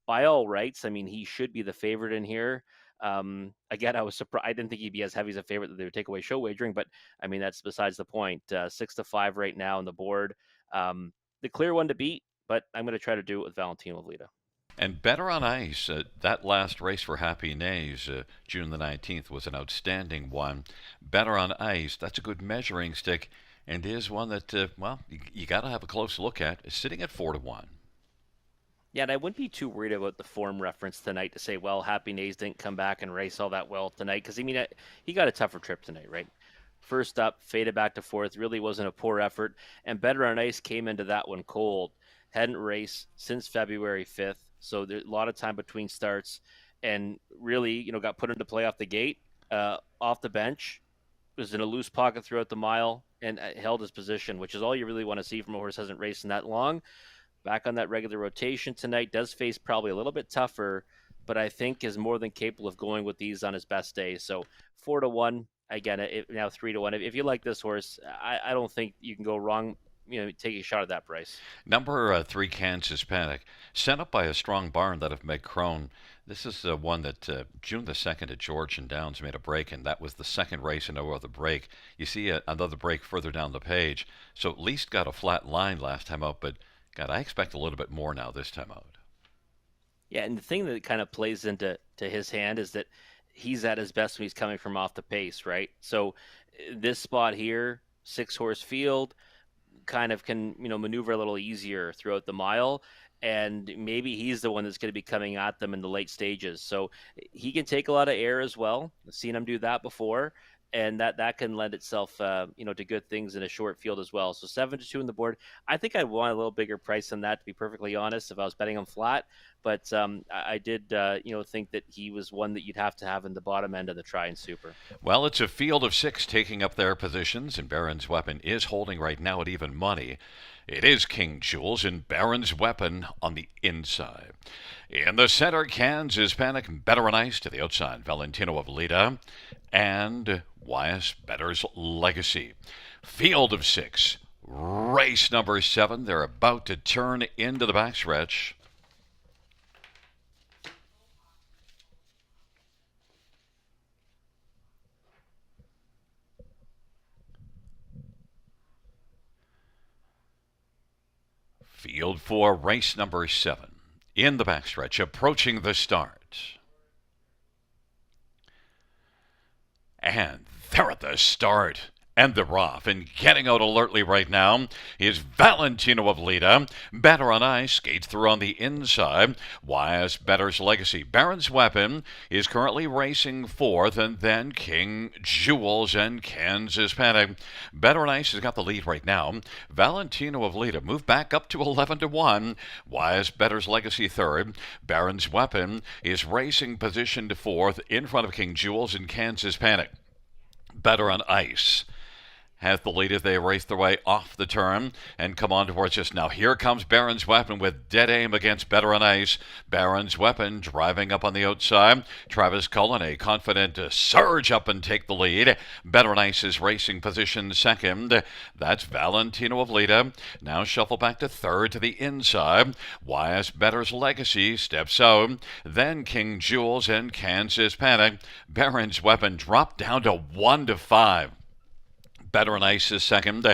[SPEAKER 3] By all rights, I mean, he should be the favorite in here. Again, I was surprised. I didn't think he'd be as heavy as a favorite that they would take away show wagering, but I mean, that's besides the point. 6-5 right now on the board. The clear one to beat, but I'm going to try to do it with Valentino Lita.
[SPEAKER 1] And Better on Ice, that last race for Happy Nays, June the 19th, was an outstanding one. Better on Ice, that's a good measuring stick, and is one that, you got to have a close look at. It's sitting at 4-1.
[SPEAKER 3] Yeah, and I wouldn't be too worried about the form reference tonight to say, well, Happy Nays didn't come back and race all that well tonight. Because, I mean, he got a tougher trip tonight, right? First up, faded back to fourth, really wasn't a poor effort. And Better on Ice came into that one cold. Hadn't raced since February 5th. So there's a lot of time between starts. And really, got put into play off the gate, off the bench. Was in a loose pocket throughout the mile and held his position, which is all you really want to see from a horse hasn't raced in that long. Back on that regular rotation tonight, does face probably a little bit tougher, but I think is more than capable of going with these on his best day. So 4-1, again, now 3-1. If you like this horse, I don't think you can go wrong. Take a shot at that price.
[SPEAKER 1] Number 3, Kansas Panic, sent up by a strong barn that of Meg Crone. This is one that June the 2nd at Georgian Downs made a break, and that was the second race and no other break. You see another break further down the page. So at least got a flat line last time out, but God, I expect a little bit more now this time out.
[SPEAKER 3] Yeah, and the thing that kind of plays into his hand is that he's at his best when he's coming from off the pace, right? So this spot here, 6-horse field, kind of can maneuver a little easier throughout the mile, and maybe he's the one that's going to be coming at them in the late stages. So he can take a lot of air as well. I've seen him do that before. And that can lend itself, to good things in a short field as well. So 7-2 on the board. I think I'd want a little bigger price than that, to be perfectly honest, if I was betting him flat. But I did, think that he was one that you'd have to have in the bottom end of the try and super.
[SPEAKER 1] Well, it's a field of 6 taking up their positions, and Baron's Weapon is holding right now at even money. It is King Jules and Baron's Weapon on the inside. In the center, Kansas Panic, Better on Ice to the outside, Valentino of Lita, and YS Better's Legacy. Field of 6, race number 7. They're about to turn into the backstretch. Field 4, race number 7. In the backstretch, approaching the start. And they're at the start. And they're off, and getting out alertly right now is Valentino of Lita. Better on Ice skates through on the inside. YS Better's Legacy. Baron's Weapon is currently racing 4th, and then King Jules and Kansas Panic. Better on Ice has got the lead right now. Valentino of Lita moved back up to 11-1. YS Better's Legacy 3rd. Baron's Weapon is racing position to 4th in front of King Jules and Kansas Panic. Better on Ice has the lead as they race their way off the turn and come on towards us now. Here comes Baron's Weapon with dead aim against Better on Ice. Baron's Weapon driving up on the outside. Travis Cullen, a confident surge up and take the lead. Better on Ice is racing position second. That's Valentino of Lita. Now shuffle back to third to the inside. YS Better's Legacy steps out. Then King Jules and Kansas Panic. Baron's Weapon dropped down to 1-5. Better and Ice is second.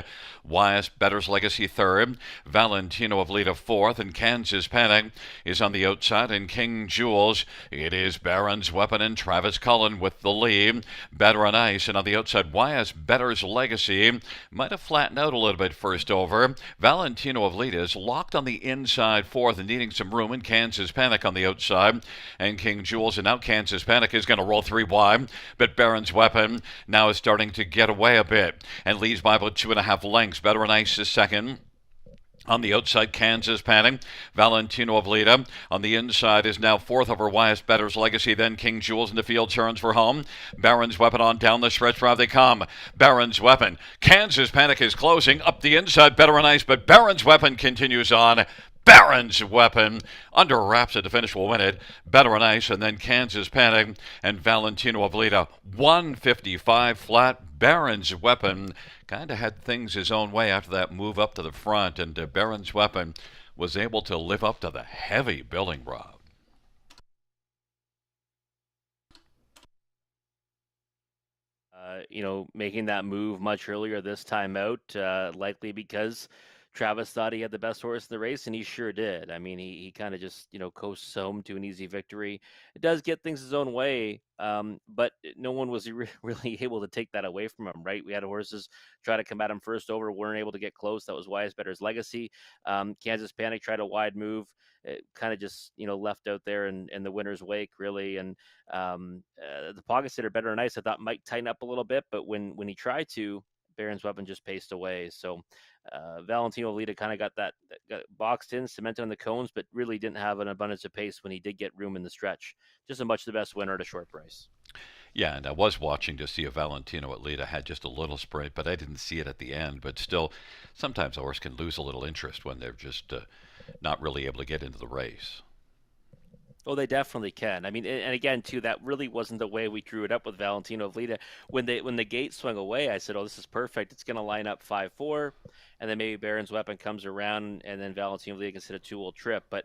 [SPEAKER 1] YS Better's Legacy third. Valentino of Lita fourth. And Kansas Panic is on the outside. And King Jules, it is Baron's Weapon and Travis Cullen with the lead. Better and Ice. And on the outside, YS Better's Legacy might have flattened out a little bit first over. Valentino of Lita is locked on the inside fourth and needing some room. And Kansas Panic on the outside. And King Jules. And now Kansas Panic is going to roll three wide. But Baron's Weapon now is starting to get away a bit and leads by about 2.5 lengths. Better and Ice is second. On the outside, Kansas Panic. Valentino of Lita. On the inside is now fourth over YS Better's Legacy. Then King Jules in the field turns for home. Baron's Weapon on down the stretch drive they come. Baron's Weapon. Kansas Panic is closing up the inside. Better and Ice, but Baron's Weapon continues on. Baron's Weapon under wraps at the finish will win it. Better and Ice, and then Kansas Panic and Valentino of Lita. 155 flat. Baron's Weapon kind of had things his own way after that move up to the front, and Baron's Weapon was able to live up to the heavy billing, Rob.
[SPEAKER 3] Making that move much earlier this time out, likely because Travis thought he had the best horse in the race, and he sure did. I mean, he kind of just, coasts home to an easy victory. It does get things his own way, but no one was really able to take that away from him, right? We had horses try to come at him first over, weren't able to get close. That was YS Better's Legacy. Kansas Panic tried a wide move. It kind of just, left out there in the winner's wake, really. And the pockets that are Better and Nice, I thought might tighten up a little bit, but when he tried to, Baron's Weapon just paced away. So Valentino Lita kind of got boxed in, cemented on the cones, but really didn't have an abundance of pace when he did get room in the stretch. Just a much the best winner at a short price.
[SPEAKER 1] Yeah, and I was watching to see if Valentino at Lita had just a little sprint, but I didn't see it at the end. But still, sometimes a horse can lose a little interest when they're just not really able to get into the race.
[SPEAKER 3] Oh, they definitely can. I mean, and again, too, that really wasn't the way we drew it up with Valentino of Lita. When the gate swung away, I said, "Oh, this is perfect. It's going to line up 5-4, and then maybe Baron's Weapon comes around, and then Valentino of Lita can sit a 2-hole trip." But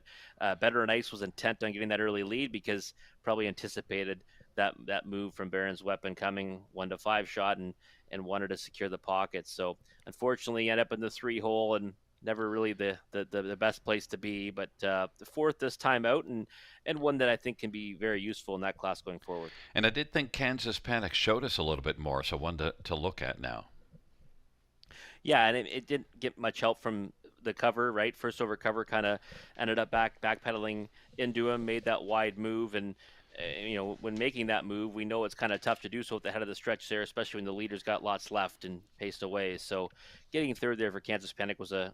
[SPEAKER 3] Better and Ice was intent on getting that early lead because probably anticipated that move from Baron's Weapon coming 1-5 shot and wanted to secure the pocket. So unfortunately, end up in the 3-hole and never really the best place to be, but the fourth this time out, and one that I think can be very useful in that class going forward.
[SPEAKER 1] And I did think Kansas Panic showed us a little bit more, so one to look at now.
[SPEAKER 3] Yeah, and it didn't get much help from the cover, right? First over cover kind of ended up backpedaling into him, made that wide move, and when making that move, we know it's kind of tough to do so at the head of the stretch there, especially when the leader's got lots left and paced away. So getting third there for Kansas Panic was a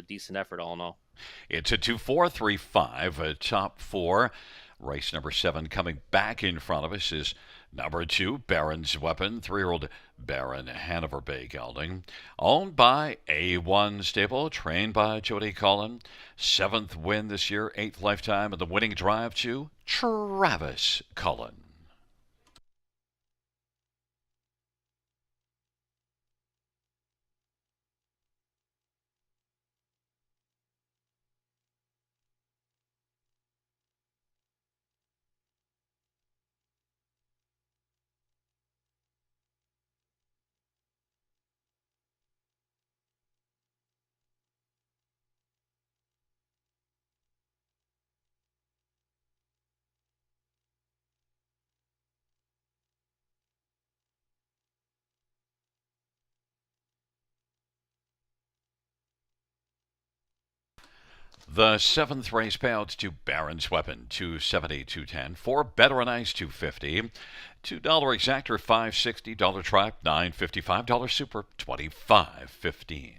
[SPEAKER 3] decent effort all in all.
[SPEAKER 1] It's a 2-4-3-5, a top four. Race number 7 coming back in front of us is number 2, Baron's Weapon, 3-year-old Baron Hanover Bay gelding, owned by A1 Stable, trained by Jody Cullen. 7th win this year, 8th lifetime, and the winning drive to Travis Cullen. The 7th race payouts to Baron's Weapon, $270, $210. For Better and Ice, $250. $2 exactor, $560. $1 tribe, $955. $1 super, $25.15.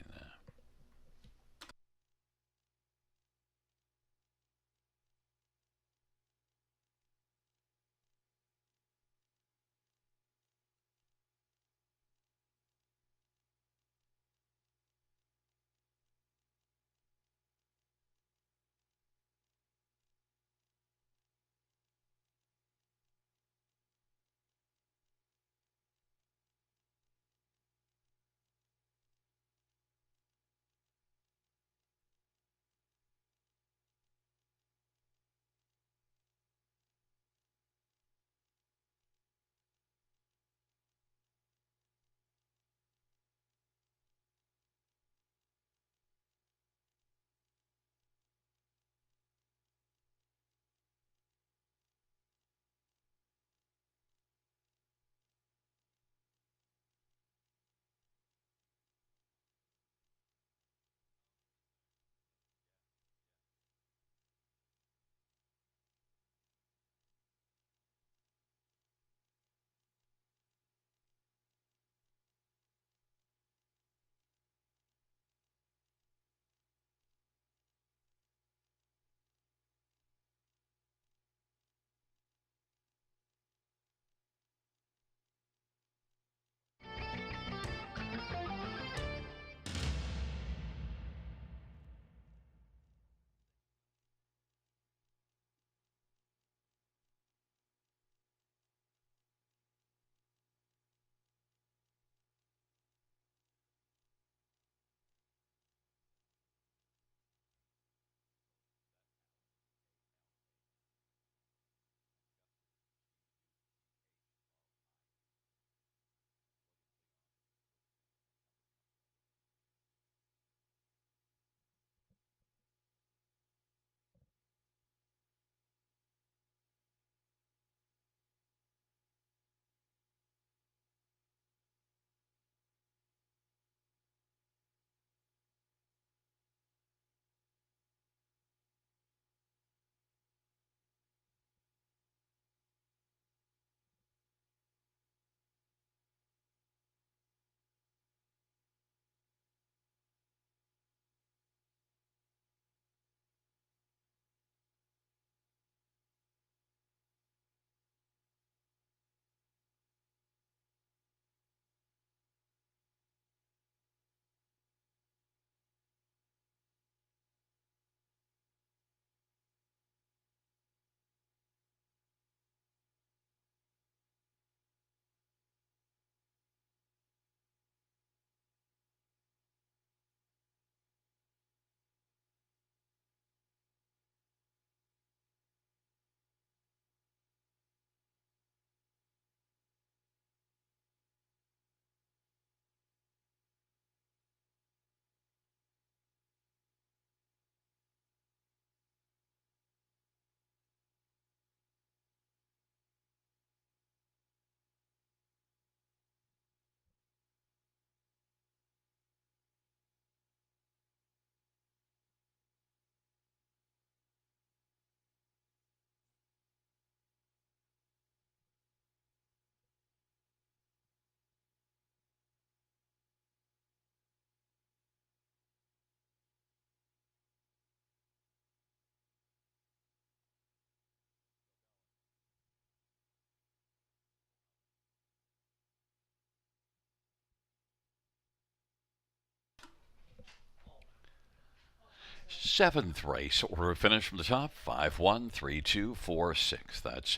[SPEAKER 1] Seventh race, order of finish from the top, 5-1, 3-2, 4-6. That's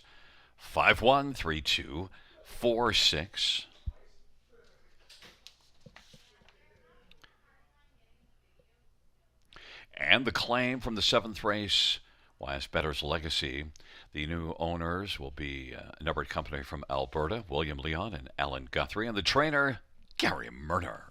[SPEAKER 1] 5-1, 3-2, 4-6. And the claim from the seventh race, YS Better's Legacy. The new owners will be a numbered company from Alberta, William Leon and Alan Guthrie, and the trainer, Gary Murner.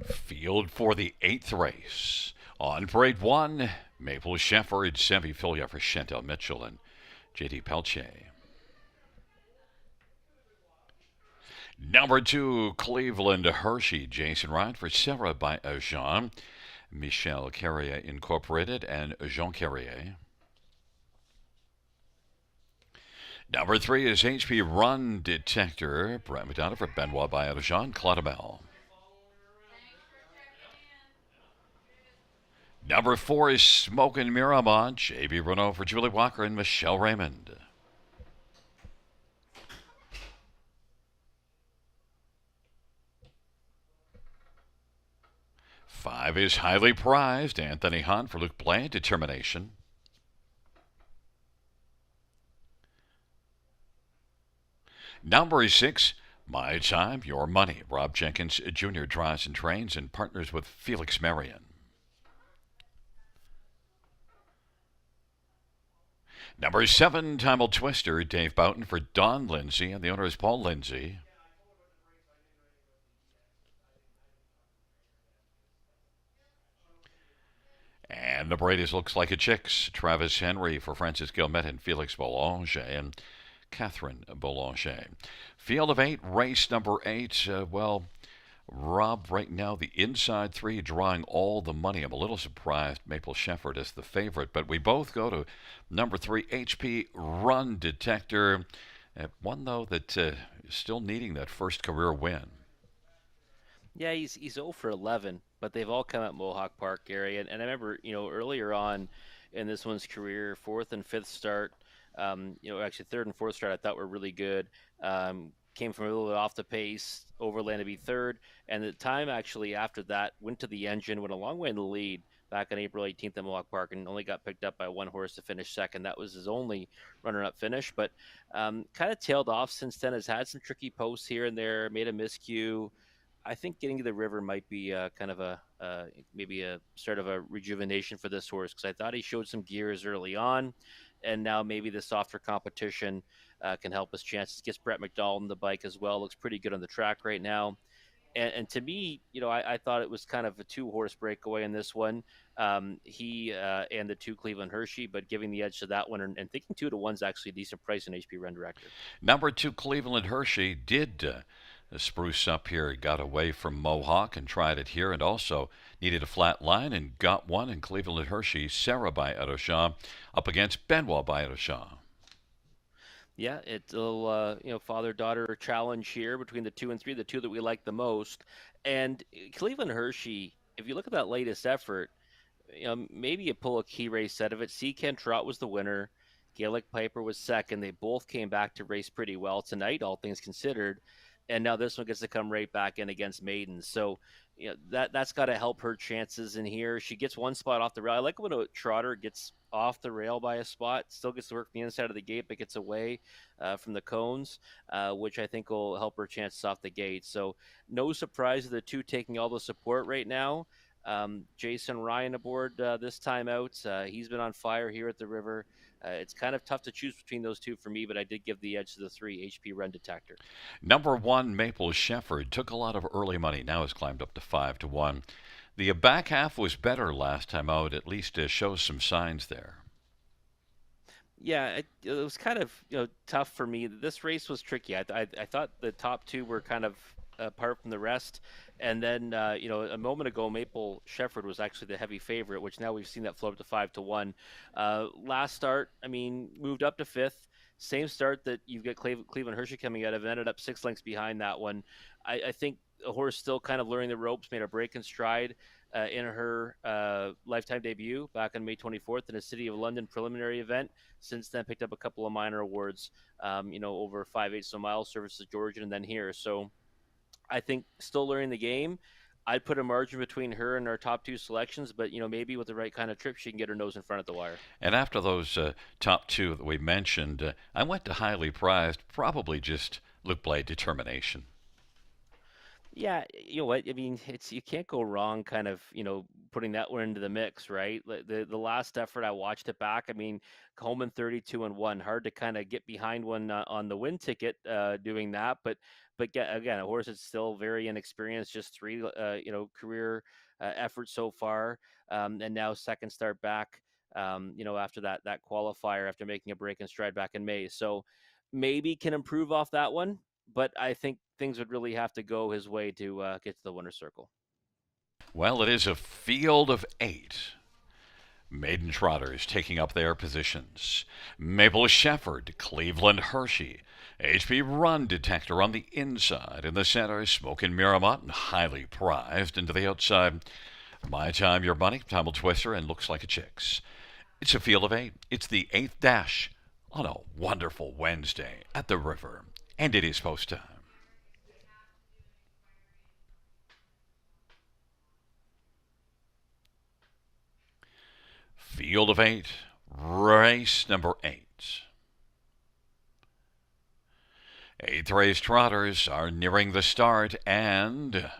[SPEAKER 1] Field for the eighth race. On parade one, Maple Shefford, Sempi Filia for Chantel Mitchell and J.D. Pelche. Number two, Cleveland Hershey, Jason Wright for Sarah by Jean, Michelle Carrier Incorporated, and Jean Carrier. Number three is HP Run Detector, Brett McDonough for Benoit by Jean Claudabelle. Number 4 is Smokin' Miramont. JB Renault for Julie Walker and Michelle Raymond. Five is Highly Prized. Anthony Hunt for Luke Blanc. Determination. Number 6, My Time, Your Money. Rob Jenkins Jr. drives and trains and partners with Felix Marion. Number 7, Timel Twister. Dave Boughton for Don Lindsay, and the owner is Paul Lindsay. And number 8 is Looks Like a Chicks. Travis Henry for Francis Guillemette and Felix Boulanger and Catherine Boulanger. Field of 8, race number 8. Rob, right now the inside 3 drawing all the money. I'm a little surprised Maple Shefford is the favorite, but we both go to number 3, HP Run Detector. One, though, that is still needing that first career win.
[SPEAKER 3] Yeah, he's 0 for 11, but they've all come at Mohawk Park area. And I remember, earlier on in this one's career, 4th and 5th start, actually 3rd and 4th start I thought were really good. Came from a little bit off the pace, overland to be 3rd, and the time actually after that went to the engine, went a long way in the lead back on April 18th at Mohawk Park, and only got picked up by one horse to finish 2nd. That was his only runner-up finish, but kind of tailed off since then. Has had some tricky posts here and there, made a miscue. I think getting to the river might be kind of maybe a sort of a rejuvenation for this horse, because I thought he showed some gears early on, and now maybe the softer competition can help his chances. Gets Brett McDonald on the bike as well. Looks pretty good on the track right now. And to me, I thought it was kind of a 2-horse breakaway in this one. He and the 2 Cleveland Hershey, but giving the edge to that one, and thinking 2 to 1's actually a decent price in HP Run Director.
[SPEAKER 1] Number 2, Cleveland Hershey did spruce up here. He got away from Mohawk and tried it here, and also needed a flat line and got one in Cleveland Hershey. Sarah by Edoshaw up against Benoit by Edoshaw.
[SPEAKER 3] Yeah, it's a little, father-daughter challenge here between the 2 and 3, the 2 that we like the most. And Cleveland Hershey, if you look at that latest effort, maybe you pull a key race out of it. C. Ken Trott was the winner. Gaelic Piper was 2nd. They both came back to race pretty well tonight, all things considered. And now this one gets to come right back in against Maiden. So, that's got to help her chances in here. She gets one spot off the rail. I like when a trotter gets off the rail by a spot, still gets to work the inside of the gate, but gets away from the cones, which I think will help her chances off the gate. So no surprise of the 2 taking all the support right now. Jason Ryan aboard this time out. He's been on fire here at the river. It's kind of tough to choose between those 2 for me, but I did give the edge to the 3, HP Run Detector.
[SPEAKER 1] Number 1, Maple Shefford, took a lot of early money. Now has climbed up to 5 to 1. The back half was better last time out. At least shows some signs there.
[SPEAKER 3] Yeah, it was kind of tough for me. This race was tricky. I thought the top 2 were kind of apart from the rest, and then a moment ago Maple Shefford was actually the heavy favorite, which now we've seen that float up to 5 to 1. Last start, moved up to 5th. Same start that you've got Cleveland Hershey coming out of, ended up 6 lengths behind that one. I think a horse still kind of learning the ropes, made a break in stride in her lifetime debut back on May 24th in a City of London preliminary event. Since then, picked up a couple of minor awards, over 5/8 mile services Georgian and then here. So I think still learning the game. I'd put a margin between her and our top 2 selections, but maybe with the right kind of trip, she can get her nose in front of the wire.
[SPEAKER 1] And after those top 2 that we mentioned, I went to Highly Prized, probably just Luke Blade Determination.
[SPEAKER 3] Yeah, you know what? It's you can't go wrong. Kind of, putting that one into the mix, right? The last effort I watched it back. Coleman 32 and 1. Hard to kind of get behind one on the win ticket doing that, but again, a horse that's still very inexperienced. Just 3 career efforts so far, and now 2nd start back. After that qualifier, after making a break in stride back in May, so maybe can improve off that one. But I think things would really have to go his way to get to the winner's circle.
[SPEAKER 1] Well, it is a field of 8. Maiden trotters taking up their positions. Maple Shefford, Cleveland Hershey, HP Run Detector on the inside. In the center, Smokin' Miramont and Highly Prized. Into the outside, My Time, Your Money, Tumble Twister, and Looks Like a Chicks. It's a field of 8. It's the 8th dash on a wonderful Wednesday at the river. And it is post time. Field of 8, race number 8. 8th race trotters are nearing the start, and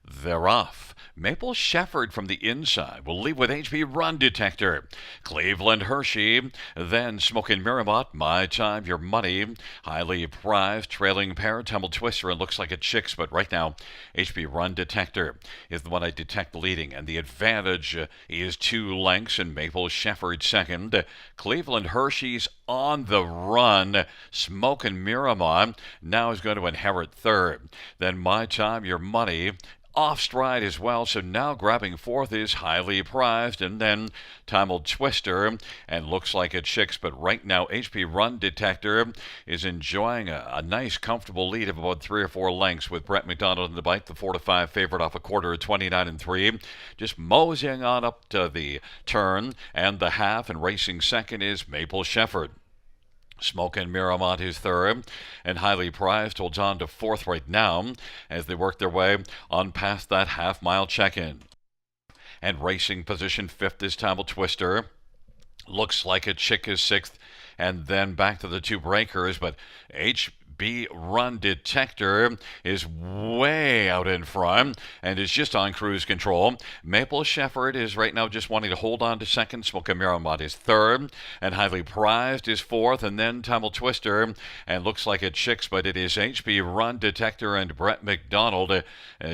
[SPEAKER 1] they're off. Maple Shepherd from the inside will lead with HB Run Detector. Cleveland Hershey, then Smokin' Miramont, My Time, Your Money. Highly prized, trailing pair, Tumble Twister, and Looks Like a Chicks. But right now, HB Run Detector is the one I detect leading, and the advantage is 2 lengths, and Maple Shepherd second. Cleveland Hershey's on the run. Smokin' Miramont now is going to inherit third. Then My Time, Your Money off stride as well, so now grabbing fourth is Highly Prized, and then Tumble Twister, and Looks Like a Chicks. But right now, HP Run Detector is enjoying a nice, comfortable lead of about 3 or 4 lengths with Brett McDonald in the bite, the 4-5 favorite off a quarter of 29-3. Just moseying on up to the turn and the half, and racing second is Maple Shepherd. Smokin' Miramont is third, and Highly Prized holds on to fourth right now as they work their way on past that half-mile check-in. And racing position fifth is Tumble Twister. Looks Like a Chick is sixth, and then back to the 2 breakers, but HB Run Detector is way out in front and is just on cruise control. Maple Shepherd is right now just wanting to hold on to second. Smokin' Miramont is third, and Highly Prized is fourth, and then Tumble Twister and Looks Like a Chicks, but it is HB Run Detector and Brett McDonald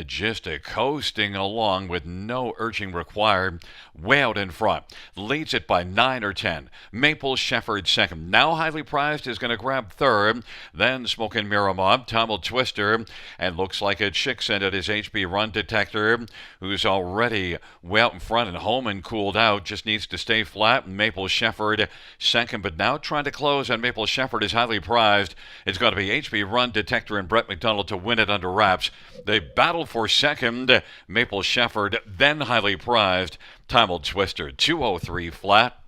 [SPEAKER 1] just coasting along with no urging required, way out in front. Leads it by 9 or 10. Maple Shepherd second. Now Highly Prized is going to grab third, then Smokin' Miramont, Tumble Twister, and Looks Like a Chicks, and it is HB Run Detector, who's already way out in front and home and cooled out, just needs to stay flat. Maple Shepherd second, but now trying to close on Maple Shepherd is Highly Prized. It's got to be HB Run Detector and Brett McDonald to win it under wraps. They battle for second. Maple Shepherd, then Highly Prized. Tumble Twister, 203 flat.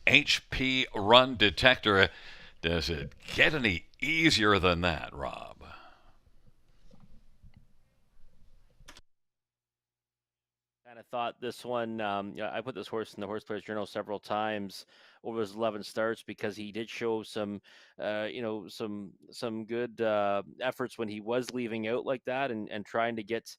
[SPEAKER 1] HP Run Detector. Does it get any easier than that, Rob?
[SPEAKER 3] Kind of thought this one. I put this horse in the Horse Players Journal several times over his 11 starts because he did show some, some good efforts when he was leaving out like that and trying to get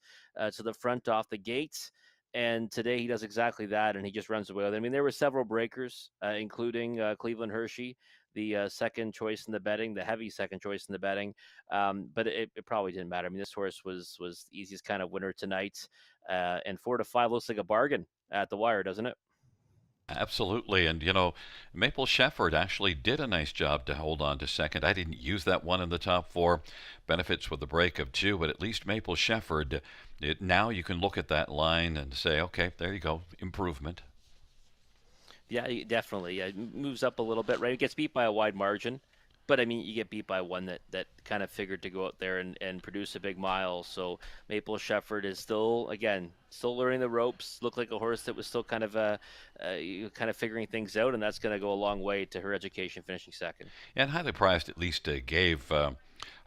[SPEAKER 3] to the front off the gates. And today he does exactly that, and he just runs away with it. I mean, there were several breakers, including Cleveland Hershey, the second choice in the betting, the heavy second choice in the betting. But it probably didn't matter. I mean, this horse was the easiest kind of winner tonight. And 4-5 looks like a bargain at the wire, doesn't it?
[SPEAKER 1] Absolutely. And, you know, Maple Shepherd actually did a nice job to hold on to second. I didn't use that one in the top 4. Benefits with the break of 2, but at least Maple Shepherd, now you can look at that line and say, okay, there you go, improvement.
[SPEAKER 3] Yeah, definitely. Yeah, it moves up a little bit, right? It gets beat by a wide margin. But I mean, you get beat by one that kind of figured to go out there and produce a big mile. So Maple Shepherd is still, again, still learning the ropes. Looked like a horse that was still kind of figuring things out, and that's going to go a long way to her education, finishing second.
[SPEAKER 1] And Highly Prized at least gave her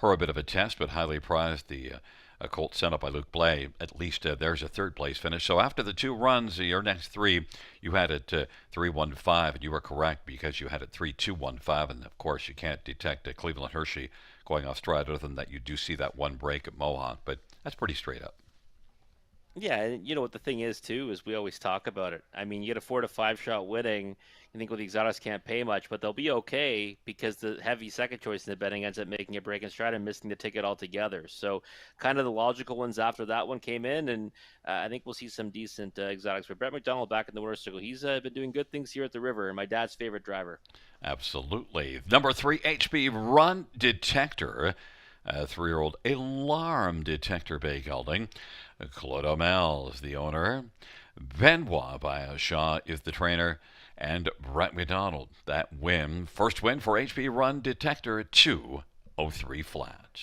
[SPEAKER 1] a bit of a test, but Highly Prized, the a colt sent up by Luke Blay, at least there's a third place finish. So after the 2 runs, your next 3, you had it 3-1-5, and you were correct because you had it 3-2-1-5, and of course you can't detect Cleveland Hershey going off stride other than that you do see that one break at Mohawk, but that's pretty straight up.
[SPEAKER 3] Yeah, and you know what the thing is too is we always talk about it. I mean, you get a 4-5 shot winning. You think, well, the exotics can't pay much, but they'll be okay because the heavy second choice in the betting ends up making a break in stride and missing the ticket altogether. So, kind of the logical ones after that one came in, and I think we'll see some decent exotics. But Brett McDonald back in the winner's circle, he's been doing good things here at the River, and my dad's favorite driver.
[SPEAKER 1] Absolutely. Number 3, HB Run Detector. 3-year-old Alarm Detector Bay Gelding. Claude O'Mell is the owner. Benoit Bayachaw is the trainer. And Brett McDonald, that win. First win for HB Run Detector at 2:03 flat.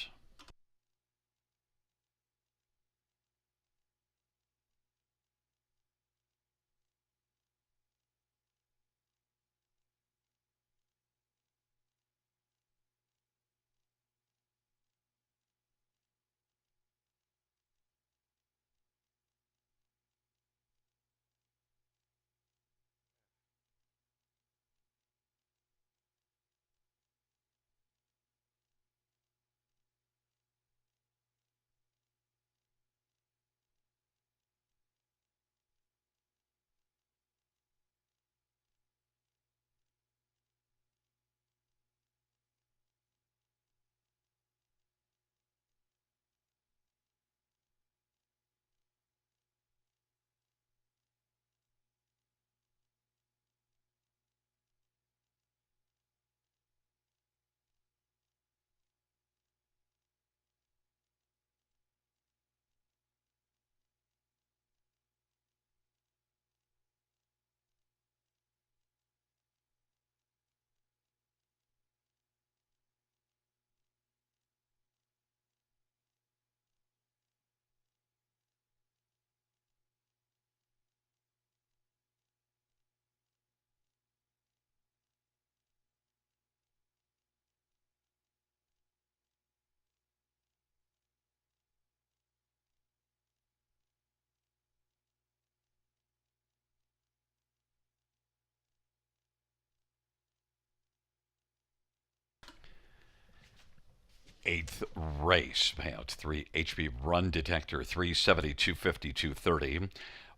[SPEAKER 1] Eighth race. Payouts 3 HP Run Detector 370, 250, 230.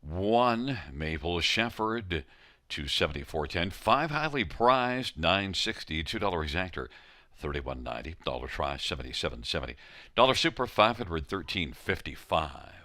[SPEAKER 1] 1 Maple Shepherd 270, 410. 5 Highly Prized 960, $2 exactor 31.90. Dollar try 77.70. Dollar Super 513.55.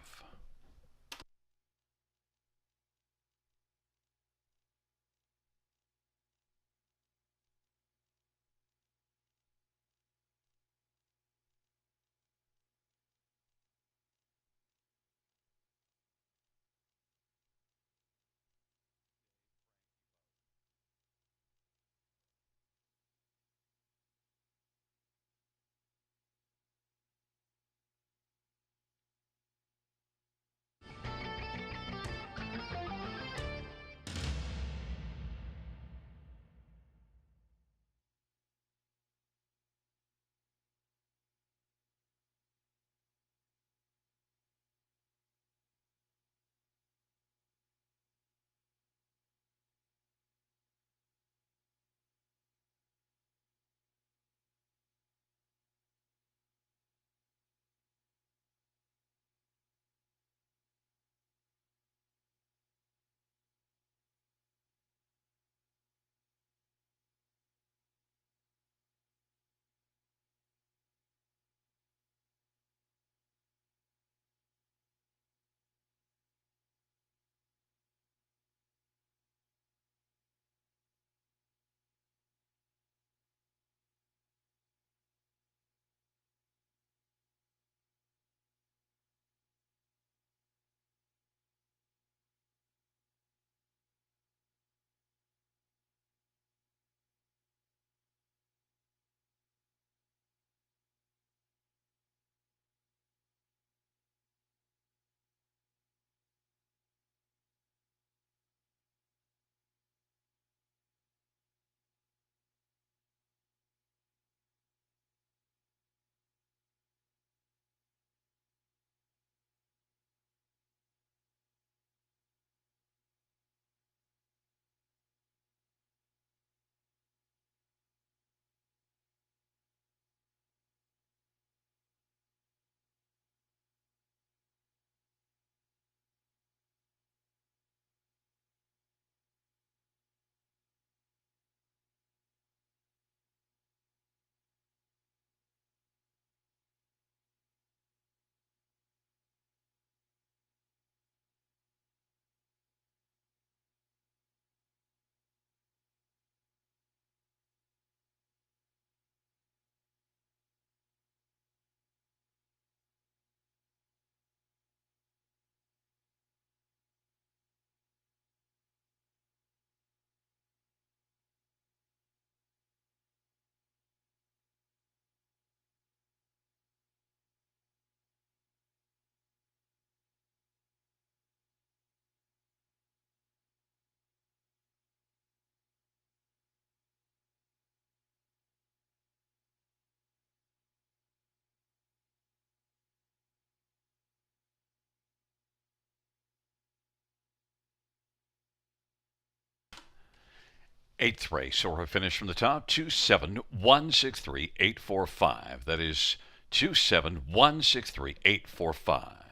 [SPEAKER 1] Eighth race, or a finish from the top, 27163,845. That is 27163,845.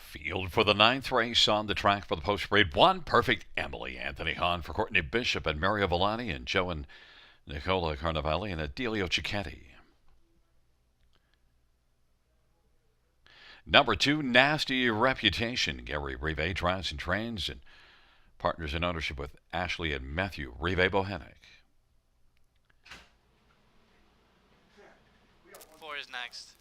[SPEAKER 1] Field for the ninth race on the track for the post-parade. One perfect Emily, Anthony Hahn for Courtney Bishop and Mario Villani and Joe and Nicola Carnavale and Adelio Cicchetti. Number 2, Nasty Reputation. Gary Rive drives and trains and partners in ownership with Ashley and Matthew Rive Bohenic.
[SPEAKER 2] 4 is next.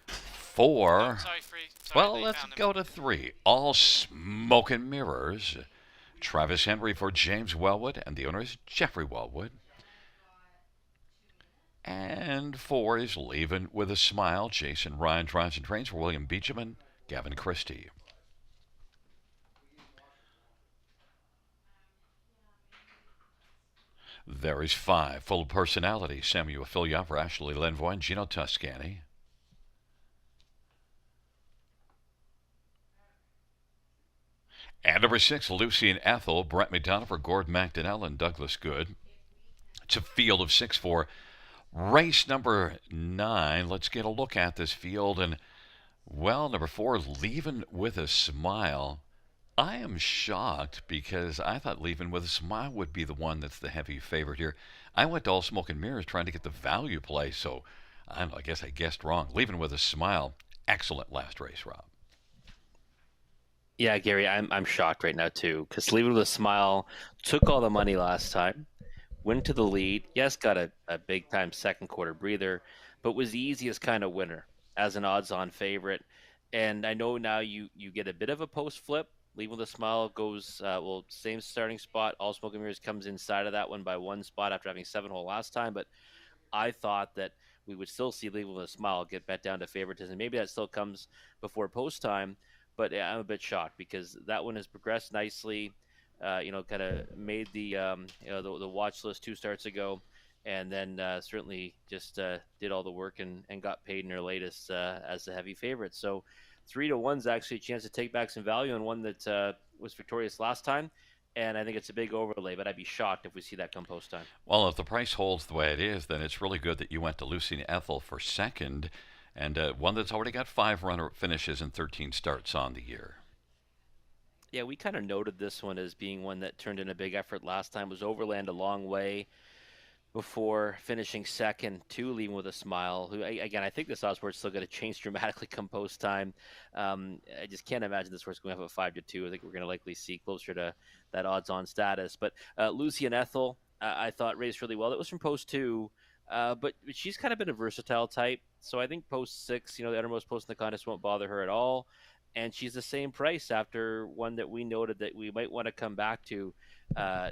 [SPEAKER 1] 4.
[SPEAKER 2] Oh, sorry, 3. Sorry,
[SPEAKER 1] Well,
[SPEAKER 2] they
[SPEAKER 1] let's
[SPEAKER 2] found him.
[SPEAKER 1] go to 3. All Smoke and Mirrors. Travis Henry for James Wellwood, and the owner is Jeffrey Wellwood. And 4 is Leaving with a Smile. Jason Ryan drives and trains for William Beecham and Gavin Christie. There is 5. Full Personality. Samuel Filion for Ashley Lenvoy and Gino Toscani. And number 6, Lucy and Ethel. Brett McDonough for Gord McDonnell and Douglas Good. It's a field of 6 for race number 9. Let's get a look at this field. And, well, number 4, Leaving with a Smile. I am shocked because I thought Leaving with a Smile would be the one that's the heavy favorite here. I went to All Smoke and Mirrors trying to get the value play, so I don't know, I guess I guessed wrong. Leaving with a Smile, excellent last race, Rob.
[SPEAKER 3] Yeah, Gary, I'm shocked right now too because Leaving with a Smile took all the money last time, went to the lead. Yes, got a big time second quarter breather, but was the easiest kind of winner as an odds-on favorite. And I know now you get a bit of a post flip. Leaving with a Smile goes same starting spot. All Smoke and Mirrors comes inside of that one by 1 spot after having 7 hole last time, but I thought that we would still see Leaving with a Smile get bet down to favoritism. Maybe that still comes before post time. But I'm a bit shocked because that one has progressed nicely. Kind of made the watch list 2 starts ago, and then certainly just did all the work and got paid in her latest as the heavy favorite. So 3-1 is actually a chance to take back some value, and one that was victorious last time. And I think it's a big overlay, but I'd be shocked if we see that come post time.
[SPEAKER 1] Well, if the price holds the way it is, then it's really good that you went to Lucy and Ethel for second. And one that's already got 5 runner-up finishes and 13 starts on the year.
[SPEAKER 3] Yeah, we kind of noted this one as being one that turned in a big effort last time. Was Overland a long way before finishing second to Leaving with a Smile. Who, again, I think this odds board's still going to change dramatically come post time. I just can't imagine this horse going up at 5-2. I think we're going to likely see closer to that odds-on status. But Lucy and Ethel, I thought raced really well. That was from post 2. But she's kind of been a versatile type. So I think post 6, the uttermost post in the contest won't bother her at all. And she's the same price after one that we noted that we might want to come back to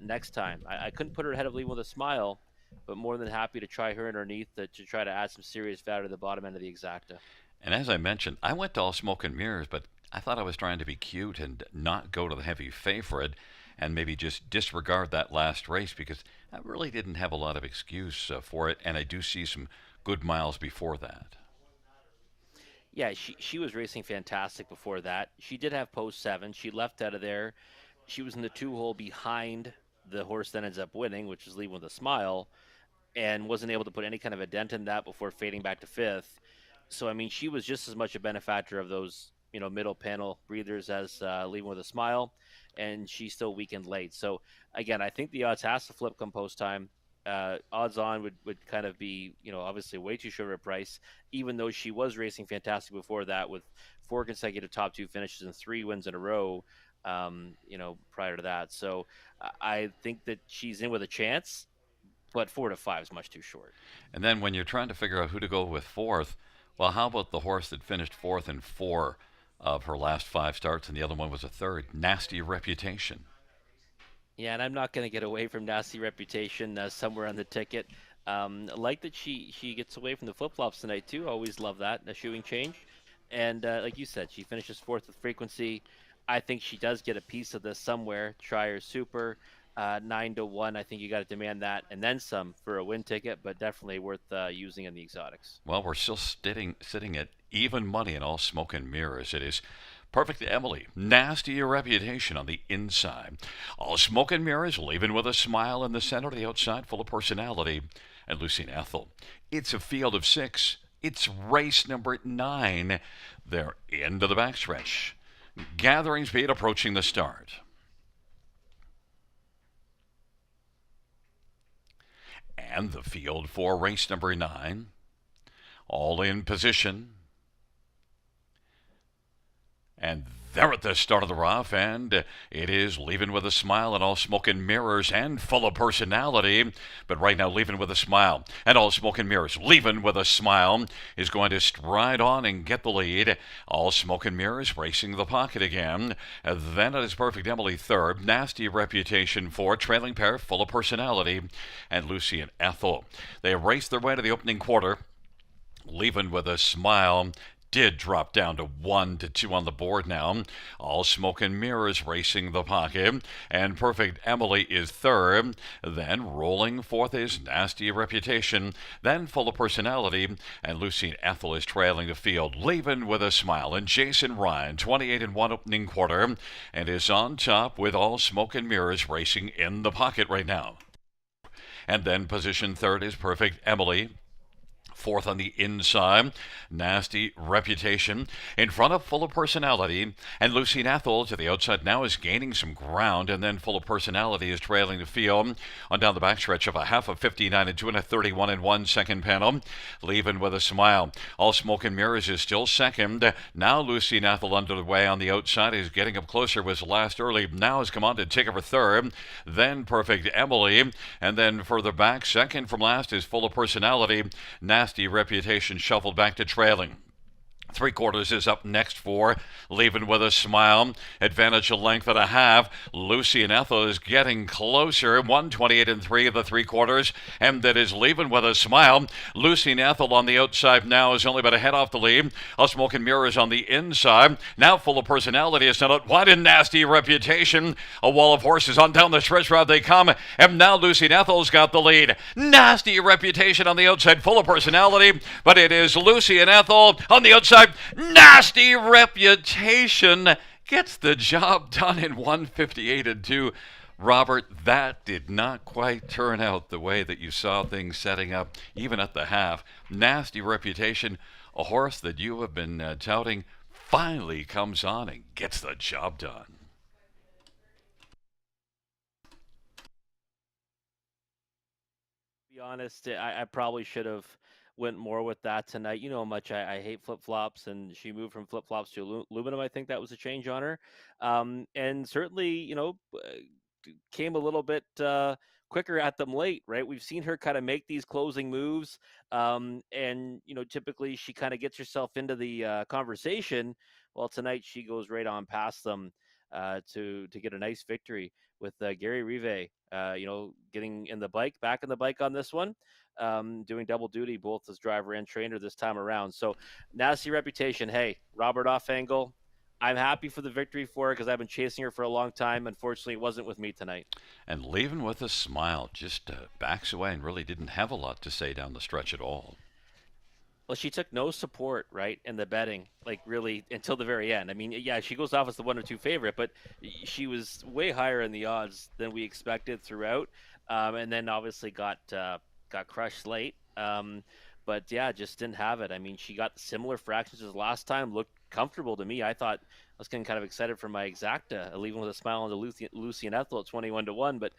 [SPEAKER 3] next time. I couldn't put her ahead of Leaving with a Smile, but more than happy to try her underneath to try to add some serious value to the bottom end of the exacta.
[SPEAKER 1] And as I mentioned, I went to All Smoke and Mirrors, but I thought I was trying to be cute and not go to the heavy favorite and maybe just disregard that last race because I really didn't have a lot of excuse for it, and I do see some good miles before that.
[SPEAKER 3] Yeah, she was racing fantastic before that. She did have post 7. She left out of there. She was in the 2 hole behind the horse that ends up winning, which is Leaving with a Smile, and wasn't able to put any kind of a dent in that before fading back to 5th. So, I mean, she was just as much a benefactor of those, middle panel breathers as Leaving with a Smile, and she still weakened late. So, again, I think the odds has to flip come post time. Odds on would kind of be, obviously way too short of a price, even though she was racing fantastic before that with 4 consecutive top 2 finishes and 3 wins in a row, prior to that. So I think that she's in with a chance, but 4-5 is much too short.
[SPEAKER 1] And then when you're trying to figure out who to go with 4th, well, how about the horse that finished 4th in 4 of her last 5 starts, and the other one was a 3rd, Nasty Reputation?
[SPEAKER 3] Yeah, and I'm not going to get away from Nasty Reputation somewhere on the ticket. Like that she gets away from the flip-flops tonight, too. Always love that, a shoeing change. And like you said, she finishes 4th with frequency. I think she does get a piece of this somewhere. Try her super. 9-1. I think you got to demand that and then some for a win ticket, but definitely worth using in the exotics.
[SPEAKER 1] Well, we're still sitting at even money in All Smoke and Mirrors. It is Perfect Emily, Nasty Reputation on the inside. All Smoke and Mirrors, Leaving with a Smile in the center, the outside full of personality, and Lucy and Ethel. It's a field of 6. It's race number 9. They're into the backstretch. Gathering speed approaching the start. And the field for race number 9. All in position. And they're at the start of the rough, and it is Leaving with a Smile and All Smoke and Mirrors and Full of Personality. But right now, Leaving with a Smile and All Smoke and Mirrors. Leaving with a Smile is going to stride on and get the lead. All Smoke and Mirrors racing the pocket again. And then it is Perfect Emily third. Nasty Reputation fourth. Trailing pair, Full of Personality, and Lucy and Ethel. They race their way to the opening quarter. Leaving with a Smile did drop down to 1-2 on the board now. All Smoke and Mirrors racing the pocket, and Perfect Emily is third. Then rolling fourth is Nasty Reputation, then Full of Personality, and Lucy and Ethel is trailing the field. Leaving with a Smile, and Jason Ryan, 28-1 opening quarter, and is on top with All Smoke and Mirrors racing in the pocket right now. And then position third is Perfect Emily. Fourth on the inside, Nasty Reputation. In front of Full of Personality, and Lucy and Ethel to the outside now is gaining some ground, and then Full of Personality is trailing the field on down the backstretch of a half of 59 and 2 and a 31 and 1 second panel. Leaving with a Smile. All Smoke and Mirrors is still second. Now Lucy and Ethel under the way on the outside is getting up closer. Was last early. Now has come on to take over third. Then Perfect Emily, and then further back second from last is Full of Personality. Nasty Reputation shuffled back to trailing. 3/4 is up next for Leaving with a Smile. Advantage a length and a half. Lucy and Ethel is getting closer. 128 and 3 of the 3/4. And that is Leaving with a Smile. Lucy and Ethel on the outside now is only about a head off the lead. All Smoke and Mirrors on the inside. Now Full of Personality is not out wide and Nasty Reputation. A wall of horses on down the stretch route they come. And now Lucy and Ethel's got the lead. Nasty Reputation on the outside. Full of Personality. But it is Lucy and Ethel on the outside. Nasty Reputation gets the job done in 158 and 2. Robert, that did not quite turn out the way that you saw things setting up, even at the half. Nasty Reputation, a horse that you have been touting, finally comes on and gets the job done.
[SPEAKER 3] To be honest, I probably should have went more with that tonight. You know how much I hate flip flops, and she moved from flip flops to aluminum. I think that was a change on her, and certainly, came a little bit quicker at them late. Right, we've seen her kind of make these closing moves, and typically she kind of gets herself into the conversation. Well, tonight she goes right on past them to get a nice victory with Gary Rive. Getting back in the bike on this one, doing double duty both as driver and trainer this time around. So Nasty Reputation. Hey, Robert Offengle, I'm happy for the victory for her because I've been chasing her for a long time. Unfortunately, it wasn't with me tonight.
[SPEAKER 1] And Leaving with a Smile just backs away and really didn't have a lot to say down the stretch at all.
[SPEAKER 3] Well, she took no support, right, in the betting, like really until the very end. I mean, yeah, she goes off as the 1 or 2 favorite, but she was way higher in the odds than we expected throughout, and then obviously got crushed late. But yeah, just didn't have it. I mean, she got similar fractions as last time. Looked comfortable to me. I thought I was getting kind of excited for my exacta, Leaving with a Smile on the Lucy and Ethel at 21-1, but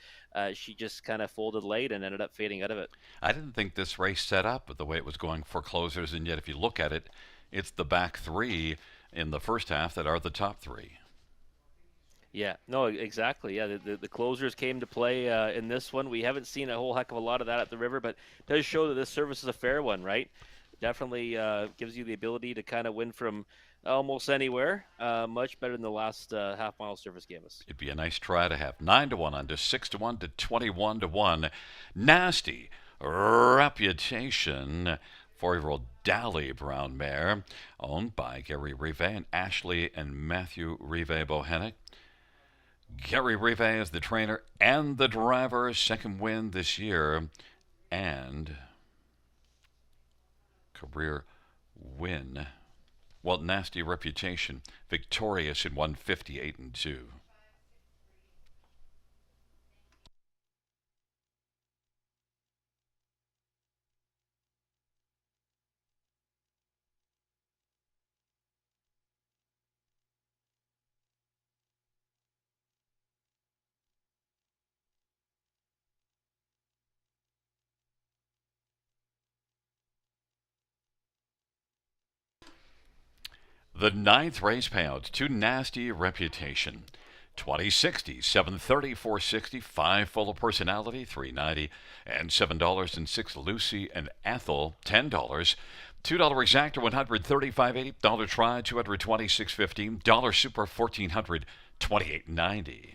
[SPEAKER 3] she just kind of folded late and ended up fading out of it.
[SPEAKER 1] I didn't think this race set up the way it was going for closers, and yet if you look at it, it's the back three in the first half that are the top three.
[SPEAKER 3] Yeah, no, exactly. Yeah, the closers came to play in this one. We haven't seen a whole heck of a lot of that at the river, but it does show that this service is a fair one, right? Definitely gives you the ability to kind of win from almost anywhere. Much better than the last half-mile service gave us.
[SPEAKER 1] It'd be a nice try to have 9-1 under 6-1 to 21-1. Nasty Reputation. 4-year-old Dally Brown mare, owned by Gary Rive and Ashley and Matthew Rive Bohannick. Gary Rive is the trainer and the driver. Second win this year and career win. Well, Nasty Reputation, victorious in 158 and 2. The ninth race payouts to Nasty Reputation. 2060, 730, 460, 5 full of personality, 390, and $7 and 6 Lucy and Ethel, $10. $2 exactor, 135.80. Dollar try, 226.15. Dollar super, 1400, 28.90.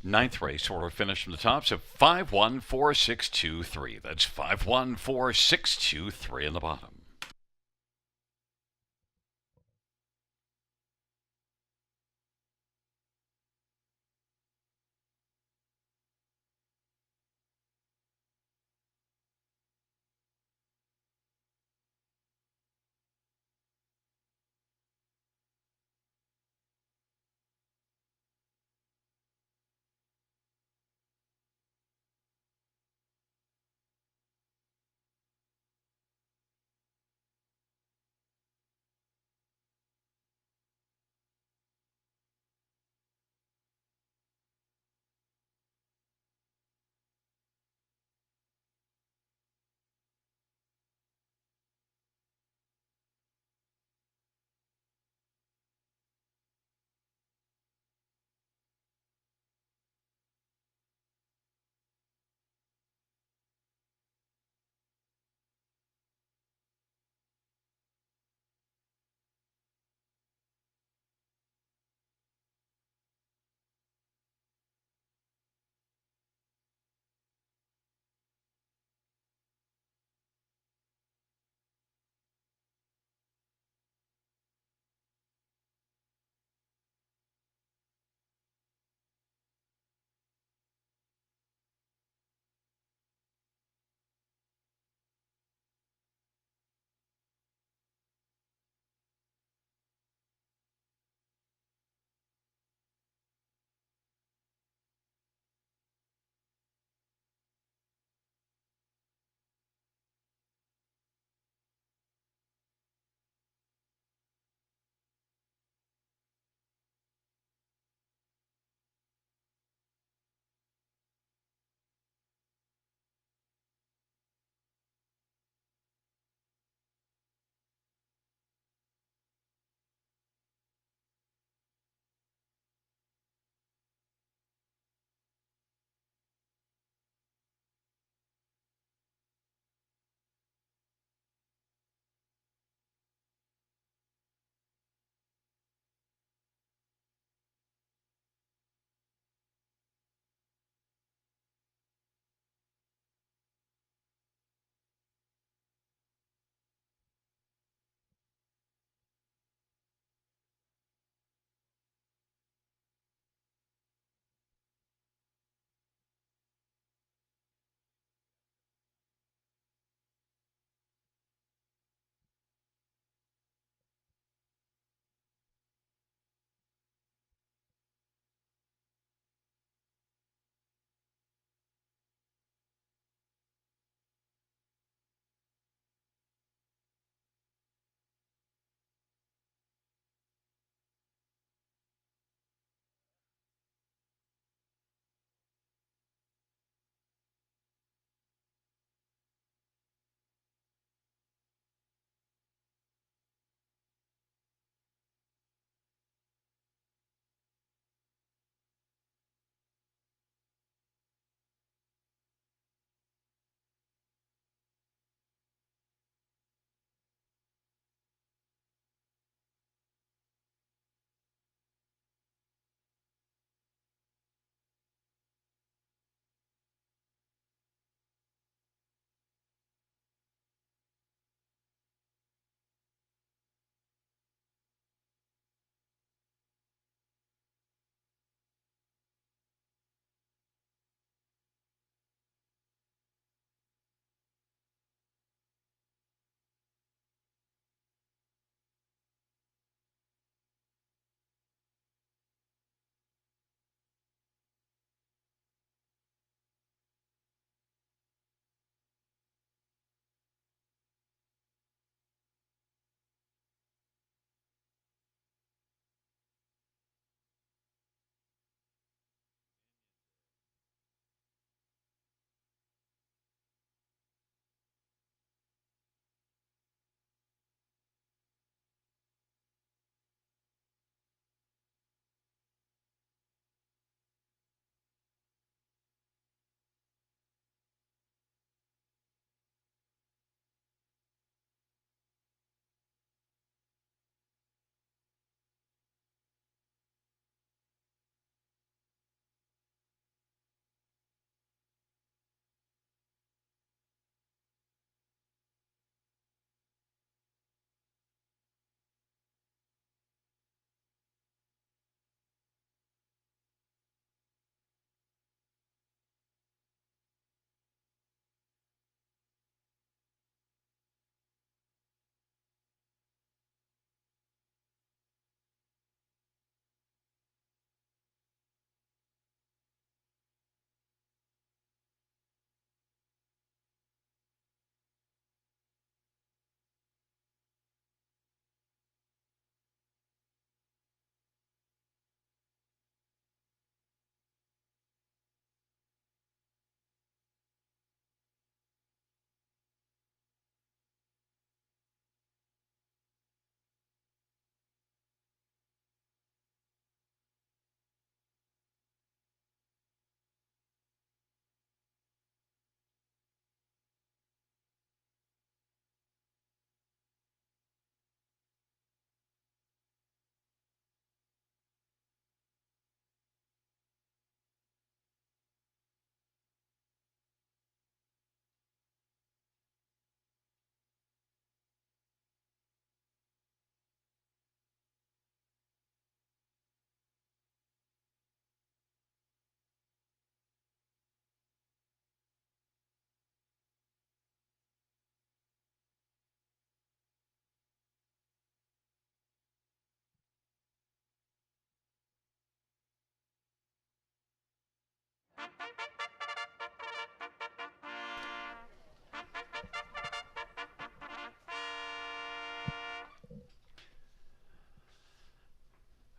[SPEAKER 1] Ninth race order finish from the tops of 514623. That's 514623 in the bottom.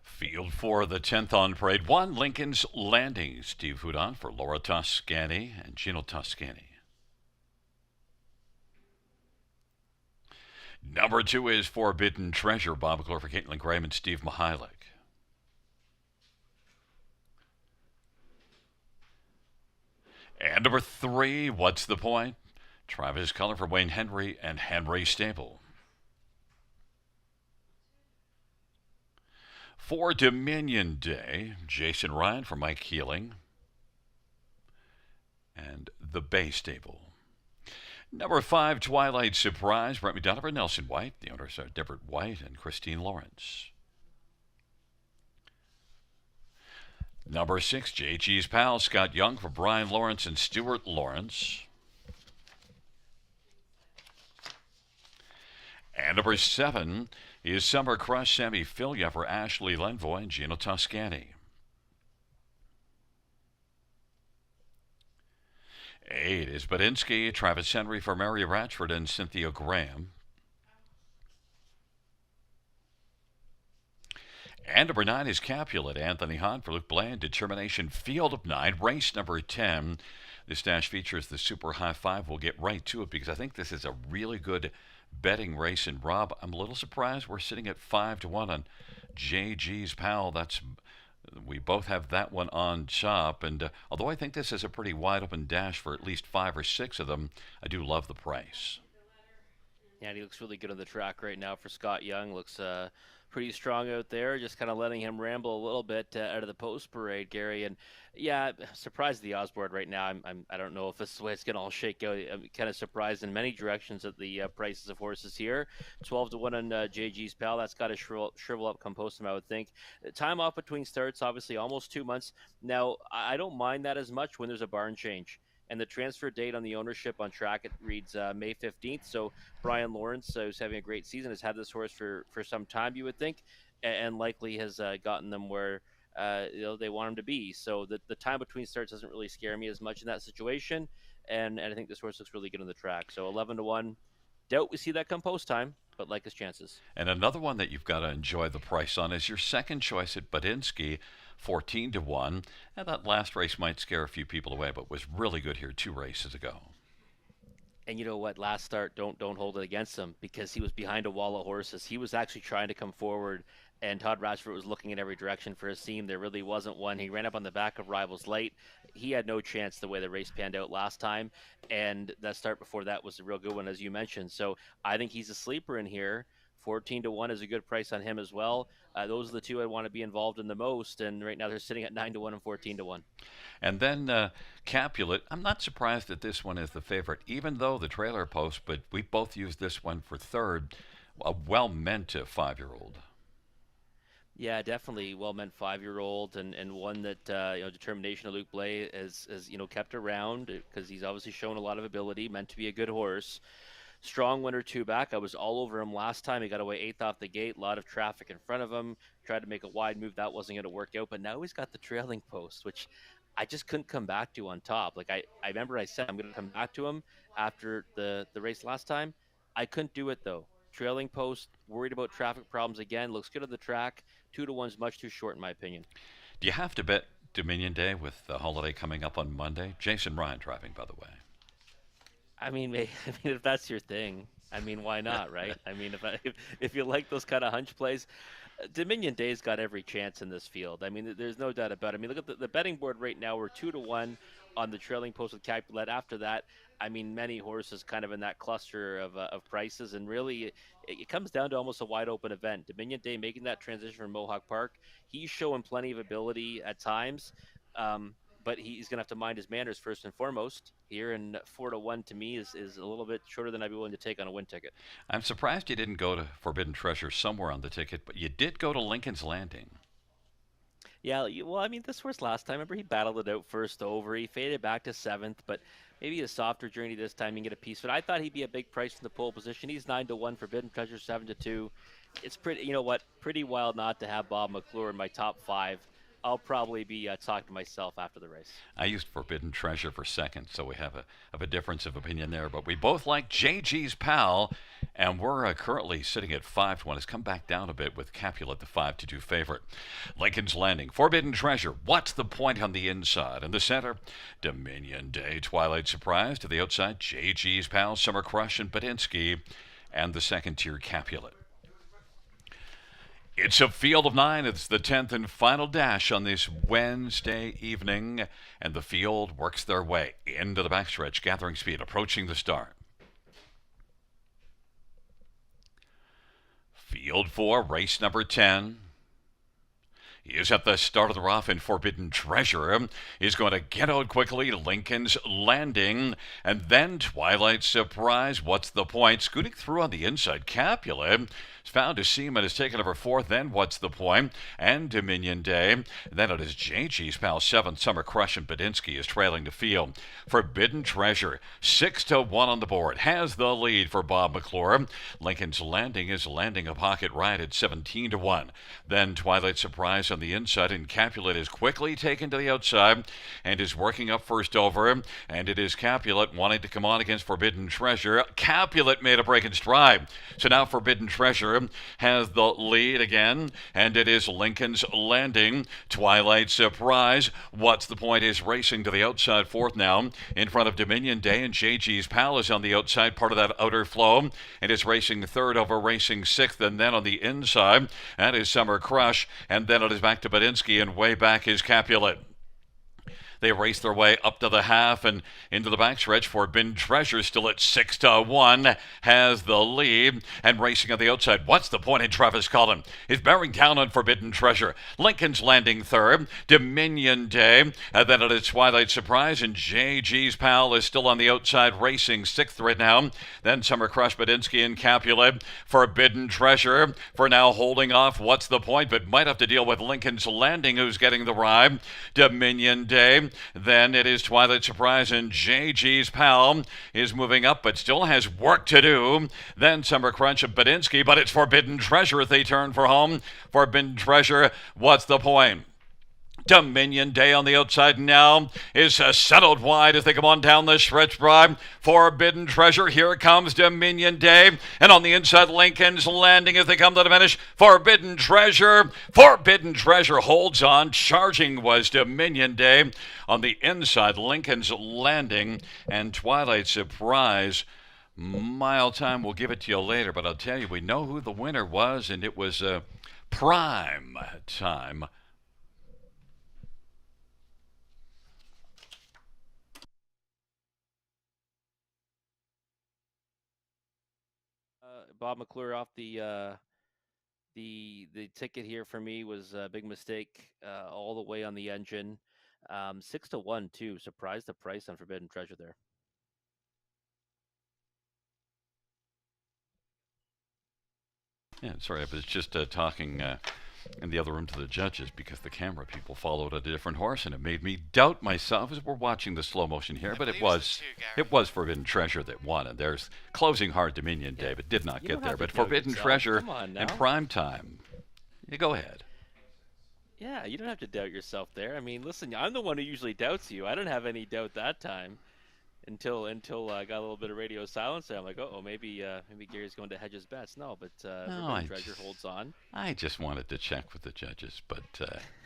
[SPEAKER 1] Field for the 10th on parade 1, Lincoln's Landing. Steve Hudon for Laura Toscani and Gino Toscani. Number 2 is Forbidden Treasure. Bob McClure for Caitlin Graham and Steve Mihalik. And number 3, What's the Point? Travis Cullen for Wayne Henry and Henry Stable. For Dominion Day, Jason Ryan for Mike Healing and the Bay Stable. Number 5, Twilight Surprise, Brett McDonough for Nelson White. The owners are Deborah White and Christine Lawrence. Number 6, JG's pal, Scott Young for Brian Lawrence and Stuart Lawrence. And number 7 is Summer Crush, Sammy Filia for Ashley Lenvoy and Gino Toscani. 8 is Badinsky, Travis Henry for Mary Ratchford and Cynthia Graham. And number 9 is Capulet, Anthony Hahn for Luke Bland, Determination Field of 9, race number 10. This dash features the Super High Five. We'll get right to it because I think this is a really good betting race. And Rob, I'm a little surprised we're sitting at 5-1 on JG's pal. We both have that one on top. And although I think this is a pretty wide open dash for at least 5 or 6 of them, I do love the price.
[SPEAKER 3] Yeah, and he looks really good on the track right now for Scott Young. Looks pretty strong out there, just kind of letting him ramble a little bit out of the post parade, Gary. And yeah, surprised at the odds board right now. I don't know if this is the way it's going to all shake out. I'm kind of surprised in many directions at the prices of horses here. 12-1 on JG's pal. That's got to shrivel up come post him, I would think. Time off between starts, obviously almost 2 months. Now, I don't mind that as much when there's a barn change. And the transfer date on the ownership on track, it reads May 15th. So Brian Lawrence, who's having a great season, has had this horse for some time, you would think, and likely has gotten them where they want him to be. So the time between starts doesn't really scare me as much in that situation. And I think this horse looks really good on the track. So 11-1. Doubt we see that come post time, but like his chances.
[SPEAKER 1] And another one that you've got to enjoy the price on is your second choice at Badinsky, 14-1. And that last race might scare a few people away, but was really good here 2 races ago.
[SPEAKER 3] And you know what? Last start, don't hold it against him because he was behind a wall of horses. He was actually trying to come forward, and Todd Ratchford was looking in every direction for a seam. There really wasn't one. He ran up on the back of Rivals late. He had no chance the way the race panned out last time, and that start before that was a real good one, as you mentioned. So I think he's a sleeper in here. 14-1 is a good price on him as well. Those are the two I want to be involved in the most, and right now they're sitting at 9-1 and 14-1.
[SPEAKER 1] And then Capulet, I'm not surprised that this one is the favorite, even though the trailer post, but we both used this one for third, a well-meant 5-year-old.
[SPEAKER 3] Yeah, definitely well-meant 5-year-old and one that determination of Luke Blais has kept around because he's obviously shown a lot of ability, meant to be a good horse. Strong winner 2 back. I was all over him last time. He got away 8th off the gate. A lot of traffic in front of him. Tried to make a wide move. That wasn't going to work out. But now he's got the trailing post, which I just couldn't come back to on top. Like I remember I said I'm going to come back to him after the race last time. I couldn't do it though. Trailing post, worried about traffic problems again. Looks good on the track. 2-1 is much too short in my opinion.
[SPEAKER 1] Do you have to bet Dominion Day with the holiday coming up on Monday? Jason Ryan driving, by the way.
[SPEAKER 3] I mean, if that's your thing, why not, right? If you like those kind of hunch plays, Dominion Day's got every chance in this field. There's no doubt about it. Look at the betting board right now. We're 2-1 on the trailing post with Capulet. After that, many horses kind of in that cluster of prices, and really it comes down to almost a wide open event. Dominion Day making that transition from Mohawk Park, he's showing plenty of ability at times. But he's going to have to mind his manners first and foremost here, and 4-1 to me is a little bit shorter than I'd be willing to take on a win ticket.
[SPEAKER 1] I'm surprised you didn't go to Forbidden Treasure somewhere on the ticket, but you did go to Lincoln's Landing.
[SPEAKER 3] Yeah, this horse last time, remember he battled it out first over. He faded back to 7th, but maybe a softer journey this time and get a piece. But I thought he'd be a big price from the pole position. He's 9-1, Forbidden Treasure 7-2. It's pretty wild not to have Bob McClure in my top 5 I'll probably be talking to myself after the race.
[SPEAKER 1] I used Forbidden Treasure for second, so we have a difference of opinion there. But we both like JG's Pal, and we're currently sitting at 5-1. It's come back down a bit with Capulet, the 5-2 favorite. Lincoln's Landing, Forbidden Treasure. What's the point on the inside? In the center, Dominion Day, Twilight Surprise. To the outside, JG's Pal, Summer Crush, and Badinsky, and the second tier Capulet. It's a field of 9. It's the 10th and final dash on this Wednesday evening, and the field works their way into the backstretch, gathering speed, approaching the start. Field 4, race number 10. He is at the start of the rough, and Forbidden Treasure is going to get out quickly. Lincoln's Landing, and then Twilight Surprise. What's the point? Scooting through on the inside, Capulet is found to Seaman has taken over 4th. Then What's the Point? And Dominion Day. Then it is JG's Pal 7th. Summer Crush and Badinsky is trailing the field. Forbidden Treasure 6-1 on the board has the lead for Bob McClure. Lincoln's Landing is landing a pocket ride at 17-1. Then Twilight Surprise on the inside, and Capulet is quickly taken to the outside and is working up first over, and it is Capulet wanting to come on against Forbidden Treasure. Capulet made a break in stride, so now Forbidden Treasure has the lead again, and it is Lincoln's Landing. Twilight Surprise, What's the Point, is racing to the outside 4th now in front of Dominion Day, and JG's Pal is on the outside part of that outer flow and is racing 3rd over racing 6th, and then on the inside that is Summer Crush, and then it is back to Badinsky, and way back is Capulet. They race their way up to the half and into the backstretch. Forbidden Treasure still at 6-1 has the lead, and racing on the outside. What's the Point? In Travis Cullen is bearing down on Forbidden Treasure. Lincoln's Landing 3rd, Dominion Day, and then it is Twilight Surprise, and JG's Pal is still on the outside racing 6th right now. Then Summer Crush, Badinsky, and Capulet. Forbidden Treasure for now holding off What's the Point, but might have to deal with Lincoln's Landing, who's getting the ride. Dominion Day. Then it is Twilight Surprise, and JG's Pal is moving up but still has work to do. Then Summer Crunch of Badinsky, but it's Forbidden Treasure as they turn for home. Forbidden Treasure, What's the Point? Dominion Day on the outside now is settled wide as they come on down the stretch drive. Forbidden Treasure, here comes Dominion Day, and on the inside Lincoln's Landing as they come to the finish. Forbidden Treasure holds on. Charging was Dominion Day. On the inside, Lincoln's Landing and Twilight Surprise. Mile time, we'll give it to you later, but I'll tell you, we know who the winner was, and it was prime time.
[SPEAKER 3] Bob McClure off the ticket here for me was a big mistake all the way on the engine. 6-1 too. Surprised the price on Forbidden Treasure there.
[SPEAKER 1] Yeah, sorry, I was just talking in the other room to the judges because the camera people followed a different horse, and it made me doubt myself as we're watching the slow motion here. But it was Forbidden Treasure that won, and there's closing hard Dominion Day, but did not get there. But Forbidden Treasure in prime time. You go ahead.
[SPEAKER 3] Yeah, you don't have to doubt yourself there. I mean, listen, I'm the one who usually doubts you. I didn't have any doubt that time until I got a little bit of radio silence there. I'm like, maybe Gary's going to hedge his bets. No, but Forbidden Treasure holds on.
[SPEAKER 1] I just wanted to check with the judges, but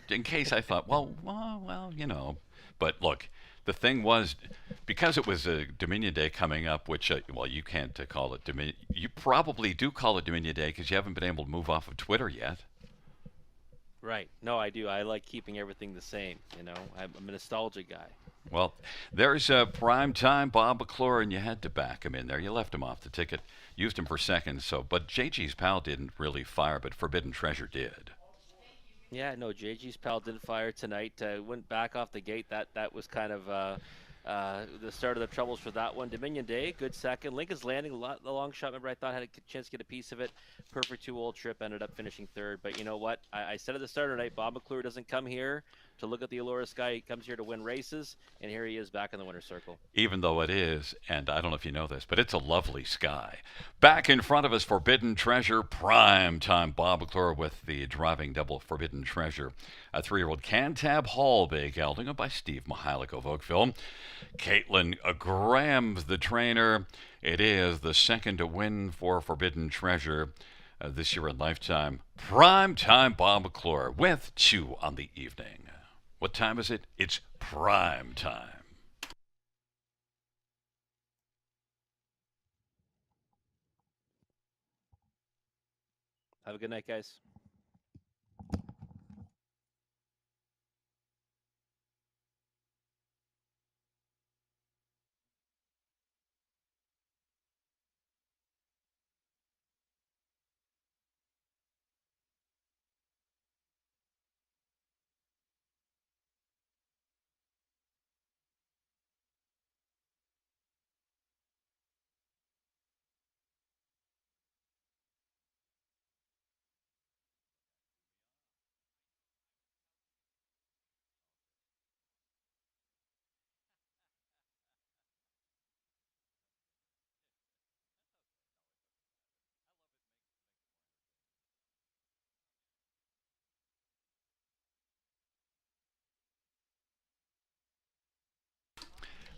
[SPEAKER 1] in case I thought, well, you know. But look, the thing was, because it was a Dominion Day coming up, which, you can't call it Dominion. You probably do call it Dominion Day because you haven't been able to move off of Twitter yet.
[SPEAKER 3] Right. No, I do. I like keeping everything the same. You know, I'm a nostalgia guy.
[SPEAKER 1] Well, there's a prime time Bob McClure, and you had to back him in there. You left him off the ticket, used him for seconds. But JG's Pal didn't really fire, but Forbidden Treasure did.
[SPEAKER 3] Yeah, no, JG's Pal didn't fire tonight. Went back off the gate. That was kind of The start of the troubles for that one. Dominion Day, good second. Lincoln's Landing, the long shot. Remember, I thought I had a chance to get a piece of it. Perfect 2-hole trip, ended up finishing third. But you know what? I said at the start of the night, Bob McClure doesn't come here to look at the Allura Sky. He comes here to win races, and here he is back in the winner's circle.
[SPEAKER 1] Even though it is, and I don't know if you know this, but it's a lovely sky. Back in front of us, Forbidden Treasure, prime time. Bob McClure with the driving double Forbidden Treasure. A 3-year-old Cantab Hall Bay gelding by Steve Mihalik of Oakville. Caitlin Graham's the trainer. It is the second to win for Forbidden Treasure this year in Lifetime. Prime time Bob McClure with 2 on the evening. What time is it? It's prime time.
[SPEAKER 3] Have a good night, guys.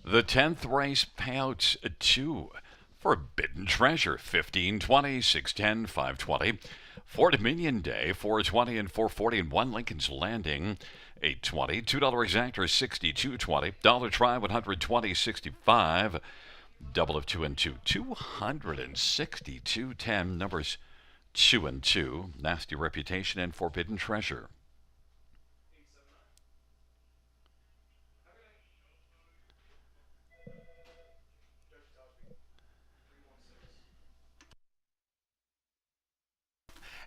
[SPEAKER 1] The 10th race payouts to Forbidden Treasure 1520, 610, 520. For Dominion Day 420 and 440 and 1 Lincoln's Landing 820. $2 exactor 62.20. Dollar try 120.65. Double of 2 and 2 262.10. Numbers 2 and 2. Nasty Reputation and Forbidden Treasure.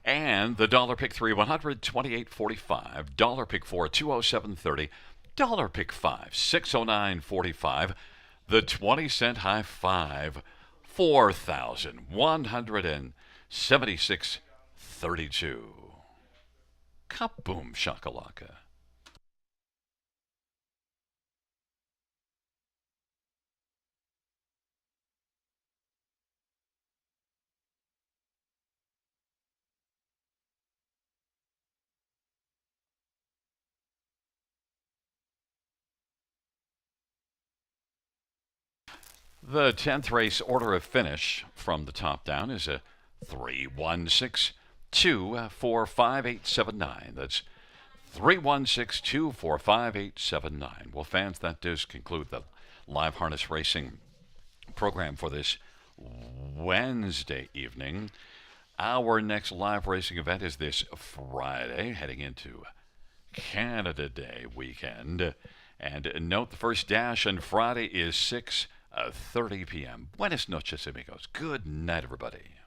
[SPEAKER 1] And the dollar pick 3, 128.45. Dollar pick 4, 207.30. Dollar pick 5, 609.45. The 20-cent high 5, 4,176.32. Kaboom shakalaka. The 10th race order of finish from the top down is a 3-1-6-2-4-5-8-7-9. That's 3-1-6-2-4-5-8-7-9. Well, fans, that does conclude the live harness racing program for this Wednesday evening. Our next live racing event is this Friday, heading into Canada Day weekend. And note the first dash on Friday is 6:30 p.m. Buenas noches, amigos. Good night, everybody.